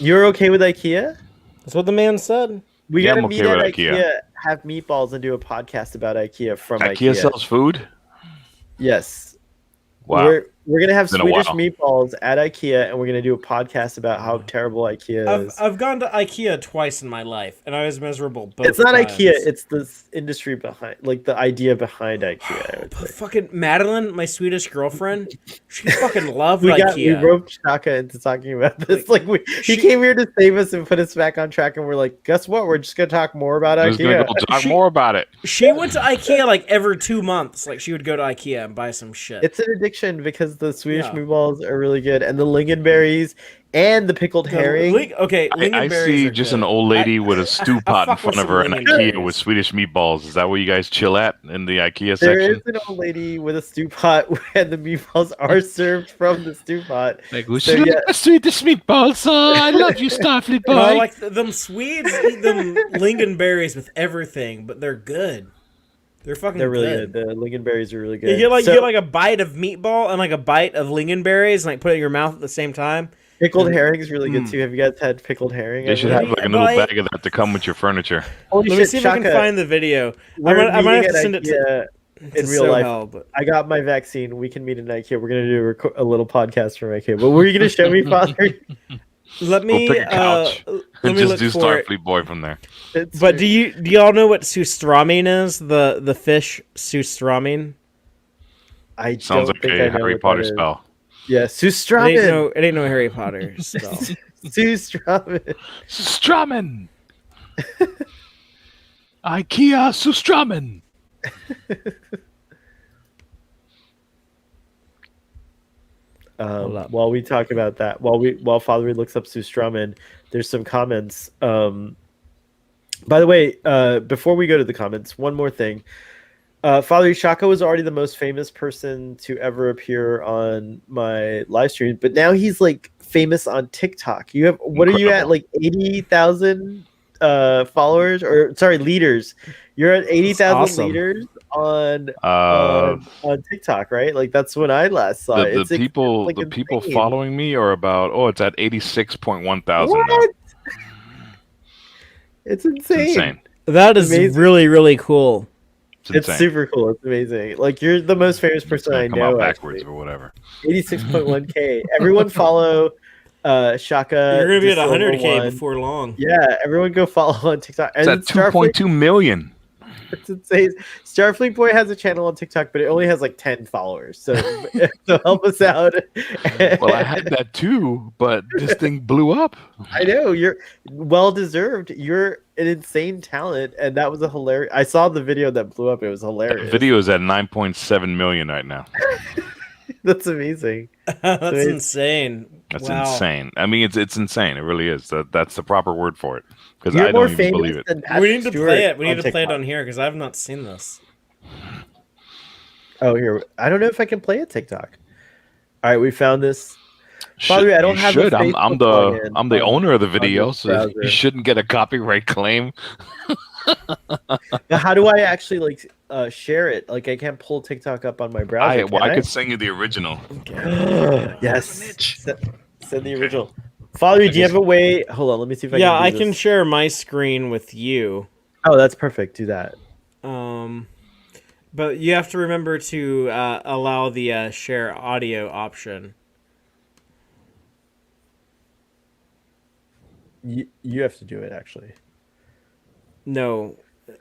You're okay with IKEA? That's what the man said. We Yeah, gotta I'm meet okay at with IKEA, IKEA. have meatballs, and do a podcast about IKEA from IKEA sells food? Yes. Wow. We're gonna have Been a Swedish while. meatballs at IKEA, and we're gonna do a podcast about how terrible IKEA is. I've gone to IKEA twice in my life, and I was miserable both It's not times. IKEA. It's the industry behind, like the idea behind IKEA. I would But say. fucking Madeline, my Swedish girlfriend, she fucking loved We IKEA. roped Shaka into talking about this. Like he she- came here to save us and put us back on track, and we're like, guess what? We're just gonna talk more about I'm just going to IKEA. go talk She- more about it. She went to IKEA like every 2 months. Like she would go to IKEA and buy some shit. It's an addiction because the Swedish Yeah. meatballs are really good, and the lingonberries and the pickled herring. Okay, I lingonberries see are just good. an old lady with a stew pot in fuck with front of some her in lingonberries. IKEA with Swedish meatballs. Is that where you guys chill at in the IKEA There section? is an old lady with a stew pot, and the meatballs are served from the stew pot. Like, would So, you yeah. like the Swedish meatballs? I love you, Starfleet boy. No, like them Swedes eat them lingonberries with everything, but they're good. They're fucking They're really good. good. The lingonberries are really good. You get like So, you get like a bite of meatball and like a bite of lingonberries, and like put it in your mouth at the same time. pickled herring is really good too. Have you guys had pickled herring? They should ever? have like a But little I- bag of that to come with your furniture. Holy Let me shit, see if I can Shaka, find the video. we're I might have meeting to at send it to IKEA in real so life. hell, but I got my vaccine. We can meet in IKEA. We're gonna do a little podcast from IKEA. But were you gonna show me, Father? let me pick a couch let And me just look do for it. Starfleet boy from there. It's But do y'all know what surströmming is? The fish surströmming? I Sounds don't like think a I know Harry what Potter that is. spell. Yeah, Sustramen. It ain't no Harry Potter spell. Sustramen. Sustramen! IKEA Sustramen! Hold up. While we talk about that, while Father looks up Sustramen, there's some comments. By the way, before we go to the comments, one more thing. Father Shaka was already the most famous person to ever appear on my live stream, but now he's like famous on TikTok. You have what are you at? Incredible. Like 80,000 followers, or sorry, leaders. You're at 80,000 awesome. leaders on Uh, on TikTok, right? Like that's when I last saw it. the It's people like the people insane. following me are about it's at 86.1 thousand now. What? It's It's insane. insane. That is Amazing. really, really cool. It's It's insane. super cool. It's amazing. Like you're the most famous It's person gonna I come know. out backwards Actually. or whatever. 86.1k. Everyone follow Shaka. You're gonna be at the Silver 100K One. before long. Yeah, everyone go follow on TikTok. It's at Starfleet, 2.2 million. it's insane. Starfleet Boy has a channel on TikTok, but it only has like 10 followers. So, so help us out. Well, I had that too, but this thing blew up. I know you're well deserved. You're an insane talent, and that was a hilarious. I saw the video that blew up. It was That hilarious. video is at 9.7 million right now. That's amazing. That's Amazing. insane. That's Wow. insane. I mean, it's insane. It really is. That's the proper word for it. Because You're I more don't even famous believe it. than Patrick We need to Stewart play it. We need to play it TikTok. on here because I have not seen this. Oh, here. I don't know if I can play a TikTok. All right, we found this. Should- By the way, I don't you have a should. I'm Facebook the login I'm the on- owner of the video, this so browser. you shouldn't get a copyright claim. Now, how do I actually like share it? Like, I can't pull TikTok up on my browser. I can could send you the original. Yes. Send the original. Father, do you have a way? Hold on, let me see if I Yeah, can. I do can this. share my screen with you. Oh, that's perfect. Do that. But you have to remember to allow the share audio option. You have to do it actually. No,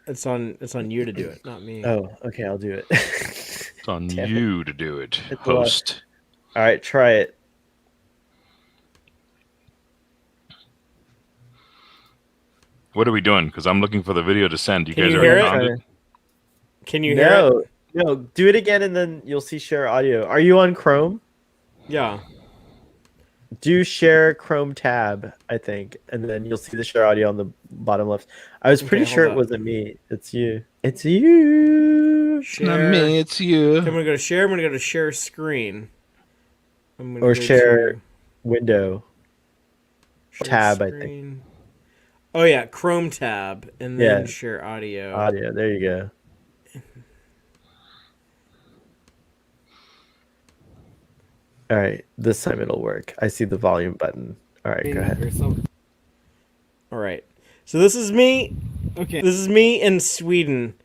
it's on you to do it, not me. Oh, okay, I'll do it. It's on Damn it. you to do it, It's a lot. host. All right, try it. What are we doing? Because I'm looking for the video to send. You Can guys you already hear it? found it? Can you hear it? No, do it again and then you'll see share audio. Are you on Chrome? Yeah. Do share Chrome tab, I think, and then you'll see the share audio on the bottom left. I was pretty Okay, sure hold it up. wasn't me. It's you. It's you. Share. it's you. Okay, I'm gonna go to share. I'm gonna go to share screen. I'm gonna Or go share to window. share tab, I think. screen. Oh yeah, Chrome tab, and then Yeah. share audio. Audio. There you go. All right, this time it'll work. I see the volume button. All right, go ahead. All right. So this is me. Okay. This is me in Sweden.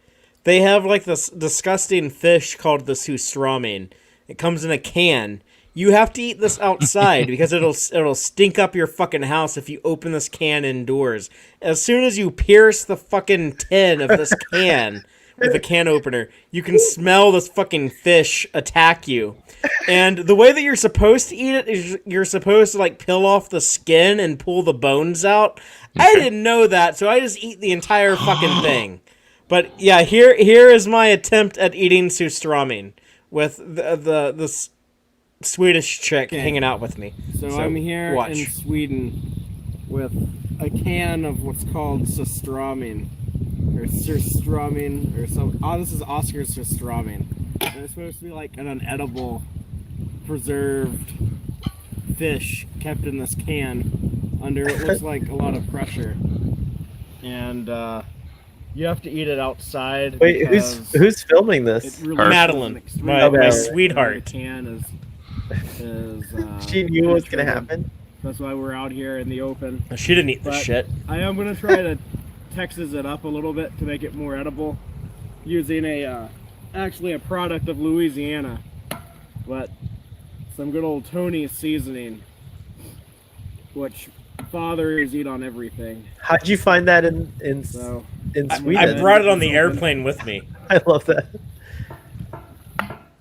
They have like this disgusting fish called the surströmming. It comes in a can. You have to eat this outside because it'll stink up your fucking house if you open this can indoors. As soon as you pierce the fucking tin of this can with a can opener, you can smell this fucking fish attack you. And the way that you're supposed to eat it is you're supposed to like peel off the skin and pull the bones out. I didn't know that, so I just eat the entire fucking thing. But yeah, here is my attempt at eating surströmming with the Swedish chick hanging out with me. So I'm here watch. in Sweden with a can of what's called surströmming, or surströmming, or some. Oh, this is Oscar surströmming. And it's supposed to be like an unedible, preserved fish kept in this can under it looks like a lot of pressure, and you have to eat it outside. Wait, who's filming It this? really Madeline, is an my Madeline. sweetheart. The can is She knew what was gonna happen. That's why we're out here in the open. She didn't eat the But shit. I am gonna try to Texas it up a little bit to make it more edible, using actually a product of Louisiana, but some good old Tony's seasoning, which fathers eat on everything. How'd you find that in So Sweden? I brought it on the airplane with me. I love that.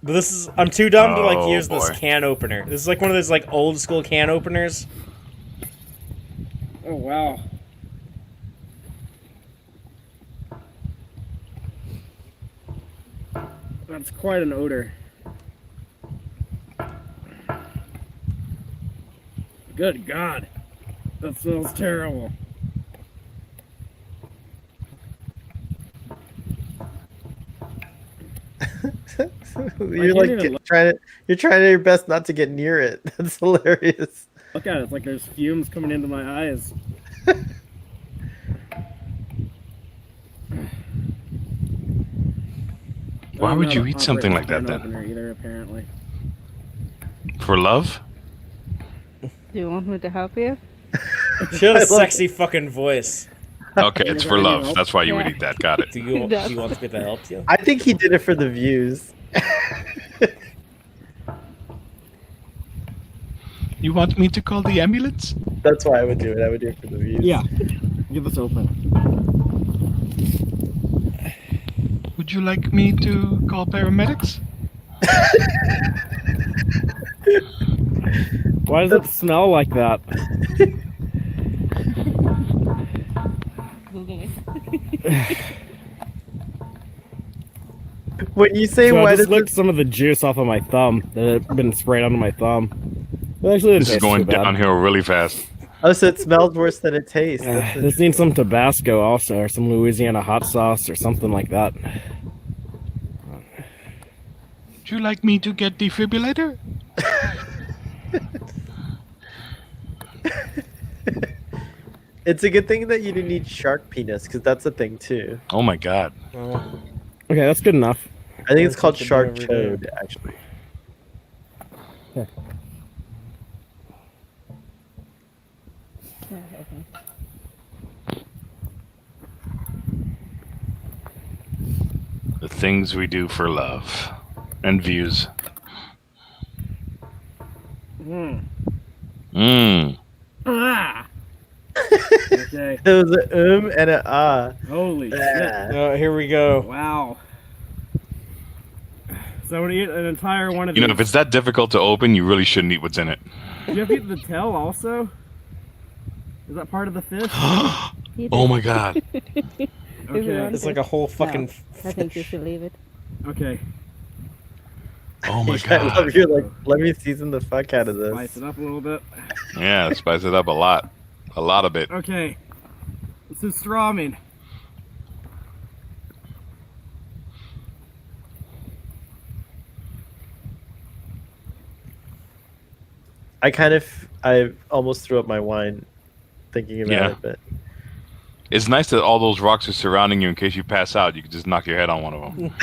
But I'm too dumb to like Oh, use this boy. can opener. This is like one of those like old school can openers. oh wow. That's quite an odor. Good God. That smells terrible. You're can't like even look. you're trying your best not to get near it. That's hilarious. Look at it, it's like there's fumes coming into my eyes. Why I'm would not you a eat something like operating that can then? opener either, apparently. For love? Do you want me to help you? She has a I love sexy fucking voice. Okay, it's for love. Help? That's why you would Yeah. eat that. Got it. Do you want me to help you? I think he did it for the views. You want me to call the ambulance? That's why I would do it. I would do it for the views. Yeah. Get this open. Would you like me to call paramedics? Why does it smell like that? Google it. When you say So why I does just licked it, some of the juice off of my thumb that had been sprayed onto my thumb. It actually didn't This is taste going too bad. downhill really fast. oh, so it smells worse than it tastes. That's This needs some Tabasco also, or some Louisiana hot sauce, or something like that. Would you like me to get defibrillator? It's a good thing that you didn't eat shark penis, because that's a thing too. Oh my god. Okay, that's good enough. I think it's called something shark every day. chode, actually. The things we do for love and views. Mmm. Ah! Okay. It was an and an ah. Holy shit. Ah. Oh, here we go. Wow. So I'm gonna eat an entire one of You these. know, if it's that difficult to open, you really shouldn't eat what's in it. Do you have to eat the tail also? Is that part of the fish? Oh my god. Okay. It's like a whole fucking. I think you should leave it. Okay. Oh my I love god. your like. Let me season the fuck out of Spice this. it up a little bit. Yeah, spice it up a lot. A lot of it. Okay. This is Strawman. I almost threw up my wine thinking about Yeah. it, but It's nice that all those rocks are surrounding you in case you pass out. You can just knock your head on one of them.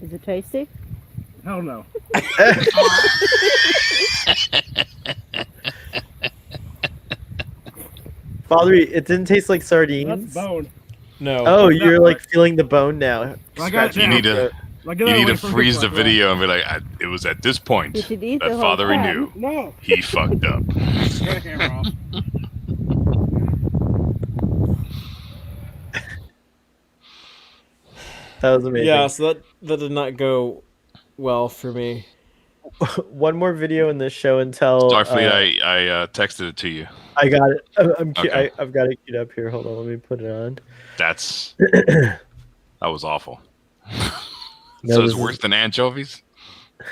Is it tasty? Hell no. Father, it didn't taste like That's sardines. bone. No. Oh, That you're like part. feeling the bone now. I got You it. need to Like, you get that need away to from freeze the fuck, bro. video and be like, it was at this point You should eat that the whole Father pan. knew No. he fucked up. Get the camera off. That was amazing. Yeah, so that did not go well for me. One more video in this show and tell. Starfleet, I texted it to you. I got it. Okay. I've got it queued up here. Hold on, let me put it on. That was awful. No, So this it's is- worse than anchovies?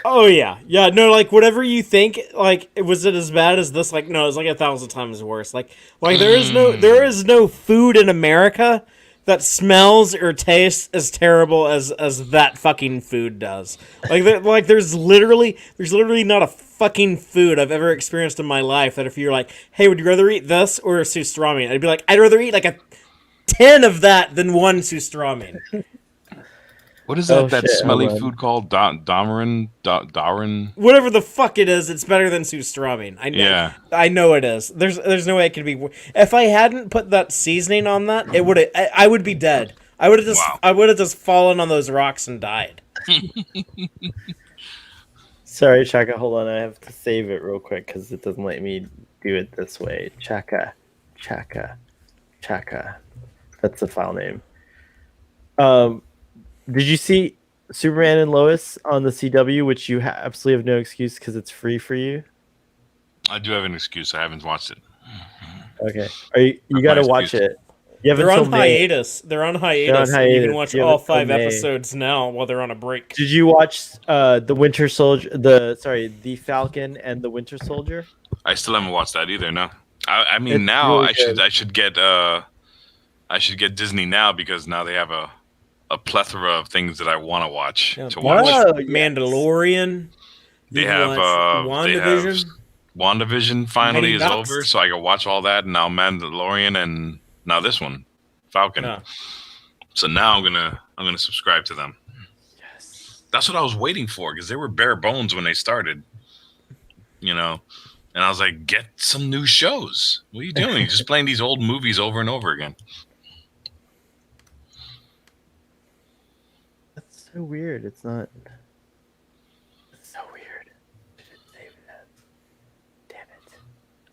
Oh yeah, yeah. No, like whatever you think. Like, was it as bad as this? Like, no, it's like 1,000 times worse. Like there is no food in America that smells or tastes as terrible as that fucking food does. Like there's literally not a fucking food I've ever experienced in my life that if you're like, hey, would you rather eat this or a surströmming? I'd be like, I'd rather eat like a 10 of that than one surströmming. What is that Oh, shit, smelly hold on. food called? Damarin? Whatever the fuck it is, it's better than surströmming. Yeah. I know it is. There's no way it could be. If I hadn't put that seasoning on that, it would. I would be dead. I would have just fallen on those rocks and died. Sorry, Chaka. Hold on. I have to save it real quick because it doesn't let me do it this way. Chaka. That's the file name. Did you see Superman and Lois on the CW, which you absolutely have no excuse because it's free for you? I do have an excuse. I haven't watched it. Okay. You That's got to my watch excuse. it. You have They're until on May. hiatus. They're on hiatus. And you hiatus. can watch You have all until 5 May. episodes now while they're on a break. Did you watch the Winter Soldier? The Falcon and the Winter Soldier? I still haven't watched that either. No. I mean, It's now really good. I should get Disney now because now they have a plethora of things that I want to watch. Yeah, To you watch. watch Oh, yes. Mandalorian. They You can have watch they WandaVision. have WandaVision finally Mighty is Ducks. over, so I can watch all that. And now Mandalorian and now this one, Falcon. Yeah. So now I'm gonna subscribe to them. Yes. That's what I was waiting for because they were bare bones when they started. You know, and I was like, get some new shows. What are you doing? You're just playing these old movies over and over again. That's so weird. It's not. It's so weird. I should save that. Damn it.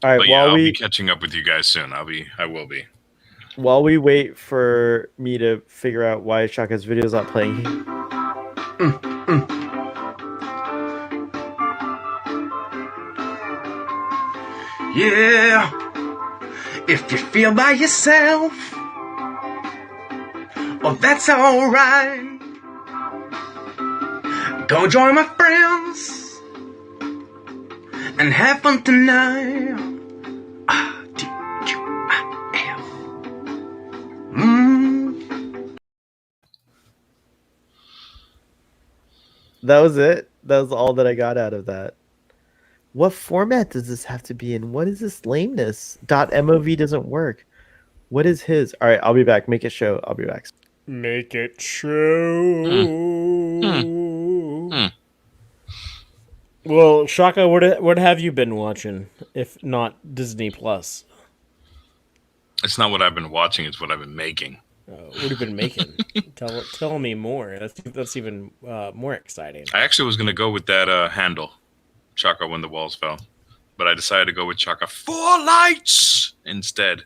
All right. But yeah, while I'll we be catching up with you guys soon. I will be. while we wait for me to figure out why Shaka's video is not playing. Yeah, if you feel by yourself, well, that's alright. Go join my friends and have fun tonight. R-D-U-I-L. That was it. That was all that I got out of that. What format does this have to be in? What is this lameness? .mov doesn't work. What is his? All right, I'll be back. Make it show. I'll be back. Make it show. Well, Shaka, what have you been watching, if not Disney Plus? It's not what I've been watching; it's what I've been making. What have you been making? Tell me more. That's even more exciting. I actually was gonna go with that handle, Chaka when the walls fell, but I decided to go with Chaka 4 lights instead.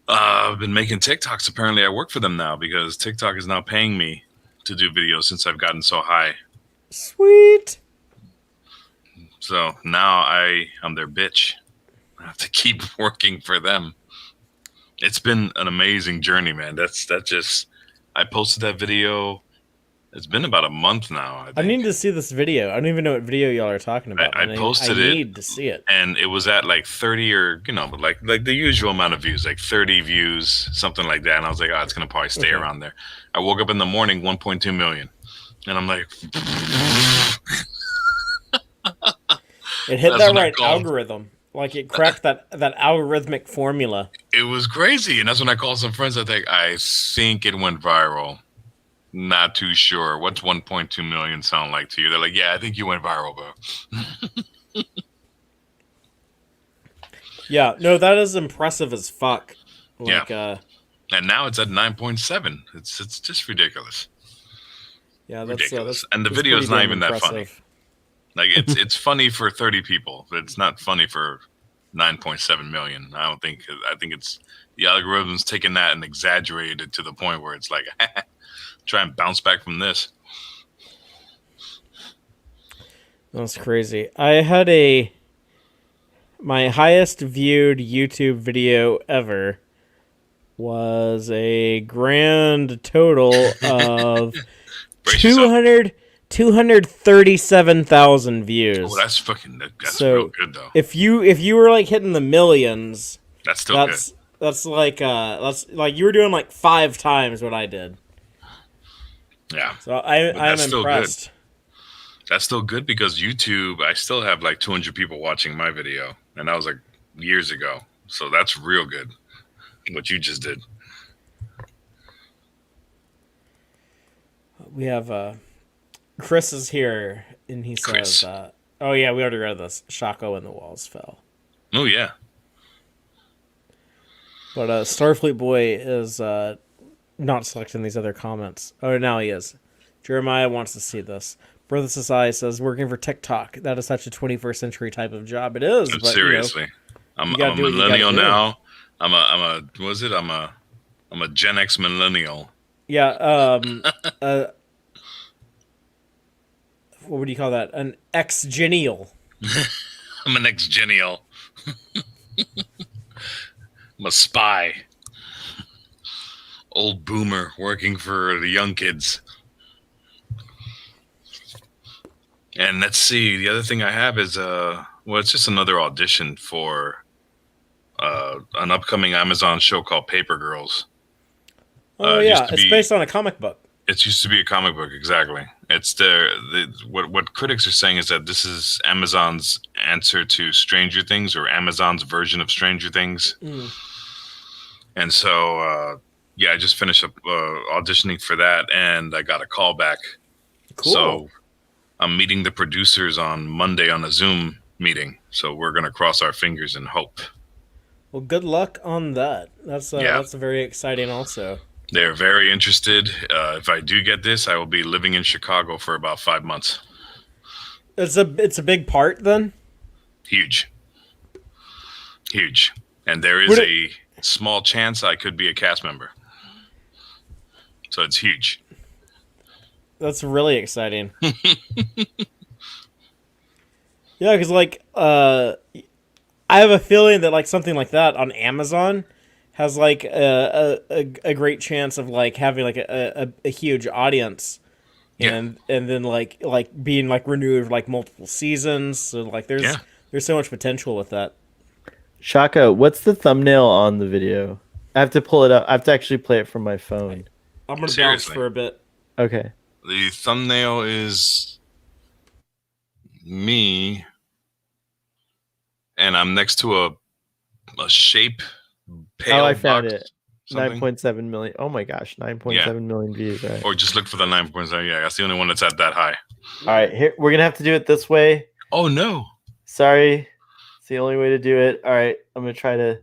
I've been making TikToks. Apparently, I work for them now because TikTok is now paying me to do videos since I've gotten so high. Sweet. So now I'm their bitch. I have to keep working for them. It's been an amazing journey, man. I posted that video. It's been about a month now, I think. I need to see this video. I don't even know what video y'all are talking about. I posted it. I need to see it. And it was at like 30 or, like the usual amount of views, like 30 views, something like that. And I was like, oh, it's going to probably stay around there. I woke up in the morning, 1.2 million. And I'm like... It hit that right algorithm. Like it cracked that algorithmic formula. It was crazy. And that's when I called some friends. I think it went viral. Not too sure. What's 1.2 million sound like to you? They're like, yeah, I think you went viral, bro. Yeah, no, that is impressive as fuck. Like, yeah. And now it's at 9.7. It's just ridiculous. Yeah, ridiculous. And the video is not even that funny. Like it's funny for 30 people, but it's not funny for 9.7 million. I think it's the algorithm's taken that and exaggerated it to the point where it's like try and bounce back from this. That's crazy. I had my highest viewed YouTube video ever was a grand total of 237,000 views. Oh, that's real good though. If you were like hitting the millions, that's still good. That's like you were doing like 5 times what I did. Yeah. So I'm impressed. Good. That's still good because YouTube, I still have like 200 people watching my video, and that was like years ago. So that's real good. What you just did. We have Chris is here, and he says, "Oh yeah, we already read this. Shaco and the walls fell." Oh yeah. But Starfleet Boy is not selecting these other comments. Oh, now he is. Jeremiah wants to see this. Brother Society says, working for TikTok. That is such a 21st century type of job. It is. But, seriously. I'm a millennial now. I'm a Gen X millennial. Yeah. What would you call that? An ex-genial. I'm an ex-genial. I'm a spy. Old boomer working for the young kids. And let's see. The other thing I have is it's just another audition for an upcoming Amazon show called Paper Girls. Oh yeah, it's based on a comic book. It used to be a comic book, exactly. It's what critics are saying is that this is Amazon's answer to Stranger Things, or Amazon's version of Stranger Things. Mm. And so, I just finished up auditioning for that, and I got a call back. Cool. So I'm meeting the producers on Monday on a Zoom meeting. So we're going to cross our fingers and hope. Well, good luck on that. That's very exciting also. They're very interested. If I do get this, I will be living in Chicago for about 5 months. It's a big part then? Huge. And there is a small chance I could be a cast member. So it's huge. That's really exciting. Yeah, because I have a feeling that like something like that on Amazon has like a great chance of like having like a huge audience, and then like being like renewed for like multiple seasons. So like there's so much potential with that. Shaka, what's the thumbnail on the video? I have to pull it up. I have to actually play it from my phone. I'm gonna bounce for a bit. Okay. The thumbnail is me, and I'm next to a shape. Pale I found it. 9.7 million. Oh my gosh, 9.7 million views. Right. Or just look for the 9.7. Yeah, that's the only one that's at that high. All right, here we're gonna have to do it this way. Oh no! Sorry, it's the only way to do it. All right, I'm gonna try to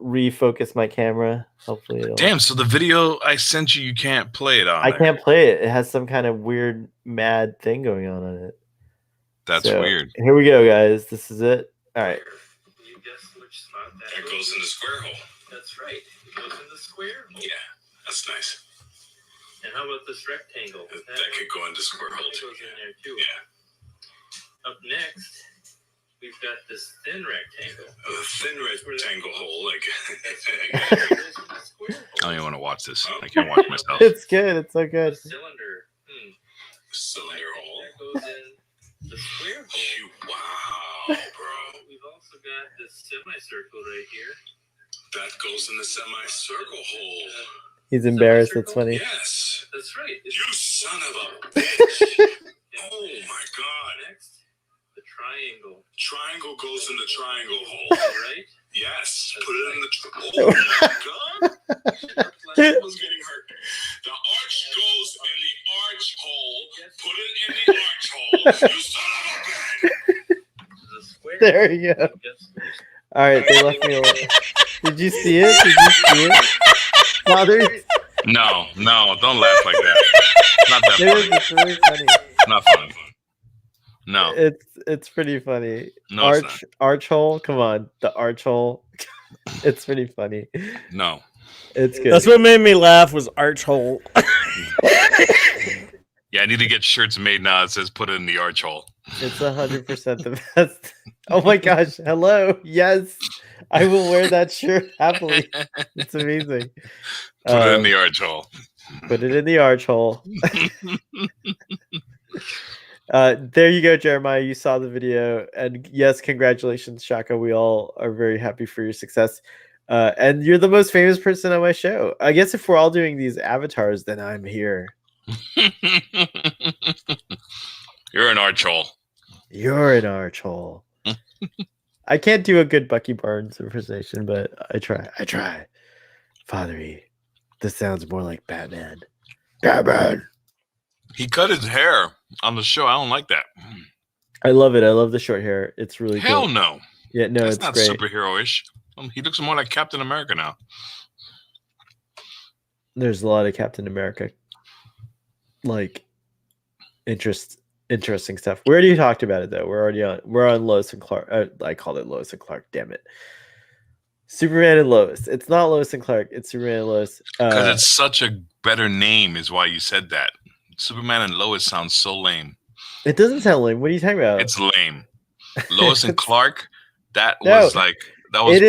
refocus my camera. Hopefully, damn. So the video I sent you can't play it on. I can't play it. It has some kind of weird, mad thing going on it. That's weird. Here we go, guys. This is it. All right. It goes in the square hole. That's right. It goes in the square hole. Yeah, that's nice. And how about this rectangle? That could go into square hole too. Goes in there too. Yeah. Up next, we've got this thin rectangle. A thin rectangle hole, like. I don't even want to watch this. I can't watch myself. It's good. It's so good. Cylinder hole. That goes in the square hole. Wow, bro. We've also got this semicircle right here. That goes in the semicircle hole. He's embarrassed. It's funny. Yes. That's right. You son of a bitch. Oh my god. Next, the triangle. Triangle goes in the triangle hole. Right? Yes. Put it in the. Oh my god. I was getting hurt. The arch goes in the arch hole. Put it in the arch hole. You son of a bitch. The square. There you go. All right, they left me alone. Did you see it? Did you see it? Father? No, don't laugh like that. Not that funny. It's really funny. Not funny. No. It's pretty funny. No, it's arch hole. Come on, the arch hole. It's pretty funny. No. It's good. That's what made me laugh was arch hole. Yeah, I need to get shirts made now. It says put it in the arch hole. It's 100% the best. Oh my gosh! Hello. Yes, I will wear that shirt happily. It's amazing. Put it in the arch hole. Put it in the arch hole. There you go, Jeremiah. You saw the video, and yes, congratulations, Shaka. We all are very happy for your success. And you're the most famous person on my show. I guess if we're all doing these avatars, then I'm here. You're an arch hole. You're an arch hole. I can't do a good Bucky Barnes impersonation, but I try. Father E, this sounds more like Batman. Batman. He cut his hair on the show. I don't like that. I love it. I love the short hair. It's really Hell good. no. Yeah, no, That's it's not great. superhero-ish. He looks more like Captain America now. There's a lot of Captain America, like, interesting stuff. We already talked about it though. We're on Lois and Clark. I called it Lois and Clark. Damn it. Superman and Lois. It's not Lois and Clark. It's Superman and Lois. Because it's such a better name is why you said that. Superman and Lois sounds so lame. It doesn't sound lame. What are you talking about? It's lame. Lois and Clark, that was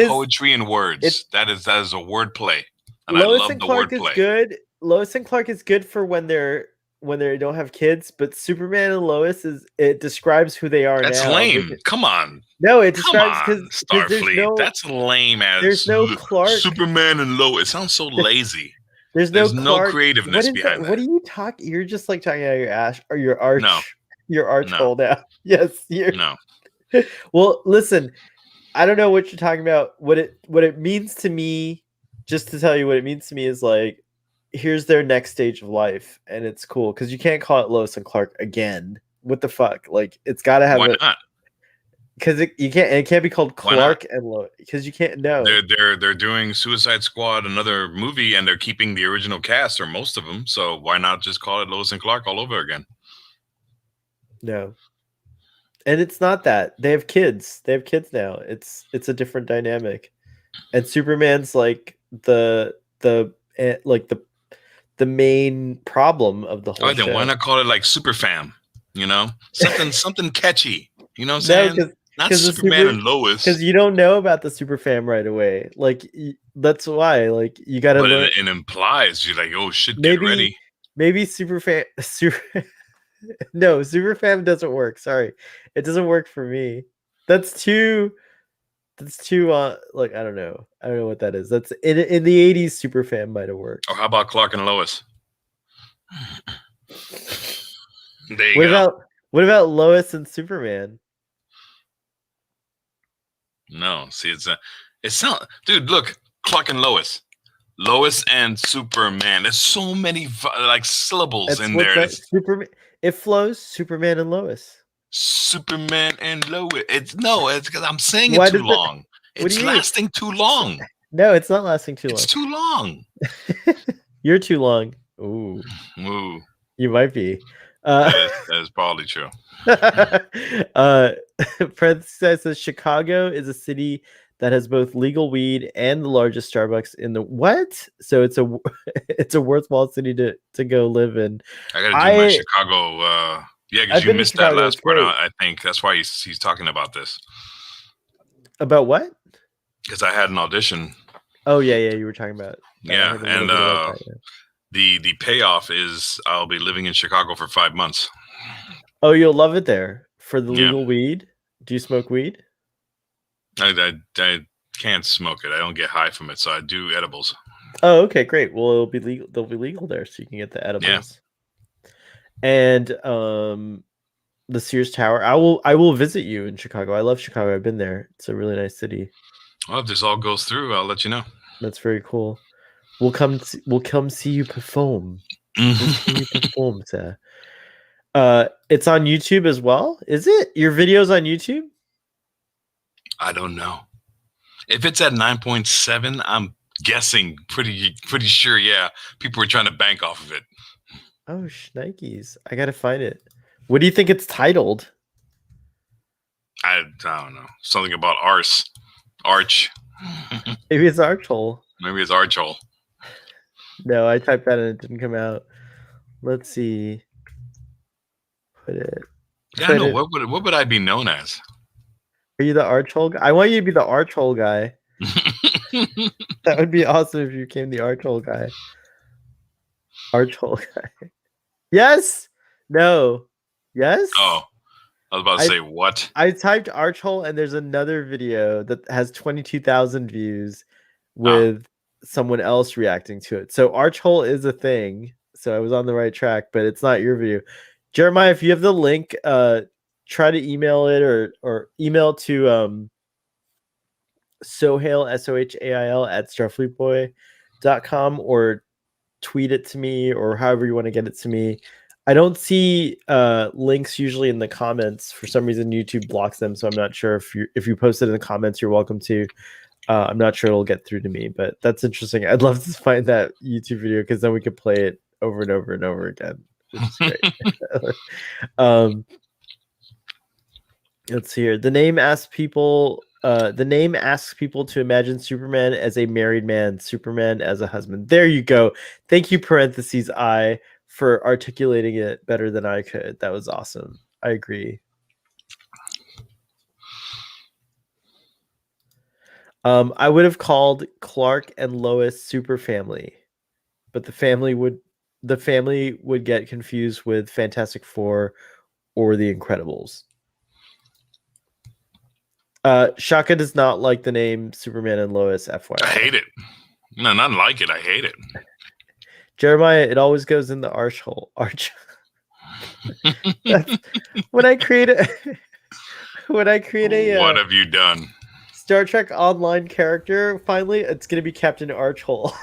poetry in words. That is a word play. And Lois I love and the Clark word play. is good. Lois and Clark is good for when they don't have kids, but Superman and Lois it describes who they are That's now. lame. Come on. No, it describes because Starfleet. That's lame as there's no Clark. Superman and Lois. It sounds so lazy. There's no creativeness behind that. What are you talking? You're just like talking out your ash or your arch. No. Your arch No. hole now. Yes. No. Well, listen. I don't know what you're talking about. What it means to me, just to tell you what it means to me is like, here's their next stage of life, and it's cool because you can't call it Lois and Clark again. What the fuck? Like, it's got to have Why not? Because it can't be called Clark and Lois because you can't know. They're doing Suicide Squad, another movie, and they're keeping the original cast or most of them. So why not just call it Lois and Clark all over again? No. And it's not that. They have kids. They have kids now. It's a different dynamic. And Superman's like the main problem of the whole All right, then show. why not call it like Super Fam? You know, something catchy. You know what I'm saying? Not Superman and Lois. Because you don't know about the Super Fam right away. Like that's why. Like you got to. But it implies you're like, oh shit, get ready. Maybe Super Fam doesn't work. Sorry, it doesn't work for me. That's too like I don't know what that is. That's in the 80s. Super Fam might have worked. Or how about Clark and Lois? There you go. What about Lois and Superman? No, see, dude. Look, Clark and Lois and Superman. There's so many like syllables in there. Superman. It flows. Superman and Lois. Superman and Lois. It's because I'm saying it too long. It's lasting too long. No, it's not lasting too long. It's too long. You're too long. Ooh. You might be. That is probably true. Parenthesis says Chicago is a city that has both legal weed and the largest Starbucks in the what? So it's a it's a worthwhile city to go live in. I got to do my Chicago. Yeah, because I've you been to missed that Chicago, last it's part. great. I think that's why he's talking about this. About what? Because I had an audition. Oh yeah, you were talking about. Yeah, and the payoff is I'll be living in Chicago for 5 months. Oh, you'll love it there for the legal weed. Do you smoke weed? I can't smoke it. I don't get high from it, so I do edibles. Oh, okay, great. Well, it'll be legal. They'll be legal there, so you can get the edibles. Yeah. And the Sears Tower. I will visit you in Chicago. I love Chicago. I've been there. It's a really nice city. Well, if this all goes through, I'll let you know. That's very cool. We'll come see you perform. We'll see you perform, sir. It's on YouTube as well. Is it? Your video's on YouTube? I don't know. If it's at 9.7, I'm guessing pretty sure. Yeah, people are trying to bank off of it. Oh, shnikes! I gotta find it. What do you think it's titled? I don't know. Something about arch. Maybe it's Archhole. Maybe it's Archhole. No, I typed that and it didn't come out. Let's see. Put it. Yeah, no. What would I be known as? Are you the Archhole guy? I want you to be the Archhole guy. That would be awesome if you became the Archhole guy. Archhole guy. Yes. No. Yes. Oh, I was about to say what? I typed Archhole and there's another video that has 22,000 views with someone else reacting to it. So Archhole is a thing. So I was on the right track, but it's not your video. Jeremiah, if you have the link, try to email it or email to Sohail SOHAIL at starfleetboy.com or tweet it to me or however you want to get it to me. I don't see links usually in the comments. For some reason, YouTube blocks them, so I'm not sure if you post it in the comments. You're welcome to. I'm not sure it'll get through to me, but that's interesting. I'd love to find that YouTube video because then we could play it over and over and over again, which is great. Let's see here. The name asks people to imagine Superman as a married man, Superman as a husband. There you go. Thank you, parentheses I, for articulating it better than I could. That was awesome. I agree. I would have called Clark and Lois Super Family, but the family would get confused with Fantastic Four or The Incredibles. Shaka does not like the name Superman and Lois, FYI. I hate it. No, not like it. I hate it. Jeremiah, it always goes in the archhole. When I create a what have you done? Star Trek Online character, finally, it's gonna be Captain Archhole.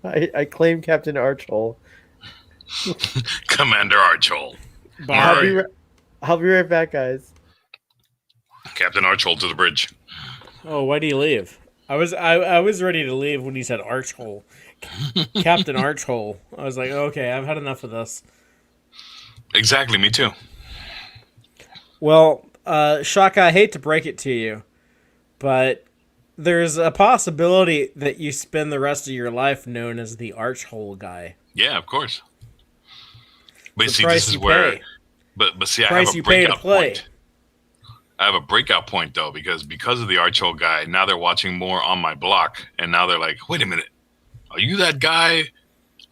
I claim Captain Archhole. Commander Archhole. I'll be right back, guys. Captain Archhole to the bridge. Oh, why do you leave? I was ready to leave when he said Archhole. Captain Archhole. I was like, okay, I've had enough of this. Exactly, me too. Well, Shaka, I hate to break it to you, but there's a possibility that you spend the rest of your life known as the Archhole guy. Yeah, of course. But the see, price this is you where. Pay. But see, I price have a you pay to breakout play. point. I have a breakout point though, because of the Archhole guy, now they're watching more on my block, and now they're like, "Wait a minute, are you that guy?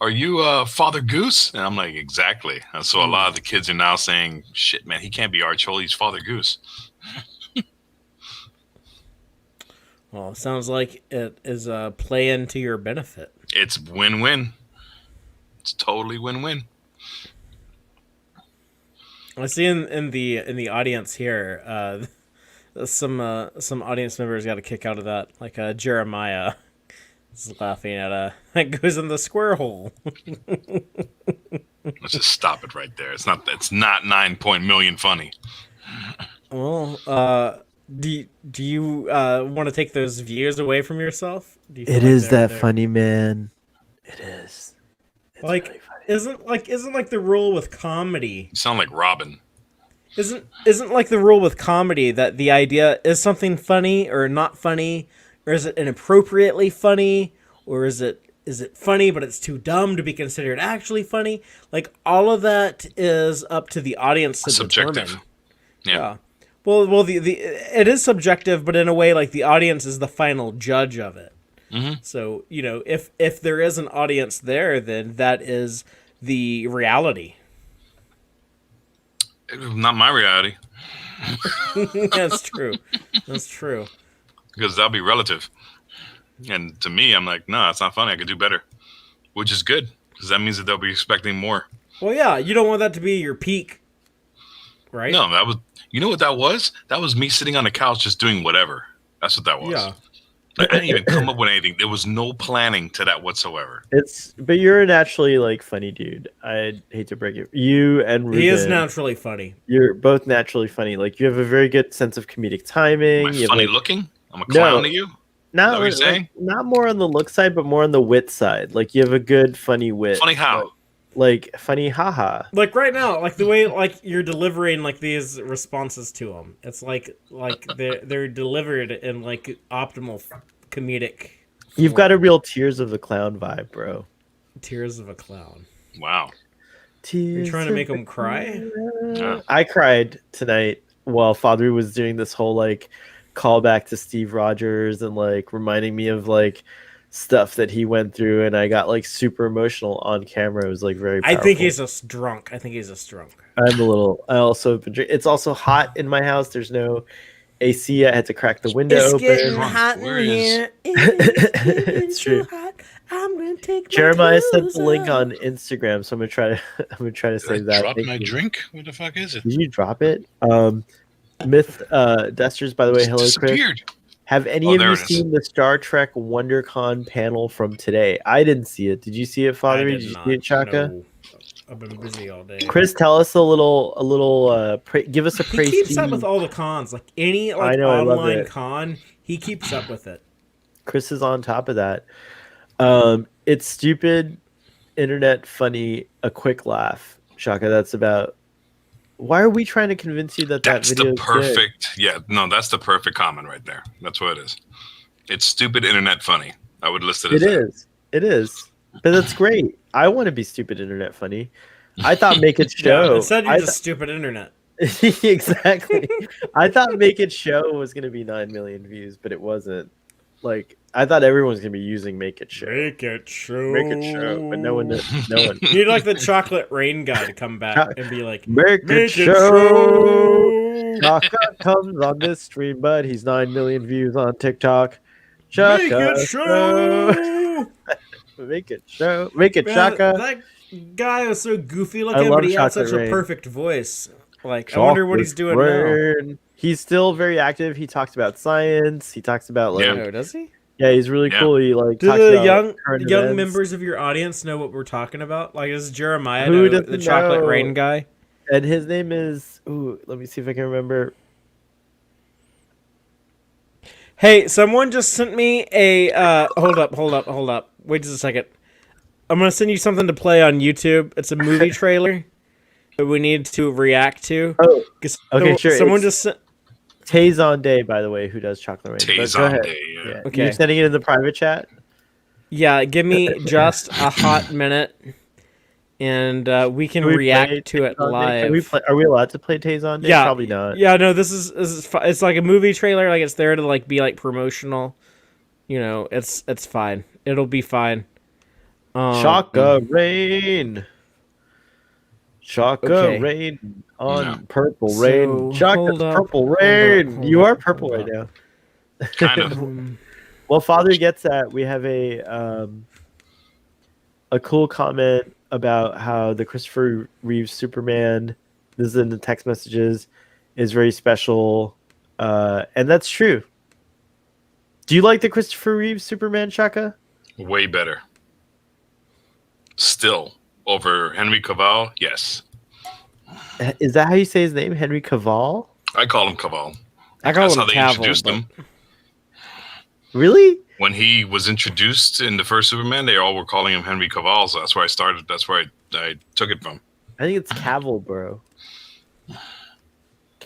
Are you Father Goose?" And I'm like, "Exactly." And so a lot of the kids are now saying, "Shit, man, he can't be Archhole. He's Father Goose." Well, it sounds like it is a play into your benefit. It's win-win. It's totally win-win. I see in the audience here, some audience members got a kick out of that. Like Jeremiah is laughing at that goes in the square hole. Let's just stop it right there. It's not 9 million funny. Well, do you want to take those views away from yourself? Do you feel It is that funny, man. It is. It's like really funny. isn't like the rule with comedy? You sound like Robin. Isn't like the rule with comedy that the idea is something funny or not funny, or is it inappropriately funny, or is it funny but it's too dumb to be considered actually funny? Like all of that is up to the audience to Subjective. determine. Yeah. Well, the it is subjective, but in a way, like the audience is the final judge of it. Mm-hmm. So if there is an audience there, then that is the reality. Not my reality. That's true. That's true. Because that'll be relative. And to me, I'm like, no, it's not funny. I could do better, which is good because that means that they'll be expecting more. Well, yeah, you don't want that to be your peak, right? No, that was. You know what that was? That was me sitting on the couch just doing whatever. That's what that was. Yeah. Like, I didn't even come up with anything. There was no planning to that whatsoever. But you're a naturally like funny dude. I hate to break it. You and Ruben, He is naturally funny. You're both naturally funny. Like you have a very good sense of comedic timing. Am I You have, funny like, looking? I'm a clown to you? Not what you're saying? not more on the look side, but more on the wit side. Like you have a good funny wit. Funny how? Like funny haha. Like right now, like the way like you're delivering like these responses to them. It's like they're delivered in like optimal comedic. You've got a real Tears of the Clown vibe, bro. Tears of a Clown. Wow. You're trying to make them cry? Yeah. I cried tonight while Father was doing this whole like callback to Steve Rogers and like reminding me of like stuff that he went through, and I got like super emotional on camera. It was like very powerful. I think he's just drunk. I'm a little. I also have been drinking. It's also hot in my house. There's no AC. I had to crack the window It's open. getting hot in here. It's true. Hot. I'm gonna take Jeremiah my sent the clothes link off. on Instagram, so I'm gonna try to save that. Drop Thank my you. drink? What the fuck is it? Did you drop it? Myth Dusters, by the way, It's hello, Chris. disappeared. Have any Oh, of there you it is. seen the Star Trek WonderCon panel from today? I didn't see it. Did you see it, Father? I Did you not. see it, Chaka? No. I've been busy all day. Chris, tell us a little. Give us a He praise. keeps up with all the cons. Like any like I know, I love online it. con, he keeps up with it. Chris is on top of that. It's stupid, internet funny, a quick laugh. Shaka, that's about. Why are we trying to convince you that That's video the is good? perfect. Yeah, no, that's the perfect comment right there. That's what it is. It's stupid internet funny. I would list it as It that. is. It is. But that's great. I want to be stupid internet funny. I thought Make It Show. Yeah, instead you're I just stupid internet. exactly. I thought Make It Show was going to be 9 million views, but it wasn't. Like I thought everyone was going to be using Make It Show. Make it show. Make It Show, but no one. No one. You need like the chocolate rain guy to come back and be like, Make It Show. Chaka comes on this stream, but he's 9 million views on TikTok. Chaka Make it show. Make it show. Make it Man, Chaka. that guy was so goofy I looking, love but he had Chocolate such Rain. a perfect voice. Like, I wonder what he's doing now. Rain. He's still very active. He talks about science. He talks about like Oh, does he? yeah, he's really Yeah. cool. He like Do talks the about current young events. members of your audience know what we're talking about? Like, is Jeremiah Who know doesn't the chocolate know? rain guy? And his name is. Ooh, let me see if I can remember. Hey, someone just sent me a hold up. Wait just a second. I'm gonna send you something to play on YouTube. It's a movie trailer that we need to react to. Oh, okay, sure. Someone It's just sent. Tazon Day, by the way, who does Chocolate Rain. But go Tazon ahead. Day, yeah. Okay. You're sending it in the private chat. Yeah, give me just a hot minute, and we can Can we react play to it Tazon Day? live. Can we play, are we allowed to play Tazon Day? Yeah, Probably not. Yeah, no, this is it's like a movie trailer. Like it's there to like be like promotional. You know, it's fine. It'll be fine. Chaka Rain. Chaka Okay. Rain on No. Purple So, Rain. Chaka's hold up, Purple hold Rain. up, You hold are up, purple hold right up. now. Kind of. Well, Father gets that. We have a cool comment about how the Christopher Reeves Superman, this is in the text messages, is very special. And that's true. Do you like the Christopher Reeves Superman, Chaka? Way better. Still over Henry Cavill. Yes, Is that how you say his name? Henry Cavill? I call him Cavill. I call That's him how they Cavill, introduced but- him. Really? When he was introduced in the first Superman, they all were calling him Henry Cavill. So that's where I started. That's where I took it from. I think it's Cavill, bro.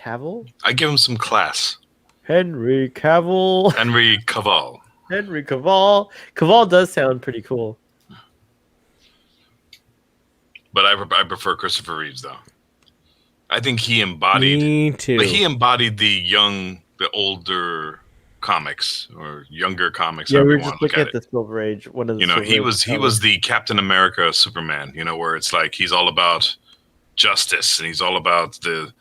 Cavill? I give him some class. Henry Cavill. Henry Cavill. Henry Cavill. Cavill does sound pretty cool. But I prefer Christopher Reeves though. I think he embodied. Me too. But he embodied the older comics or younger comics. Yeah, we however were you just want to look looking at at the it. Silver Age. One of the You know, Silver he Age was covers. the Captain America Superman. You know, where it's like he's all about justice and he's all about the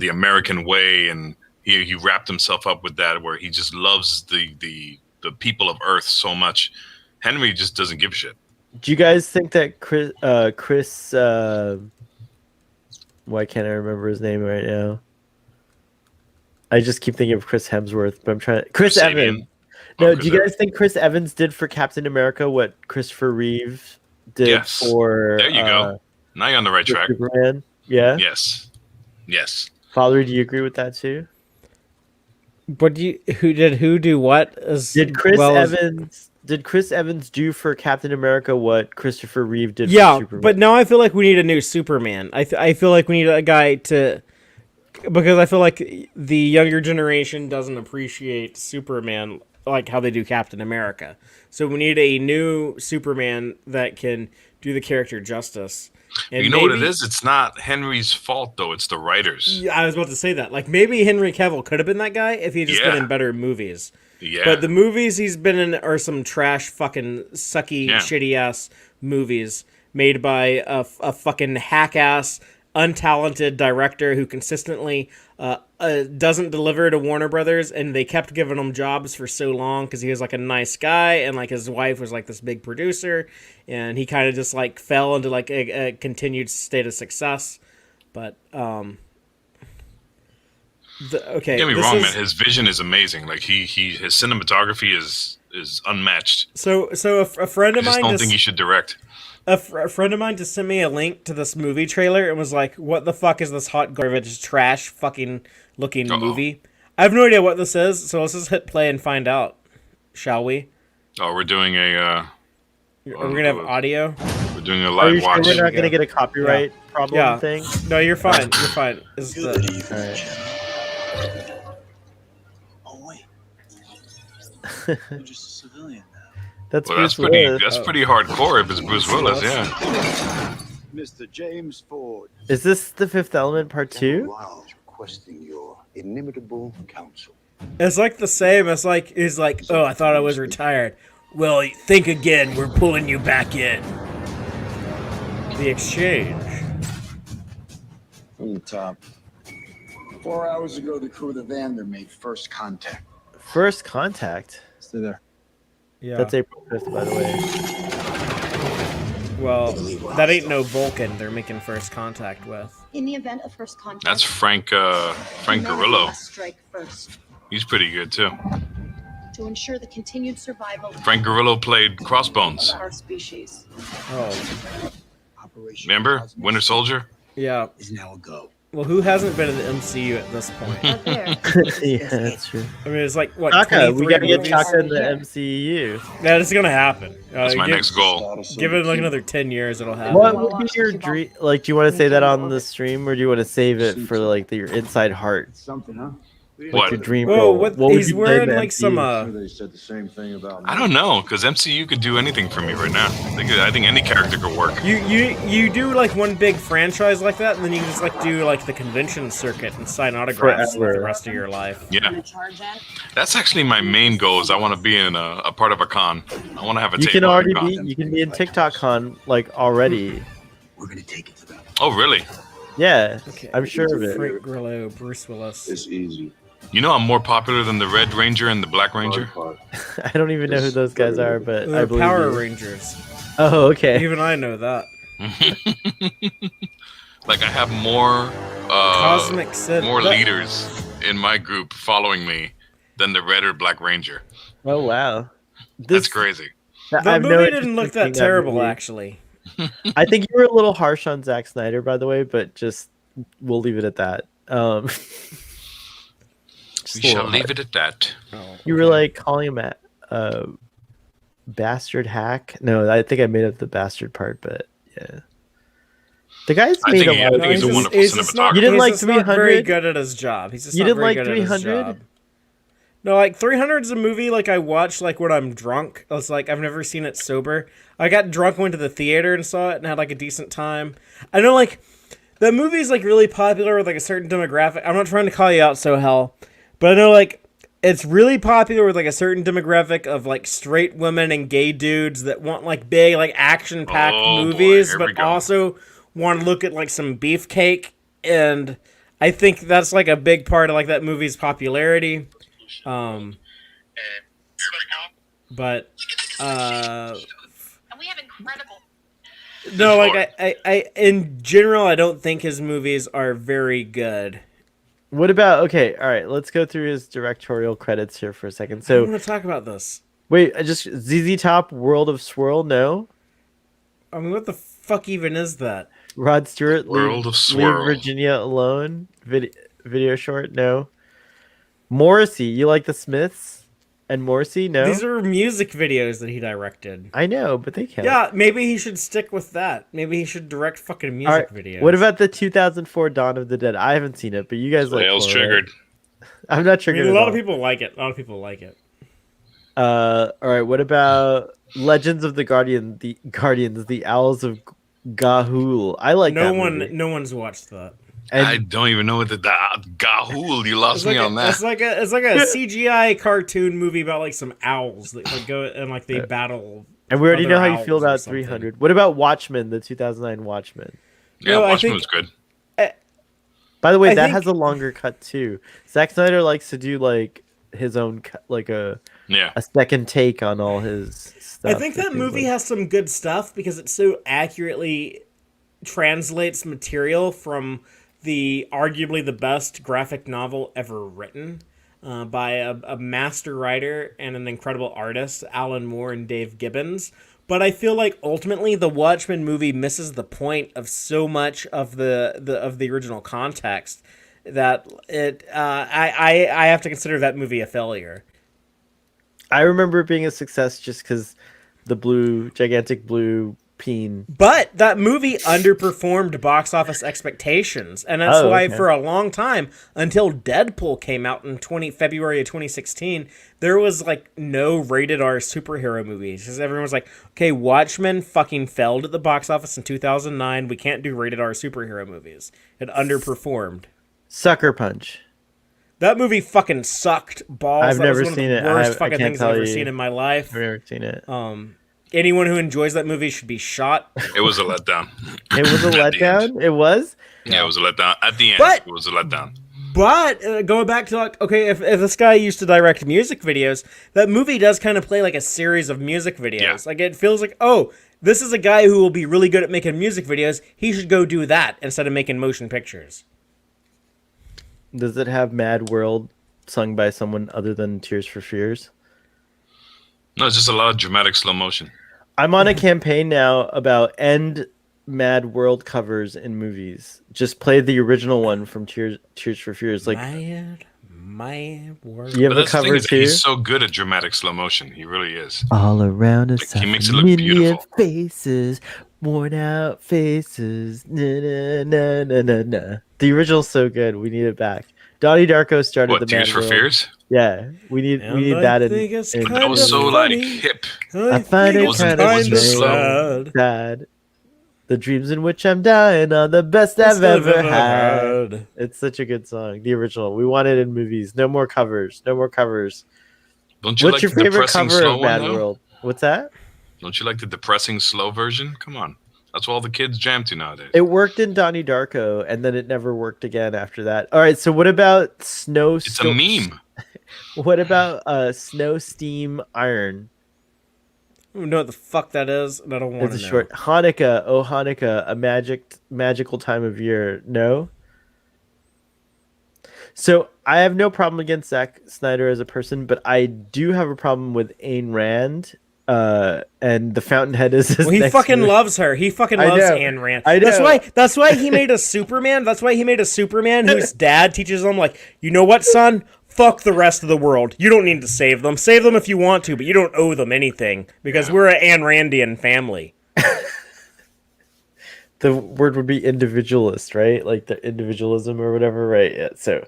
American way, and he wrapped himself up with that, where he just loves the people of Earth so much. Henry just doesn't give a shit. Do you guys think that Chris why can't I remember his name right now? I just keep thinking of Chris Hemsworth, but I'm trying to... Chris Sabian. Evans. No, Chris do you guys Evans. think Chris Evans did for Captain America what Christopher Reeve did Yes. for There you go. Now you're on the right track. Superman? Yeah. Yes. Yes. Father, do you agree with that too? But who do what? Did Chris Evans do for Captain America what Christopher Reeve did Yeah, for Superman? but now I feel like we need a new Superman. I feel like we need a guy to, because I feel like the younger generation doesn't appreciate Superman like how they do Captain America. So we need a new Superman that can do the character justice. And You know what it is? It's not Henry's fault though. It's the writers. Yeah, I was about to say that. Like maybe Henry Cavill could have been that guy if he had just been Yeah. in better movies. Yeah. But the movies he's been in are some trash, fucking sucky, Yeah. shitty ass movies made by a fucking hack ass, untalented director who consistently doesn't deliver to Warner Brothers, and they kept giving him jobs for so long because he was like a nice guy, and like his wife was like this big producer, and he kind of just like fell into like a continued state of success. But okay, Don't get me this wrong, is- man. His vision is amazing. Like his cinematography is unmatched. So a friend I of just mine don't just think he should direct. a friend of mine just sent me a link to this movie trailer and was like, "What the fuck is this hot garbage trash fucking looking movie?" I have no idea what this is, so let's just hit play and find out, shall we? Oh, we're doing a. Are we gonna have audio? We're doing a Are live you sure watch. we're not going to get a copyright problem Yeah. thing? No, you're fine. You're fine. This is All the... right. Oh wait, you're just a civilian now. That's Well, that's Bruce pretty. Willis. That's pretty hardcore. If it's Bruce Willis, yeah. Mr. James Ford. Is this the Fifth Element Part 2? Requesting your inimitable counsel. It's like the same. It's like he's like, "Oh, I thought I was retired." Well, think again. We're pulling you back in. The exchange. From the top. 4 hours ago, the crew of the Vander made first contact. First Contact. Stay there. Yeah. That's April 5th, by the way. Well, that ain't no Vulcan they're making first contact with. In the event of first contact, That's Frank humanity Grillo. must strike first He's pretty good too. to ensure the continued survival Frank Grillo played Crossbones. of our species. Oh. Remember Winter Soldier? Yeah. Is now a go. Well, who hasn't been in the MCU at this point? Yeah, that's true. I mean, it's like what? Taka, we 23 gotta get movies? Taka in the MCU. Yeah, it's gonna happen. That's my next goal. Give it like another 10 years, it'll happen. What would be your dream? Like, do you want to say that on the stream, or do you want to save it for like your inside heart? Something, huh? Like What? your dream Whoa, role? what? would He's you play in wearing the like some MCU? They said the same thing about I don't know, because MCU could do anything for me right now. I think any character could work. You do like one big franchise like that, and then you can just like do like the convention circuit and sign autographs for the Forever. rest of your life. Yeah, that's actually my main goal. Is I want to be in a part of a con. I want to have a You table can at a already con. be. You can be in TikTok Con like already. We're gonna take it to them. Oh, really? Yeah, Okay. I'm sure of it. Frank Grillo, Bruce Willis. It's easy. You know, I'm more popular than the Red Ranger and the Black Ranger. I don't even know who those guys are, but I They're believe Power you. Rangers. Oh, okay. Even I know that. Like I have more Cosmic Sid. more That- leaders in my group following me than the Red or Black Ranger. Oh wow, That's crazy. I The have no movie interest didn't in look seeing that terrible, movie. actually. I think you were a little harsh on Zack Snyder, by the way, but just we'll leave it at that. We shall leave it at that. You were like calling him a bastard hack. No, I think I made up the bastard part, but yeah. The guy's I made think a he- lot I of think he's a movies. wonderful he's just not, cinematographer. You didn't he's like just not very 300? good at his job. He's just You not didn't very like good at his 300? job. No, like 300 is a movie like I watch like when I'm drunk. It's like I've never seen it sober. I got drunk, went to the theater and saw it and had like a decent time. I know like that movie's like really popular with like a certain demographic. I'm not trying to call you out, so hell, but I know like it's really popular with like a certain demographic of like straight women and gay dudes that want like big like action packed Oh, boy, movies, here we but go. also want to look at like some beefcake. And I think that's like a big part of like that movie's popularity. But And we have incredible. no, like I in general I don't think his movies are very good. What about okay? All right, let's go through his directorial credits here for a second. I So want to talk about this. wait, I just ZZ Top, World of Swirl, no. I mean, what the fuck even is that? Rod Stewart, World of Leave Swirl. Virginia Alone, video short, no. Morrissey, you like the Smiths and Morrissey, no. These are music videos that he directed. I know, but they count. Yeah, maybe he should stick with that. Maybe he should direct fucking music All right, videos. what about the 2004 Dawn of the Dead? I haven't seen it, but you guys like. Sales horror, right? triggered. I'm not I triggered. mean, a at lot all. of people like it. A lot of people like it. All right. What about Legends of the Guardians, the Owls of Gahul? I like that movie. No one's watched that. And I don't even know what the Gahul. You lost me on that. It's like a CGI cartoon movie about like some owls that like go and like they battle. and we already other know how you owls feel or about something. 300. What about Watchmen, the 2009 Watchmen? Yeah, No, I Watchmen think- was good. By the way, I that think- has a longer cut too. Zack Snyder likes to do like his own like a Yeah. second take on all his stuff. I think that movie has some good stuff because it so accurately translates material from the arguably the best graphic novel ever written by a master writer and an incredible artist, Alan Moore and Dave Gibbons. But I feel like ultimately the Watchmen movie misses the point of so much of the original context that I have to consider that movie a failure. I remember it being a success just because the gigantic blue peen. But that movie underperformed box office expectations, and that's why okay. for a long time, until Deadpool came out in February of 2016, there was like no rated R superhero movies because everyone was like, "Okay, Watchmen fucking failed at the box office in 2009. We can't do rated R superhero movies." It underperformed. Sucker Punch. That movie fucking sucked balls. I've That never was one seen of it. the worst I fucking can't things I've tell ever you. seen in my life. I've never seen it. Anyone who enjoys that movie should be shot. It was a letdown. It was a At the end. letdown. It was. Yeah, it was a letdown. At the end, But- it was a letdown. But going back to like, okay, if this guy used to direct music videos, that movie does kind of play like a series of music videos. Yeah. Like it feels like, oh, this is a guy who will be really good at making music videos. He should go do that instead of making motion pictures. Does it have Mad World sung by someone other than Tears for Fears? No, it's just a lot of dramatic slow motion. I'm on a campaign now about end Mad World covers in movies. Just play the original one from Tears for Fears. Like My word. you have But the that's the thing cover is, too. he's so good at dramatic slow motion. He really is. All around us, Like, he makes it look million beautiful. faces, worn out faces. Na, na, na, na, na, na. The original's so good. We need it back. Donnie Darko started What, the Tears Mad for World. Fears? Yeah, we need that in. But that was so like hip. I find It it wasn't- kind it of wasn't slow. sad. The dreams in which I'm dying are the best I've ever had. It's such a good song. The original. We want it in movies. No more covers. No more covers. Don't you What's like your the favorite depressing cover slow of one, Mad though? World? What's that? Don't you like the depressing slow version? Come on. That's what all the kids jam to nowadays. It worked in Donnie Darko, and then it never worked again after that. All right, so what about Snow? It's a meme. What about Snow Steam Iron? I don't know what the fuck that is, and I don't want It's to a know. short Hanukkah. Oh Hanukkah, a magical time of year. No. So I have no problem against Zack Snyder as a person, but I do have a problem with Ayn Rand. And the Fountainhead is his Well, he next fucking movie. loves her. He fucking I loves know. Ayn Rand. I know. That's why he made a Superman. That's why he made a Superman whose dad teaches him like, you know what, son? Fuck the rest of the world. You don't need to save them. Save them if you want to, but you don't owe them anything because we're an Ayn Randian family. the word would be individualist, right? Like the individualism or whatever, right? Yeah. So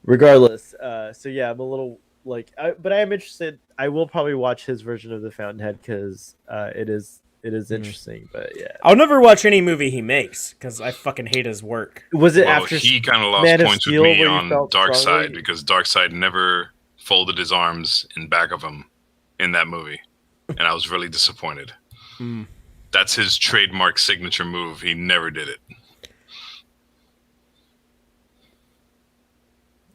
regardless, so yeah, I'm a little like, but I am interested. I will probably watch his version of the Fountainhead because it is interesting. But yeah, I'll never watch any movie he makes because I fucking hate his work. was it Well, after he kind of lost Man of points with Steel me where you on felt Dark strongly? Side because Dark Side never folded his arms in back of him in that movie, and I was really disappointed. That's his trademark signature move. He never did it.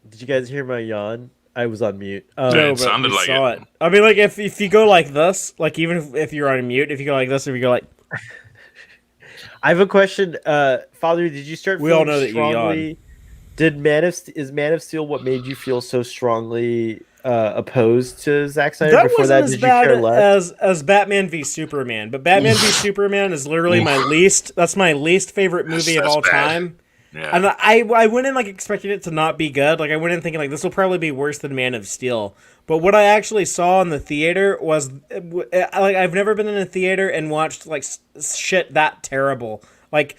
Did you guys hear my yawn? I was on mute. No, It but sounded we like saw it. it. I mean, like if you go like this, like even if you're on mute, if you go like this, if you go like, I have a question. Father, did you start We all feeling know that you strongly? Is Man of Steel what made you feel so strongly opposed to Zack Snyder? that Before wasn't that, as did you bad care less? as Batman v Superman. But Batman v Superman is literally my least. That's my least favorite movie of That's all bad. time. Yeah. And I went in like expecting it to not be good. Like I went in thinking like this will probably be worse than Man of Steel. But what I actually saw in the theater was like I've never been in a theater and watched like shit that terrible. Like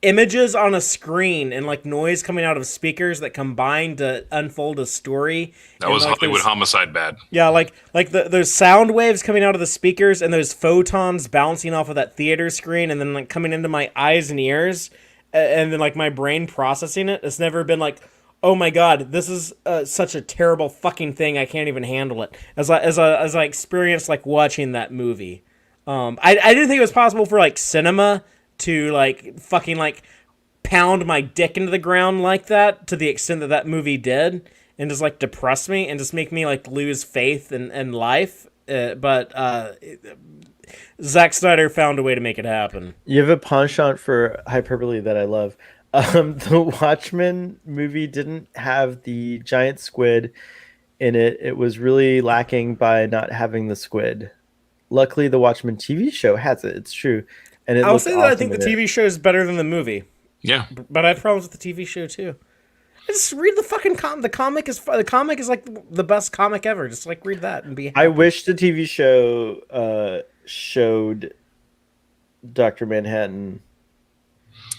images on a screen and like noise coming out of speakers that combine to unfold a story. That And, was like, Hollywood there's- Homicide bad. Yeah, like those sound waves coming out of the speakers and those photons bouncing off of that theater screen and then like coming into my eyes and ears and then like my brain processing it. It's never been like, oh my god, this is such a terrible fucking thing. I can't even handle it. As I experienced like watching that movie. I didn't think it was possible for like cinema to like fucking like pound my dick into the ground like that to the extent that that movie did and just like depress me and just make me like lose faith in life. But Zack Snyder found a way to make it happen. You have a penchant for hyperbole that I love. The Watchmen movie didn't have the giant squid in it. It was really lacking by not having the squid. Luckily, the Watchmen TV show has it. It's true, and I'll looks say that I awesome think the in it. TV show is better than the movie. Yeah. But I have problems with the TV show too. Just read the fucking the comic is like the best comic ever. Just like read that and be happy. I wish the TV show showed Dr. Manhattan.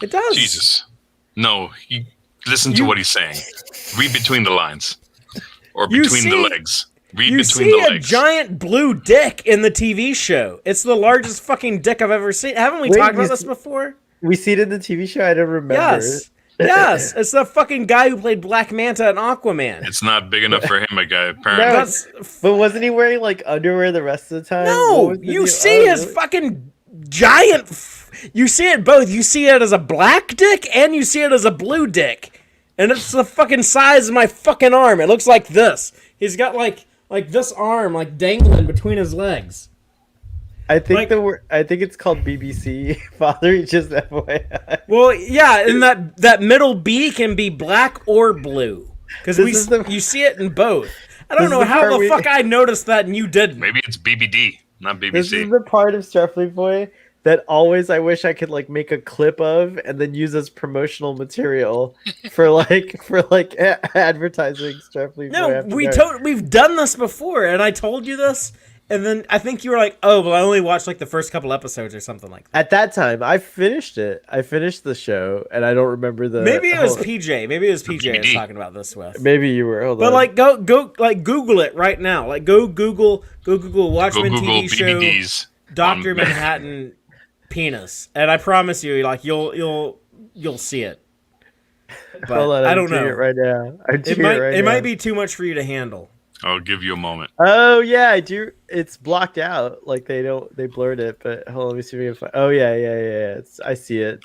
It does. Jesus. No, listen to what he's saying. Read between the lines. Or between the legs. Read You between see the a legs. giant blue dick in the TV show. It's the largest fucking dick I've ever seen. Haven't we Wait, talked you about this see- before? We see it in the TV show. I don't remember. Yes. Yes, it's the fucking guy who played Black Manta and Aquaman. It's not big enough for him, a guy, apparently. No, but wasn't he wearing like underwear the rest of the time? What No, was the you deal? see Oh, his really? fucking giant. You see it both. You see it as a black dick and you see it as a blue dick, and it's the fucking size of my fucking arm. It looks like this. He's got like this arm like dangling between his legs. I think like- I think it's called BBC. Father, just FYI. Well, yeah, and that middle B can be black or blue because you see it in both. I don't This know is the how part the fuck I noticed that and you didn't. Maybe it's BBD, not BBC. This is the part of Starfleet Boy that always I wish I could like make a clip of and then use as promotional material for advertising Starfleet Boy. No, After Dark. we've done this before, and I told you this, and then I think you were like, "Oh, well, I only watched like the first couple episodes or something like that." At that time, I finished it. I finished the show, and I don't remember the. Maybe it was oh, PJ. Maybe it was PJ I was BBD. talking about this with. Maybe you were. Hold But on. like, go like Google it right now. Like, go Google Watchmen Go Google TV show BBDs. Doctor on- Manhattan penis, and I promise you, like you'll see it. But Hold on, I I'm don't doing know. it right now. I'm It doing might right it now. might be too much for you to handle. I'll give you a moment. Oh yeah, I do. It's blocked out. Like they blurred it. But hold on, let me see if I can find. Oh yeah. I see it.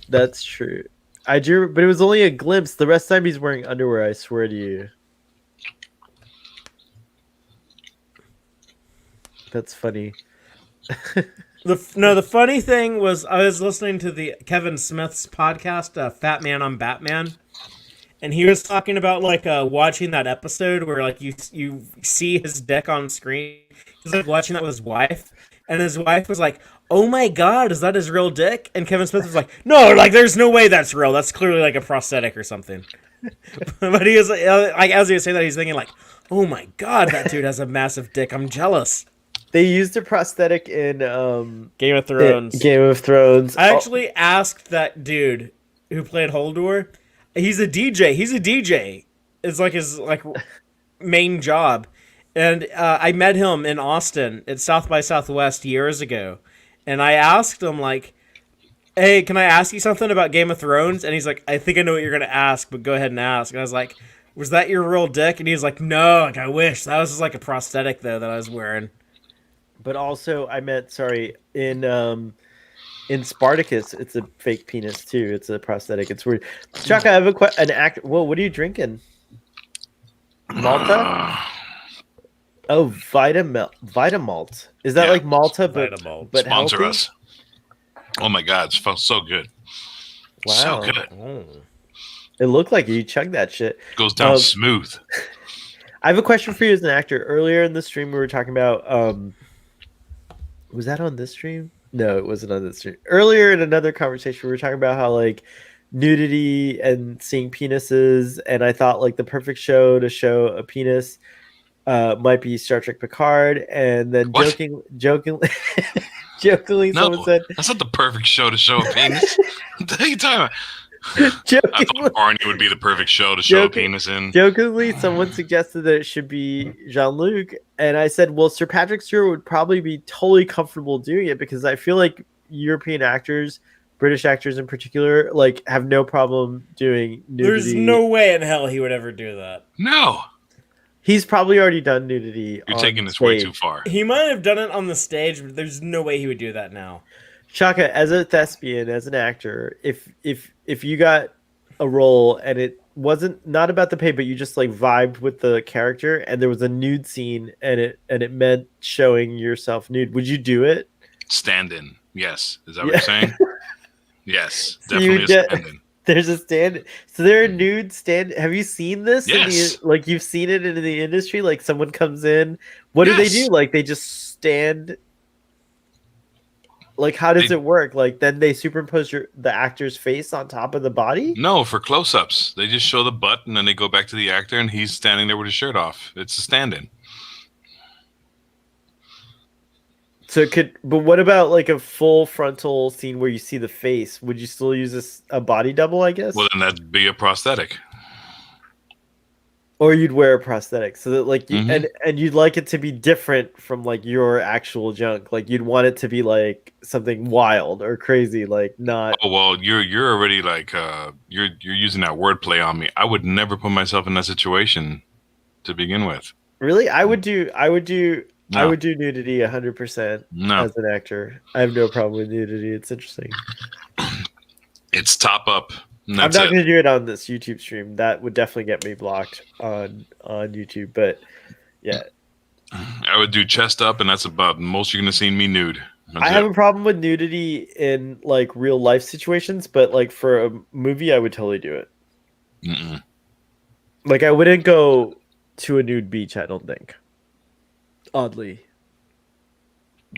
That's true. I do, but it was only a glimpse. The rest of the time he's wearing underwear. I swear to you. That's funny. The funny thing was I was listening to the Kevin Smith's podcast, Fat Man on Batman, and he was talking about like watching that episode where like you see his dick on screen. He's like watching that with his wife, and his wife was like, "Oh my god, is that his real dick?" And Kevin Smith was like, "No, like there's no way that's real. That's clearly like a prosthetic or something." But he was like as he was saying that, he's thinking like, "Oh my god, that dude has a massive dick. I'm jealous." They used a prosthetic in Game of Thrones. Game of Thrones. I actually asked that dude who played Holdor. He's a DJ. He's a DJ. It's like his main job. And I met him in Austin at South by Southwest years ago. And I asked him, like, hey, can I ask you something about Game of Thrones? And he's like, I think I know what you're going to ask, but go ahead and ask. And I was like, was that your real dick? And he was like, no, like, I wish. That was just like a prosthetic, though, that I was wearing. But also, I meant, sorry, in Spartacus, it's a fake penis, too. It's a prosthetic. It's weird. Chuck, I have an act. Whoa, what are you drinking? Malta? Oh, Vitamalt. Is that like Malta, but sponsor healthy? us? Oh my God, it felt so good. Wow. So good. It looked like you chugged that shit. Goes down smooth. I have a question for you as an actor. Earlier in the stream, we were talking about. Was that on this stream? No, it wasn't on this stream. Earlier in another conversation, we were talking about how like nudity and seeing penises, and I thought like the perfect show to show a penis might be Star Trek Picard, and then jokingly, someone said that's not the perfect show to show a penis. What the hell are you talking about? I thought Barney would be the perfect show to show a penis in. Jokingly, someone suggested that it should be Jean-Luc, and I said, well, Sir Patrick Stewart would probably be totally comfortable doing it because I feel like European actors, British actors in particular, like have no problem doing nudity. There's no way in hell he would ever do that. No. He's probably already done nudity. You're taking this way too far. He might have done it on the stage, but there's no way he would do that now. Chaka, as a thespian, as an actor, if you got a role and it wasn't not about the pay, but you just like vibed with the character, and there was a nude scene and it meant showing yourself nude, would you do it? Stand in, yes. Is that what you're saying? Yes, definitely a stand in. There's a stand. So there are nude stand. Have you seen this? Yes. Like you've seen it in the industry. Like someone comes in. What do they do? Like they just stand. Like how does it work? Like then they superimpose the actor's face on top of the body? No, for close-ups. They just show the butt and then they go back to the actor and he's standing there with his shirt off. It's a stand-in. So it could, but what about like a full frontal scene where you see the face? Would you still use a body double, I guess? Well, then that'd be a prosthetic. Or you'd wear a prosthetic so that like you, and you'd like it to be different from like your actual junk. Like you'd want it to be like something wild or crazy, like not. Oh well, you're already like you're using that wordplay on me. I would never put myself in that situation to begin with. Really, I would do nudity 100%. As an actor, I have no problem with nudity. It's interesting. It's top up. I'm not going to do it on this YouTube stream. That would definitely get me blocked on YouTube. But yeah, I would do chest up, and that's about most you're going to see me nude. I have a problem with nudity in like real life situations, but like for a movie, I would totally do it. Like I wouldn't go to a nude beach. I don't think. Oddly,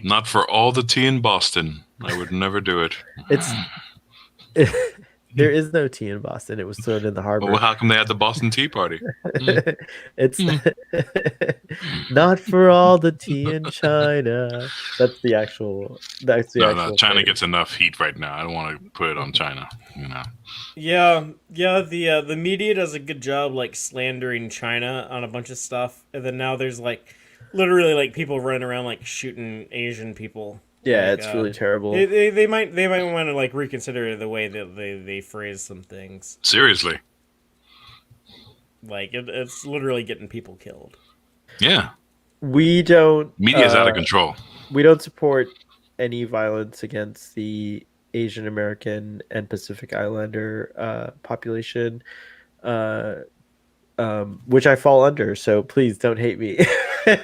not for all the tea in Boston. I would never do it. There is no tea in Boston. It was thrown in the harbor. Well, how come they had the Boston Tea Party? It's not for all the tea in China. That's the actual. No, China gets enough heat right now. I don't want to put it on China. You know. Yeah. The media does a good job like slandering China on a bunch of stuff, and then now there's like literally like people running around like shooting Asian people. Yeah, like, it's really terrible. They might want to like reconsider the way that they phrase some things. Seriously, like it's literally getting people killed. Yeah, we don't. Media's out of control. We don't support any violence against the Asian American and Pacific Islander population, which I fall under. So please don't hate me. and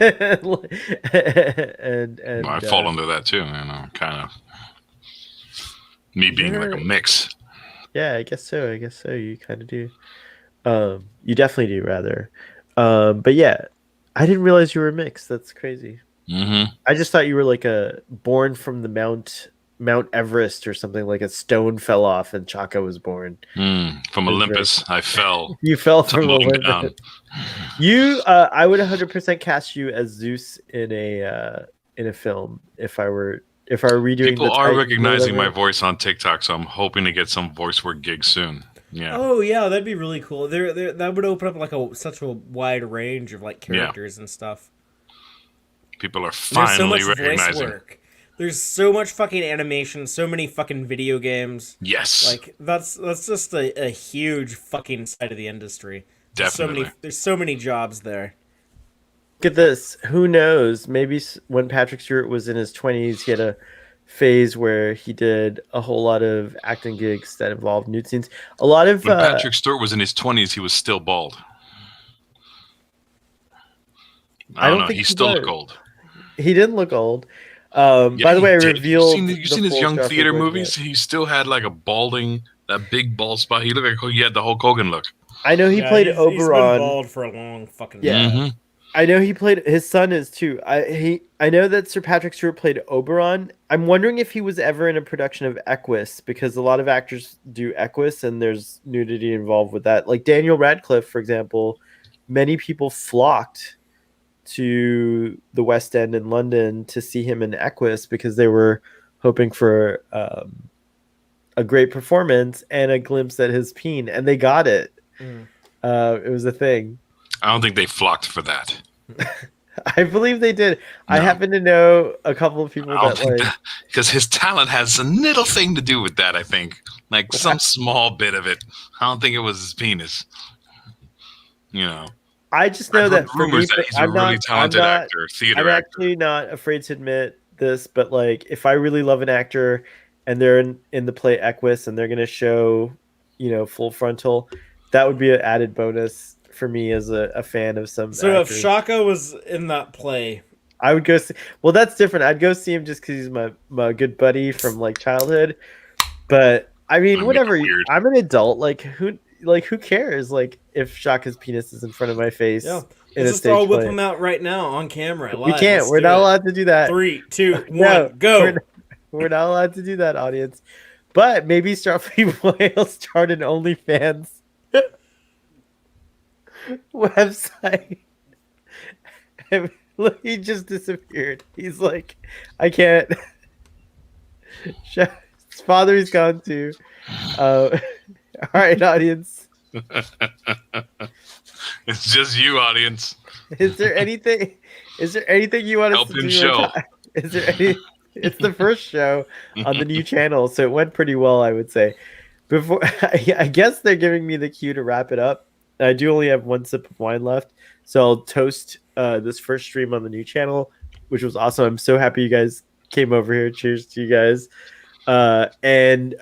I fall under that too, kind of me being like a mix. Yeah, I guess so. You kind of do. You definitely do, rather. But yeah, I didn't realize you were mixed. That's crazy. I just thought you were like born from the Mount Everest or something, like a stone fell off and Chaka was born. From Olympus, I fell. You fell from Olympus. I would 100% cast you as Zeus in a in a film if I were redoing. People the are Titan or recognizing my whatever. voice on TikTok, so I'm hoping to get some voice work gigs soon. Yeah. Oh yeah, that'd be really cool. That would open up like such a wide range of like characters and stuff. People are There's so finally much voice recognizing. work. There's so much fucking animation, so many fucking video games. Yes. Like that's just a huge fucking side of the industry. Definitely. There's so many jobs there. Look at this. Who knows? Maybe when Patrick Stewart was in his 20s, he had a phase where he did a whole lot of acting gigs that involved nude scenes. A lot of When Patrick Stewart was in his 20s, he was still bald. I don't know. think He still looked old. He didn't look old. Yeah, by the way, I did. revealed. You seen his young theater movies? He still had like that big bald spot. He looked like he had the Hulk Hogan look. I know he played Oberon. He's been bald for a long fucking time. Yeah. Mm-hmm. I know he played. His son is too. I know that Sir Patrick Stewart played Oberon. I'm wondering if he was ever in a production of Equus, because a lot of actors do Equus, and there's nudity involved with that. Like Daniel Radcliffe, for example, many people flocked to the West End in London to see him in Equus because they were hoping for a great performance and a glimpse at his peen, and they got it. It was a thing. I don't think they flocked for that. I believe they did. No. I happen to know a couple of people because his talent has a little thing to do with that. I think, like some small bit of it. I don't think it was his penis. You know. I just know that for me, that he's a really talented actor, theater actor. I'm actually not afraid to admit this, but like, if I really love an actor and they're in the play Equus and they're going to show, full frontal, that would be an added bonus for me as a fan of some. So actors. If Shaka was in that play, I would go see. Well, that's different. I'd go see him just because he's my good buddy from like childhood. But I mean, whatever. I'm an adult. Like who cares? Like if Shaka's penis is in front of my face. Yeah. In Let's a stage just all whip play. him out right now on camera. We can't. We're not allowed to do that. 3, 2, 1, go. We're not allowed to do that, audience. But maybe Starfleet will start an OnlyFans website. Look, he just disappeared. He's like, I can't. His father is gone too. All right, audience. It's just you, audience. Is there anything you want us to do? Show. Is there any? It's the first show on the new channel, so it went pretty well, I would say. Before, I guess they're giving me the cue to wrap it up. I do only have one sip of wine left, so I'll toast this first stream on the new channel, which was awesome. I'm so happy you guys came over here. Cheers to you guys. And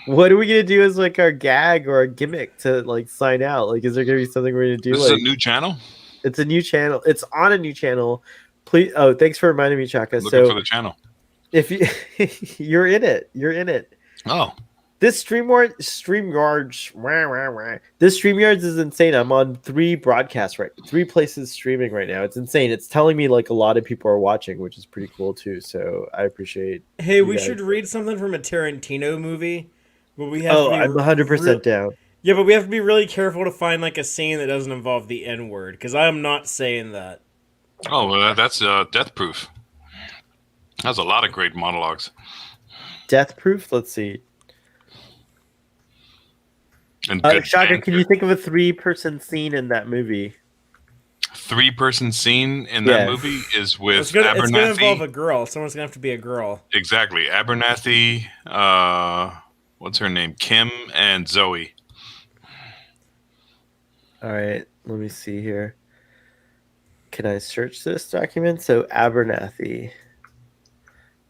what are we gonna do as like our gag or our gimmick to like sign out? Like, is there gonna be something we're gonna do? This is a new channel. It's a new channel. It's on a new channel. Please. Oh, thanks for reminding me, Chaka. Looking for the channel. If you're in it. Oh. This StreamYards is insane. I'm on 3 broadcasts 3 places streaming right now. It's insane. It's telling me like a lot of people are watching, which is pretty cool too. So I appreciate. Hey, we should read something from a Tarantino movie, but we have. I'm 100% down. Yeah, but we have to be really careful to find like a scene that doesn't involve the N word, because I am not saying that. Oh, well, that's Death Proof. Has a lot of great monologues. Death Proof. Let's see. And Shaka, can you think of a 3-person scene in that movie? 3-person scene in that movie is with Abernathy. It's going to involve a girl. Someone's going to have to be a girl. Exactly. Abernathy, what's her name? Kim and Zoe. All right. Let me see here. Can I search this document? So Abernathy.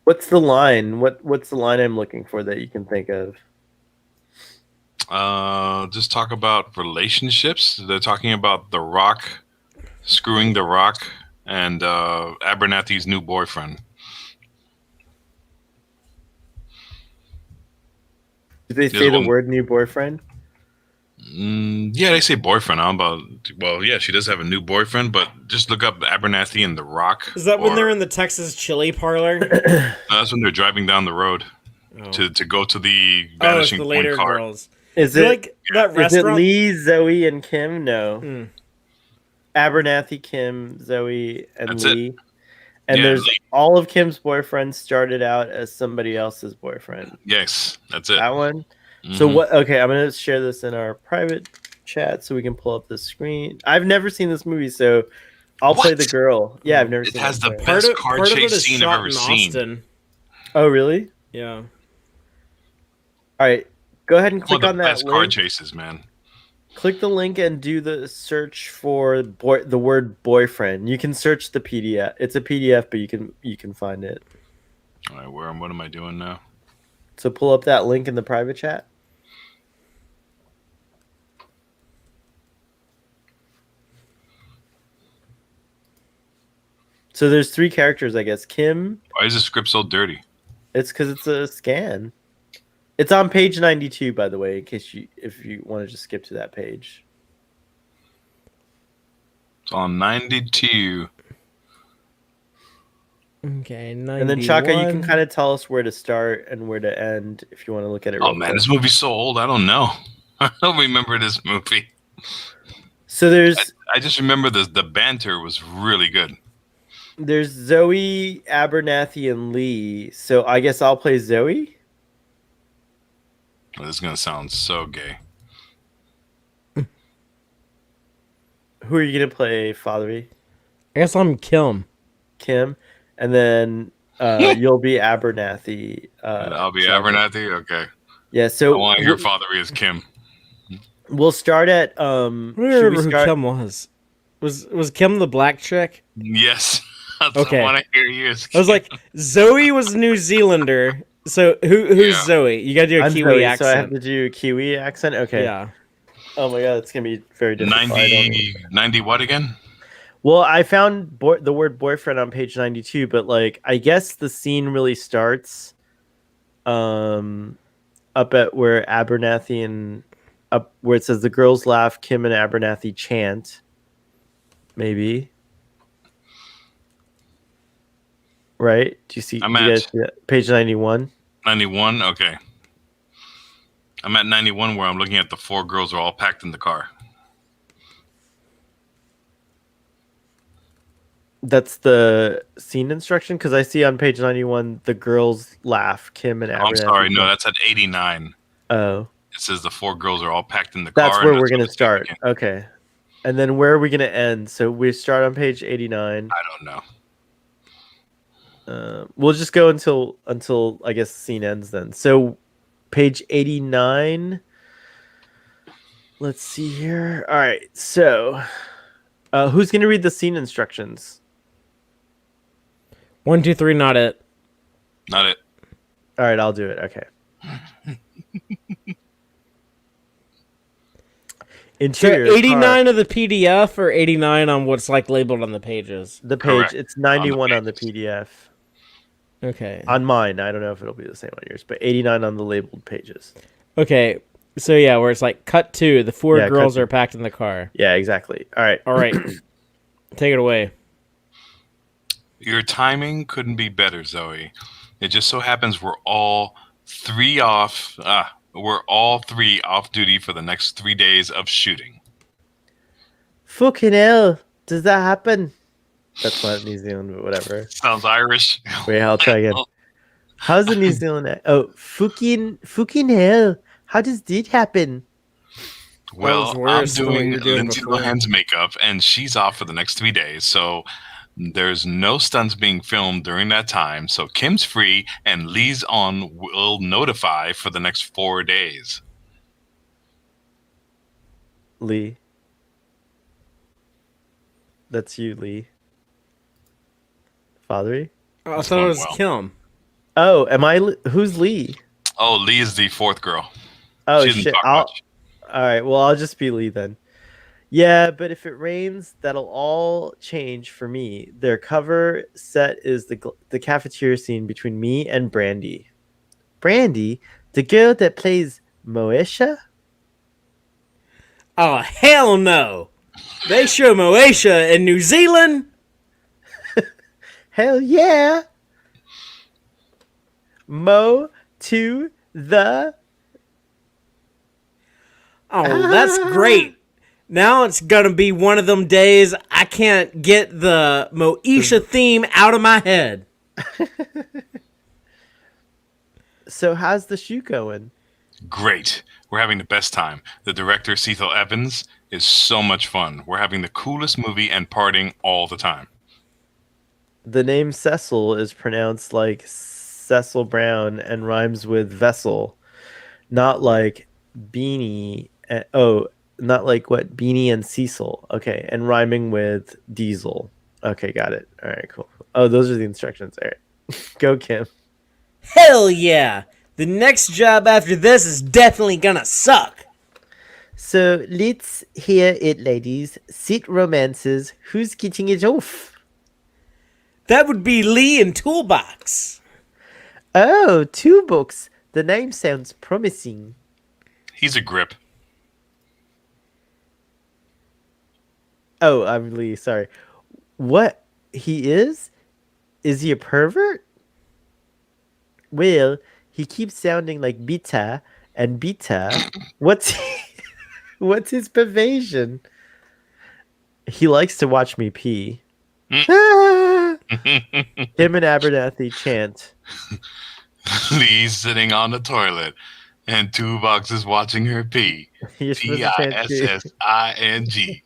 What's the line? What's the line I'm looking for that you can think of? Just talk about relationships. They're talking about The Rock screwing The Rock and Abernathy's new boyfriend. Did they say the word new boyfriend? Yeah, they say boyfriend. Yeah, she does have a new boyfriend, but just look up Abernathy and The Rock. Is that when they're in the Texas chili parlor? That's when they're driving down the road to go to the Vanishing the Point later car. girls. Is it like that restaurant? Is it Lee, Zoe, and Kim? No. Abernathy, Kim, Zoe, and That's Lee. It. And Yeah, there's all of Kim's boyfriends started out as somebody else's boyfriend. Yes, that's it. That one. So Mhm. what? Okay, I'm gonna share this in our private chat so we can pull up the screen. I've never seen this movie, so I'll play the What? girl. Yeah, I've never It seen has it. the Sorry. best car Part of it chase is scene I've shot ever in seen. Austin. Oh, really? Yeah. All right. Go ahead and One click of on the that best car link. chases, man. Click the link and do the search for the word boyfriend. You can search the PDF. It's a PDF, but you can find it. All right, what am I doing now? So pull up that link in the private chat. So there's 3 characters, I guess. Kim. Why is the script so dirty? It's because it's a scan. It's on page 92, by the way, in case if you want to just skip to that page. It's on 92. Okay, 91. And then Chaka, you can kind of tell us where to start and where to end if you want to look at it. Oh man, this movie's so old. I don't know. I don't remember this movie. So there's I just remember the banter was really good. There's Zoe, Abernathy, and Lee. So I guess I'll play Zoe. This is gonna sound so gay. Who are you gonna play, Fathery? I guess I'm Kim. Kim, and then you'll be Abernathy. I'll be Chaka. Abernathy. Okay. Yeah. I So want to hear Father as Kim. we'll start at. I don't should we remember who start? Kim was. Was Kim the black chick? Yes. Okay. I want to hear you as I was like, Zoe was New Zealander. So who's Yeah. Zoe? You gotta do a I'm Kiwi Zoe, accent. so I have to do a Kiwi accent. Okay. Yeah. Oh my god, it's gonna be very difficult. 90 what again? Well, I found the word boyfriend on page 92, but like I guess the scene really starts up at where Abernathy and up where it says the girls laugh, Kim and Abernathy chant. Maybe. Right? Do you I'm do you guys at see that? Page 91? 91. Okay. I'm at 91 where I'm looking at the 4 girls are all packed in the car. That's the scene instruction because I see on page 91 the girls laugh, Kim and Abernathy. I'm sorry. No, chant. that's at 89. Oh. It says the 4 girls are all packed in the car. That's where and we're going when to the start. scene Okay. And then where are we going to end? So we start on page 89. I don't know. We'll just go until I guess the scene ends then. So page 89. Let's see here. All right. So who's going to read the scene instructions? 1, 2, 3, not it. Not it. All right, I'll do it. Okay. So Interior 89 of the PDF or 89 on what's like labeled on the pages? the page. Correct. It's 91 on the PDF. Okay. On mine, I don't know if it'll be the same on yours, but 89 on the labeled pages. Okay. So yeah, where it's like cut to the 4 Yeah, girls cut to- are packed in the car. Yeah, exactly. All right. All right. Take it away. Your timing couldn't be better, Zoe. It just so happens we're all 3 off. We're all 3 off duty for the next 3 days of shooting. Fucking hell. Does that happen? That's not New Zealand, but whatever. Sounds Irish. Wait, I'll try again. How's the New Zealand? Oh, fucking hell. How does this happen? Well, was I'm worse than what doing you were doing Lindsay before. Lohan's makeup, and she's off for the next 3 days. So there's no stunts being filmed during that time. So Kim's free, and Lee's on will notify for the next 4 days. Lee. That's you, Lee. Fathery? I It's thought it going was well. Kim. Oh, am I? Who's Lee? Oh, Lee is the 4th girl. Oh, She doesn't shit. talk All much. right, well, I'll just be Lee then. Yeah, but if it rains, that'll all change for me. Their cover set is the cafeteria scene between me and Brandy. Brandy? The girl that plays Moesha? Oh, hell no. They show Moesha in New Zealand? Hell yeah! Mo to the... Oh, that's great. Now it's gonna be one of them days I can't get the Moesha theme out of my head. So how's the shoot going? Great. We're having the best time. The director, Cecil Evans, is so much fun. We're having the coolest movie and partying all the time. The name Cecil is pronounced like Cecil Brown and rhymes with vessel, not like Beanie. Not like what Beanie and Cecil. Okay, and rhyming with diesel. Okay, got it. All right, cool. Oh, those are the instructions. All right, go Kim. Hell yeah! The next job after this is definitely gonna suck. So let's hear it, ladies. Sit romances. Who's getting it off? That would be Lee and Toolbox. Oh, two books. The name sounds promising. He's a grip. Oh, I'm Lee. Sorry. What? He is? Is he a pervert? Well, he keeps sounding like Beta and Beta. What's his pervasion? He likes to watch me pee. Him and Abernathy chant. Lee's sitting on the toilet, and Toolbox is watching her pee. You're supposed to chant too. Pissing.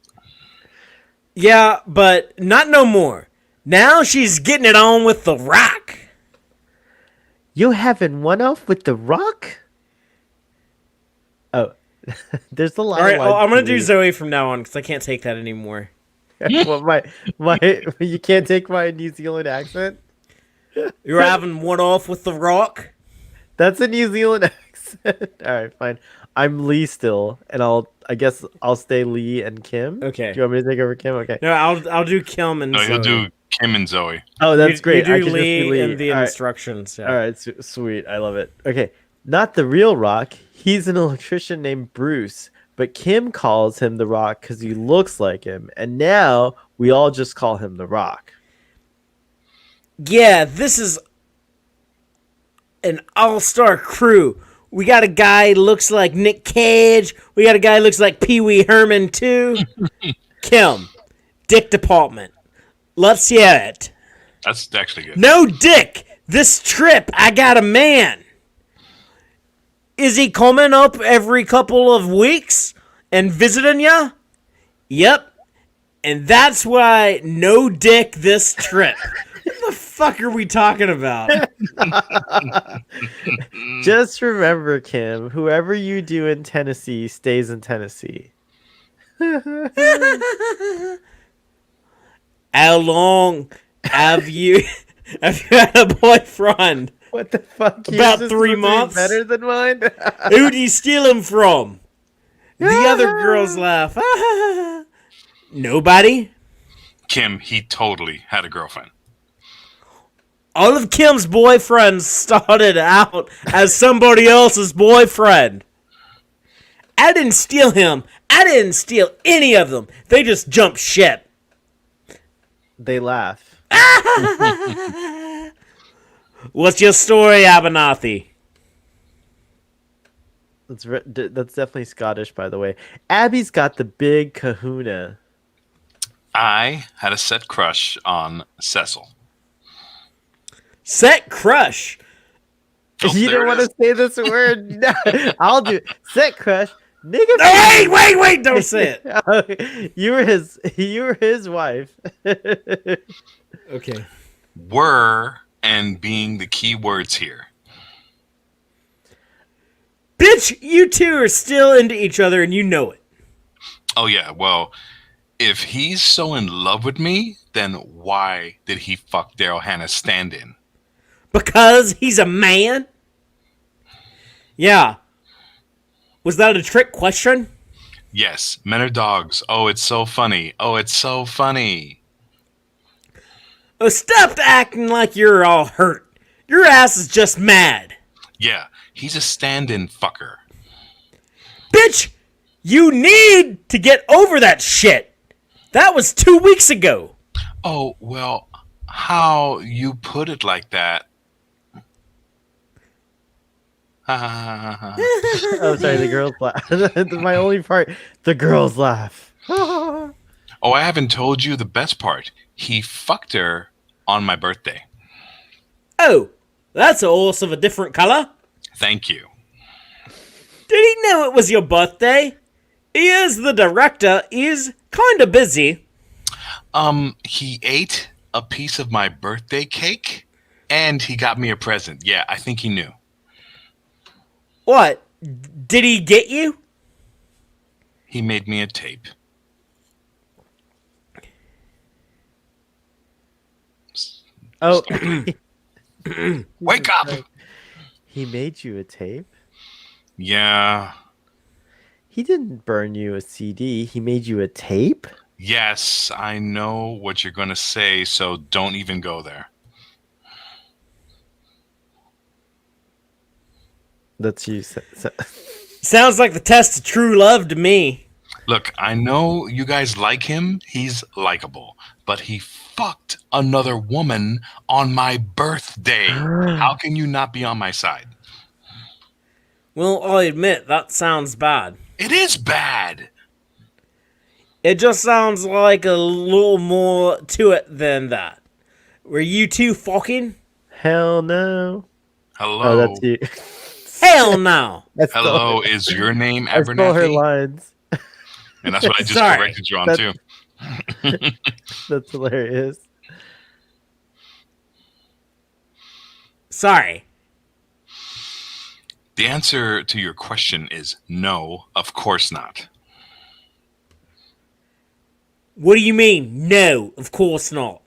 Yeah, but not no more. Now she's getting it on with The Rock. You having one off with The Rock? Oh, there's a lot. All right, of I'm gonna do Zoe from now on because I can't take that anymore. Well, my you can't take my New Zealand accent. You're having one off with The Rock. That's a New Zealand accent. All right, fine. I'm Lee still, and I guess I'll stay Lee and Kim. Okay. Do you want me to take over Kim? Okay. No, I'll do Kim and No, Zoe. you'll do Kim and Zoe. Oh, that's great. You I do can just be Lee and the All right. instructions. Yeah. All right, sweet. I love it. Okay, not the real Rock. He's an electrician named Bruce, but Kim calls him the Rock because he looks like him, and now we all just call him the Rock. Yeah, this is an all-star crew. We got a guy who looks like Nick Cage. We got a guy who looks like Pee Wee Herman too. Kim, Dick Department. Let's hear it. That's actually good. No dick. This trip, I got a man. Is he coming up every couple of weeks and visiting ya? Yep. And that's why no dick this trip. What the fuck are we talking about? Just remember, Kim, whoever you do in Tennessee stays in Tennessee. How long have you had a boyfriend? What the fuck? About Yours is 3 supposed to be months. Better than mine. Who'd you steal him from? The other girls laugh. Nobody. Kim, he totally had a girlfriend. All of Kim's boyfriends started out as somebody else's boyfriend. I didn't steal him. I didn't steal any of them. They just jumped ship. They laugh. What's your story, Abernathy? That's definitely Scottish, by the way. Abby's got the big kahuna. I had a set crush on Cecil. Set crush. Oh, You there don't it want is. to say this word? No, I'll do it. Set crush. Nigga. No, wait, don't say it. You were his wife. Okay. Were and being the key words here. Bitch, you two are still into each other and you know it. Oh yeah, well, if he's so in love with me, then why did he fuck Daryl Hannah's stand-in? Because he's a man? Yeah. Was that a trick question? Yes, men are dogs. Oh, it's so funny. Oh, it's so funny. Oh, stop acting like you're all hurt. Your ass is just mad. Yeah, he's a stand-in fucker. Bitch, you need to get over that shit. That was 2 weeks ago. Oh, well, how you put it like that. Oh, sorry, the girls laugh. My only part, the girls laugh. Oh, I haven't told you the best part. He fucked her on my birthday. Oh, that's a horse of a different color. Thank you. Did he know it was your birthday? He is the director. He's kind of busy. He ate a piece of my birthday cake, and he got me a present. Yeah, I think he knew. What? Did he get you? He made me a tape. Oh, Wake up! he made you a tape? Yeah. He didn't burn you a CD. He made you a tape? Yes, I know what you're going to say, so don't even go there. That's you. Sounds like the test of true love to me. Look, I know you guys like him. He's likable. But he fucked another woman on my birthday. How can you not be on my side? Well, I admit, that sounds bad. It is bad. It just sounds like a little more to it than that. Were you two fucking? Hell no. Hello. Oh, that's you. Hell no. Hello, is your name I stole her Abernathy? lines. And that's what I just Sorry. corrected you on, too. That's hilarious. Sorry. The answer to your question is no, of course not. What do you mean? No, of course not.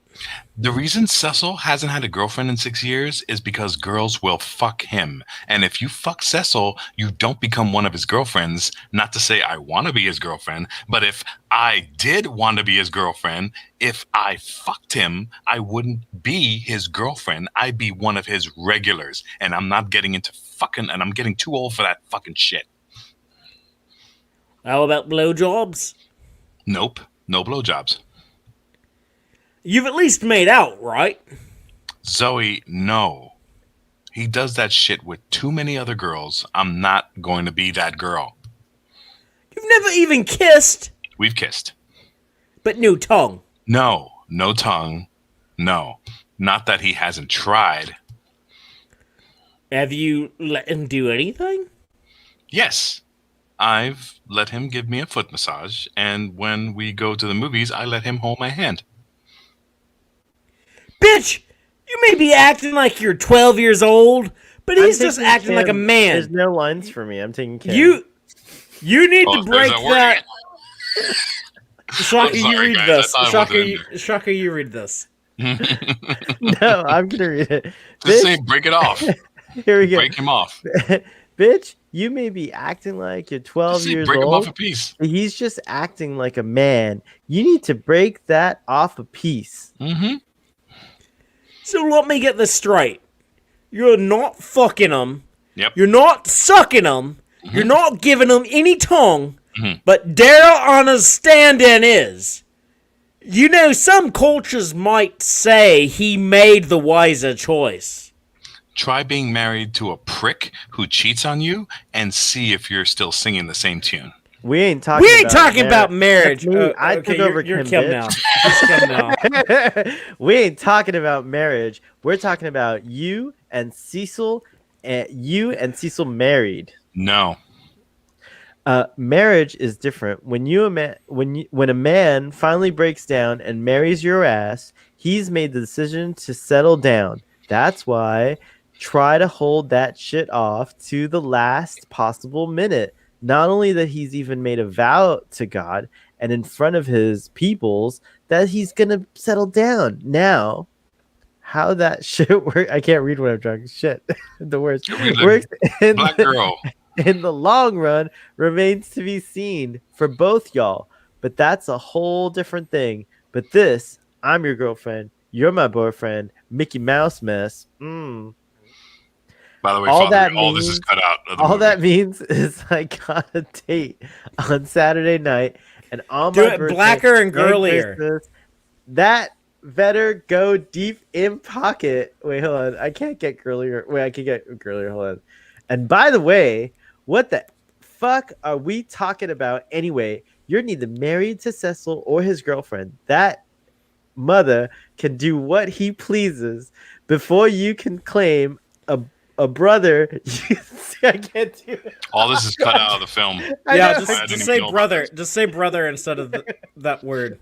The reason Cecil hasn't had a girlfriend in 6 years is because girls will fuck him. And if you fuck Cecil, you don't become one of his girlfriends. Not to say I want to be his girlfriend, but if I did want to be his girlfriend, if I fucked him, I wouldn't be his girlfriend. I'd be one of his regulars. And I'm not getting into fucking, and I'm getting too old for that fucking shit. How about blowjobs? Nope. No blowjobs. You've at least made out, right? Zoe, no. He does that shit with too many other girls. I'm not going to be that girl. You've never even kissed. We've kissed. But no tongue. No. No tongue. No. Not that he hasn't tried. Have you let him do anything? Yes. I've let him give me a foot massage, and when we go to the movies, I let him hold my hand. Bitch, you may be acting like you're 12 years old, but he's just acting like a man. There's no lines for me. I'm taking Kim. You need to there's break a word that. again. Shaka, I'm sorry, you read guys. this. I thought it was Shaka, you read this. No, I'm gonna read it. Just say break it off. Here we go. Break him off. Bitch, you may be acting like you're 12 Just say years break him old. off a piece. But he's just acting like a man. You need to break that off a piece. Mm-hmm. So let me get this straight. You're not fucking him. Yep. You're not sucking him. Mm-hmm. You're not giving him any tongue. Mm-hmm. But Daryl on his stand-in is. You know, some cultures might say he made the wiser choice. Try being married to a prick who cheats on you and see if you're still singing the same tune. We ain't talking about marriage. That's me. I Okay, took over you're Kim, Kim bitch. now. It's Kim now. We ain't talking about marriage. We're talking about you and Cecil married. No. Marriage is different. When a man finally breaks down and marries your ass, he's made the decision to settle down. That's why try to hold that shit off to the last possible minute. Not only that he's even made a vow to God and in front of his peoples that he's gonna settle down. Now, how that shit works, I can't read when I'm drunk. Shit, the worst works in Black girl. in the long run remains to be seen for both y'all. But that's a whole different thing. But this, I'm your girlfriend, you're my boyfriend, Mickey Mouse mess. By the way, All Father, that all this means- is cut out of the All movie. that means is I got a date on Saturday night, and on Do my it birthday, blacker and and girlier. Christmas, that better go deep in pocket. Wait, hold on. I can't get girlier. Wait, I can get girlier. Hold on. And by the way, what the fuck are we talking about anyway? You're neither married to Cecil or his girlfriend. That mother can do what he pleases before you can claim a brother. I can't do it. All this is cut out of the film. Yeah, I just didn't even say know about brother. this. Just say brother instead of that word.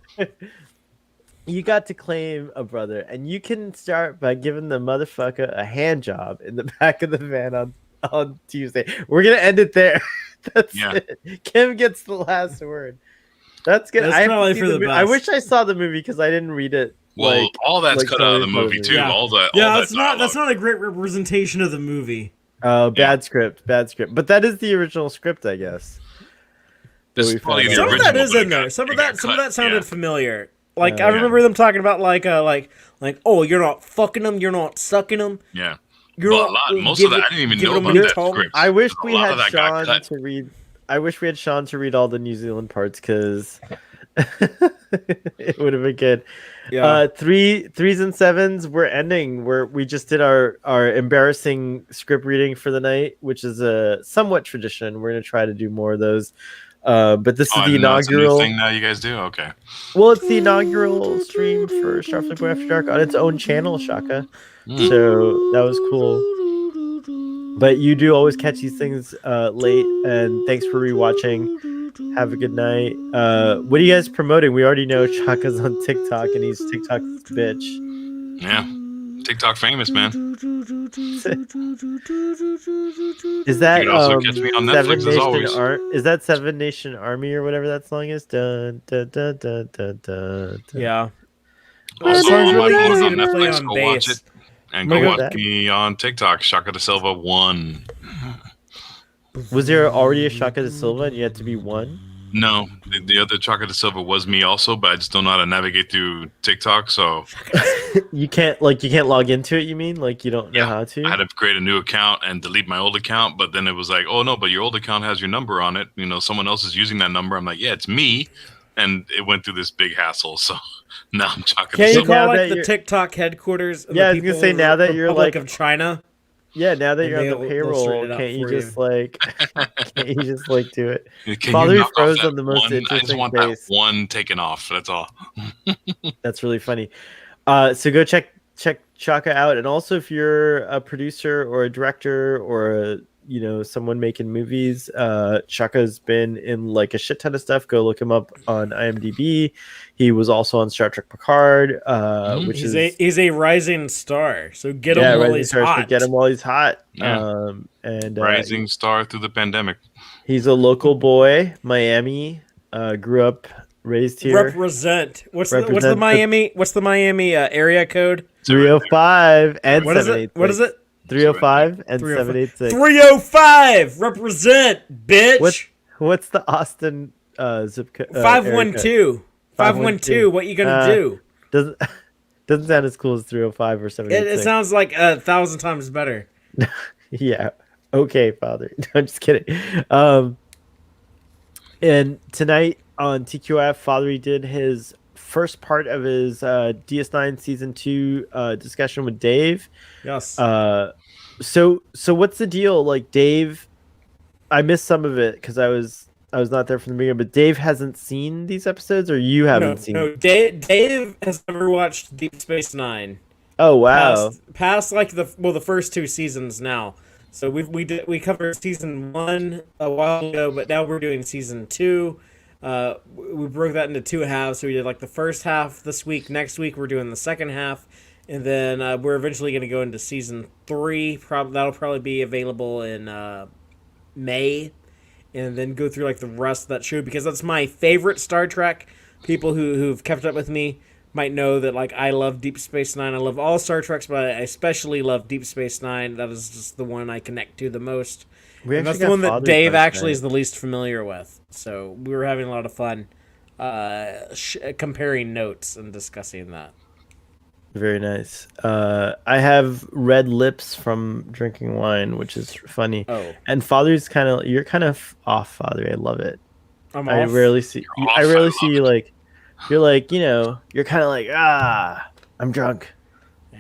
You got to claim a brother, and you can start by giving the motherfucker a hand job in the back of the van on Tuesday. We're gonna end it there. That's it. Kim gets the last word. That's good. That's I have to probably see for the I best. wish I saw the movie because I didn't read it. Well, all that's cut out of the totally movie too. Yeah. All that. Yeah, all that's that not dialogue. a great representation of the movie. Oh, bad script. But that is the original script, I guess. This is probably the Some of original, that is but in there. Some of that sounded familiar. Like I Yeah. remember them talking about like oh, you're not fucking them, you're not sucking them. Yeah. You're But not most of that I didn't even know about that script. I wish we A lot had of that got Sean cut. to read. I wish we had Sean to read all the New Zealand parts because it would have been good. Yeah. Threes and sevens. We're ending. We just did our embarrassing script reading for the night, which is a somewhat tradition. We're gonna try to do more of those. But this is I the didn't know that's a new inaugural thing now you guys do. Okay. Well, it's the inaugural stream for Starfleet Boy After Dark on its own channel, Shaka. So that was cool. But you do always catch these things late, and thanks for rewatching. Have a good night. What are you guys promoting? We already know Shaka's on TikTok, and he's TikTok bitch. Yeah. TikTok famous, man. Is that You can also catch me on Netflix as always. Is that Seven Nation Army or whatever that song is? Dun, dun, dun, dun, dun, dun, dun. Yeah. Also Sounds on my really phone easy on to play Netflix. on Go watch bass. it. And Look go at watch that. me on TikTok, Shaka da Silva 1. Was there already a Shaka da Silva and you had to be one? No, the other Shaka da Silva was me also, but I just don't know how to navigate through TikTok, so You can't log into it, you mean? Like you don't know how to? I had to create a new account and delete my old account, but then it was like, oh no, but your old account has your number on it. You know, someone else is using that number. I'm like, yeah, it's me. And it went through this big hassle, so now I'm Shaka da Can you Silva. call like the TikTok headquarters? Of Yeah, I the was gonna people say of now the that you're Republic like of China. Yeah, now that And you're on the they'll payroll, sort it out can't you for just like can't you just like do it? Can Father you knock off froze that on the most one? I just interesting want base. that one taken off. That's all. That's really funny. So go check Chaka out, and also if you're a producer or a director or someone making movies, Chaka's been in like a shit ton of stuff. Go look him up on IMDb. He was also on Star Trek Picard, which he's a rising star. So get him while Rising he's Star, so hot. get him while he's hot. Yeah. And Rising star through the pandemic. he's a local boy, Miami. Grew up, raised here. Represent. What's the Miami area code? 305 and What is it? 786. What is it? 305 and 786. 305. Represent, bitch. What's the Austin zip code? 512. 512. What you gonna do? Doesn't sound as cool as 305 or 786. It sounds like 1,000 times better. Yeah. Okay, Father. No, I'm just kidding. And tonight on TQF, Father did his first part of his DS9 season 2 discussion with Dave. Yes. So what's the deal? Like Dave, I missed some of it because I was not there from the beginning. But Dave hasn't seen these episodes, or you haven't seen? No. Dave has never watched Deep Space Nine. Oh wow! Past like the first 2 seasons now. So we covered season 1 a while ago, but now we're doing season 2. We broke that into 2 halves. So we did like the first half this week. Next week we're doing the second half, and then we're eventually going to go into season 3. That'll probably be available in May, and then go through like the rest of that show because that's my favorite Star Trek. People who've kept up with me might know that like I love Deep Space Nine. I love all Star Treks, but I especially love Deep Space Nine. That is just the one I connect to the most. And that's the one that Dave actually is the least familiar with. So we were having a lot of fun comparing notes and discussing that. Very nice. I have red lips from drinking wine, which is funny. Oh. And you're kind of off, Father. I love it. I off? rarely see you like, you're like, you're kind of like, I'm drunk.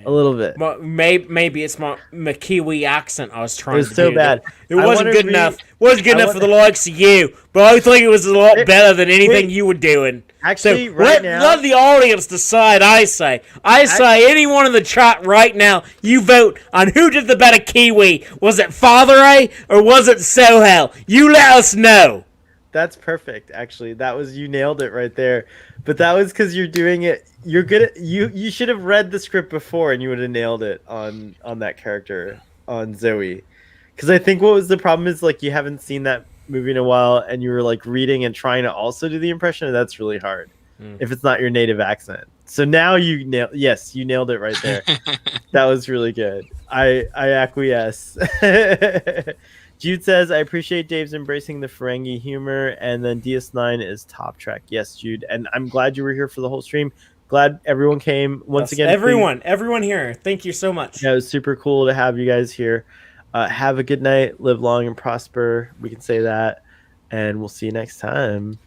A little bit. Maybe it's my Kiwi accent I was trying to do. It was so bad. It wasn't good enough. Wasn't good enough for the likes of you. But I think it was a lot better than anything you were doing. Actually, so right now, let the audience decide. I say anyone in the chat right now, you vote on who did the better Kiwi. Was it Father A or was it Sohel? You let us know. That's perfect. Actually, you nailed it right there. But that was because you're doing it. You're good at you should have read the script before, and you would have nailed it on that character, on Zoe. Because I think what was the problem is like you haven't seen that movie in a while, and you were like reading and trying to also do the impression, and that's really hard if it's not your native accent. So now you nailed it right there. That was really good. I acquiesce. Jude says, I appreciate Dave's embracing the Ferengi humor, and then DS9 is top track. Yes, Jude, and I'm glad you were here for the whole stream. Glad everyone came once again. Everyone here. Thank you so much. Yeah, it was super cool to have you guys here. Have a good night. Live long and prosper. We can say that, and we'll see you next time.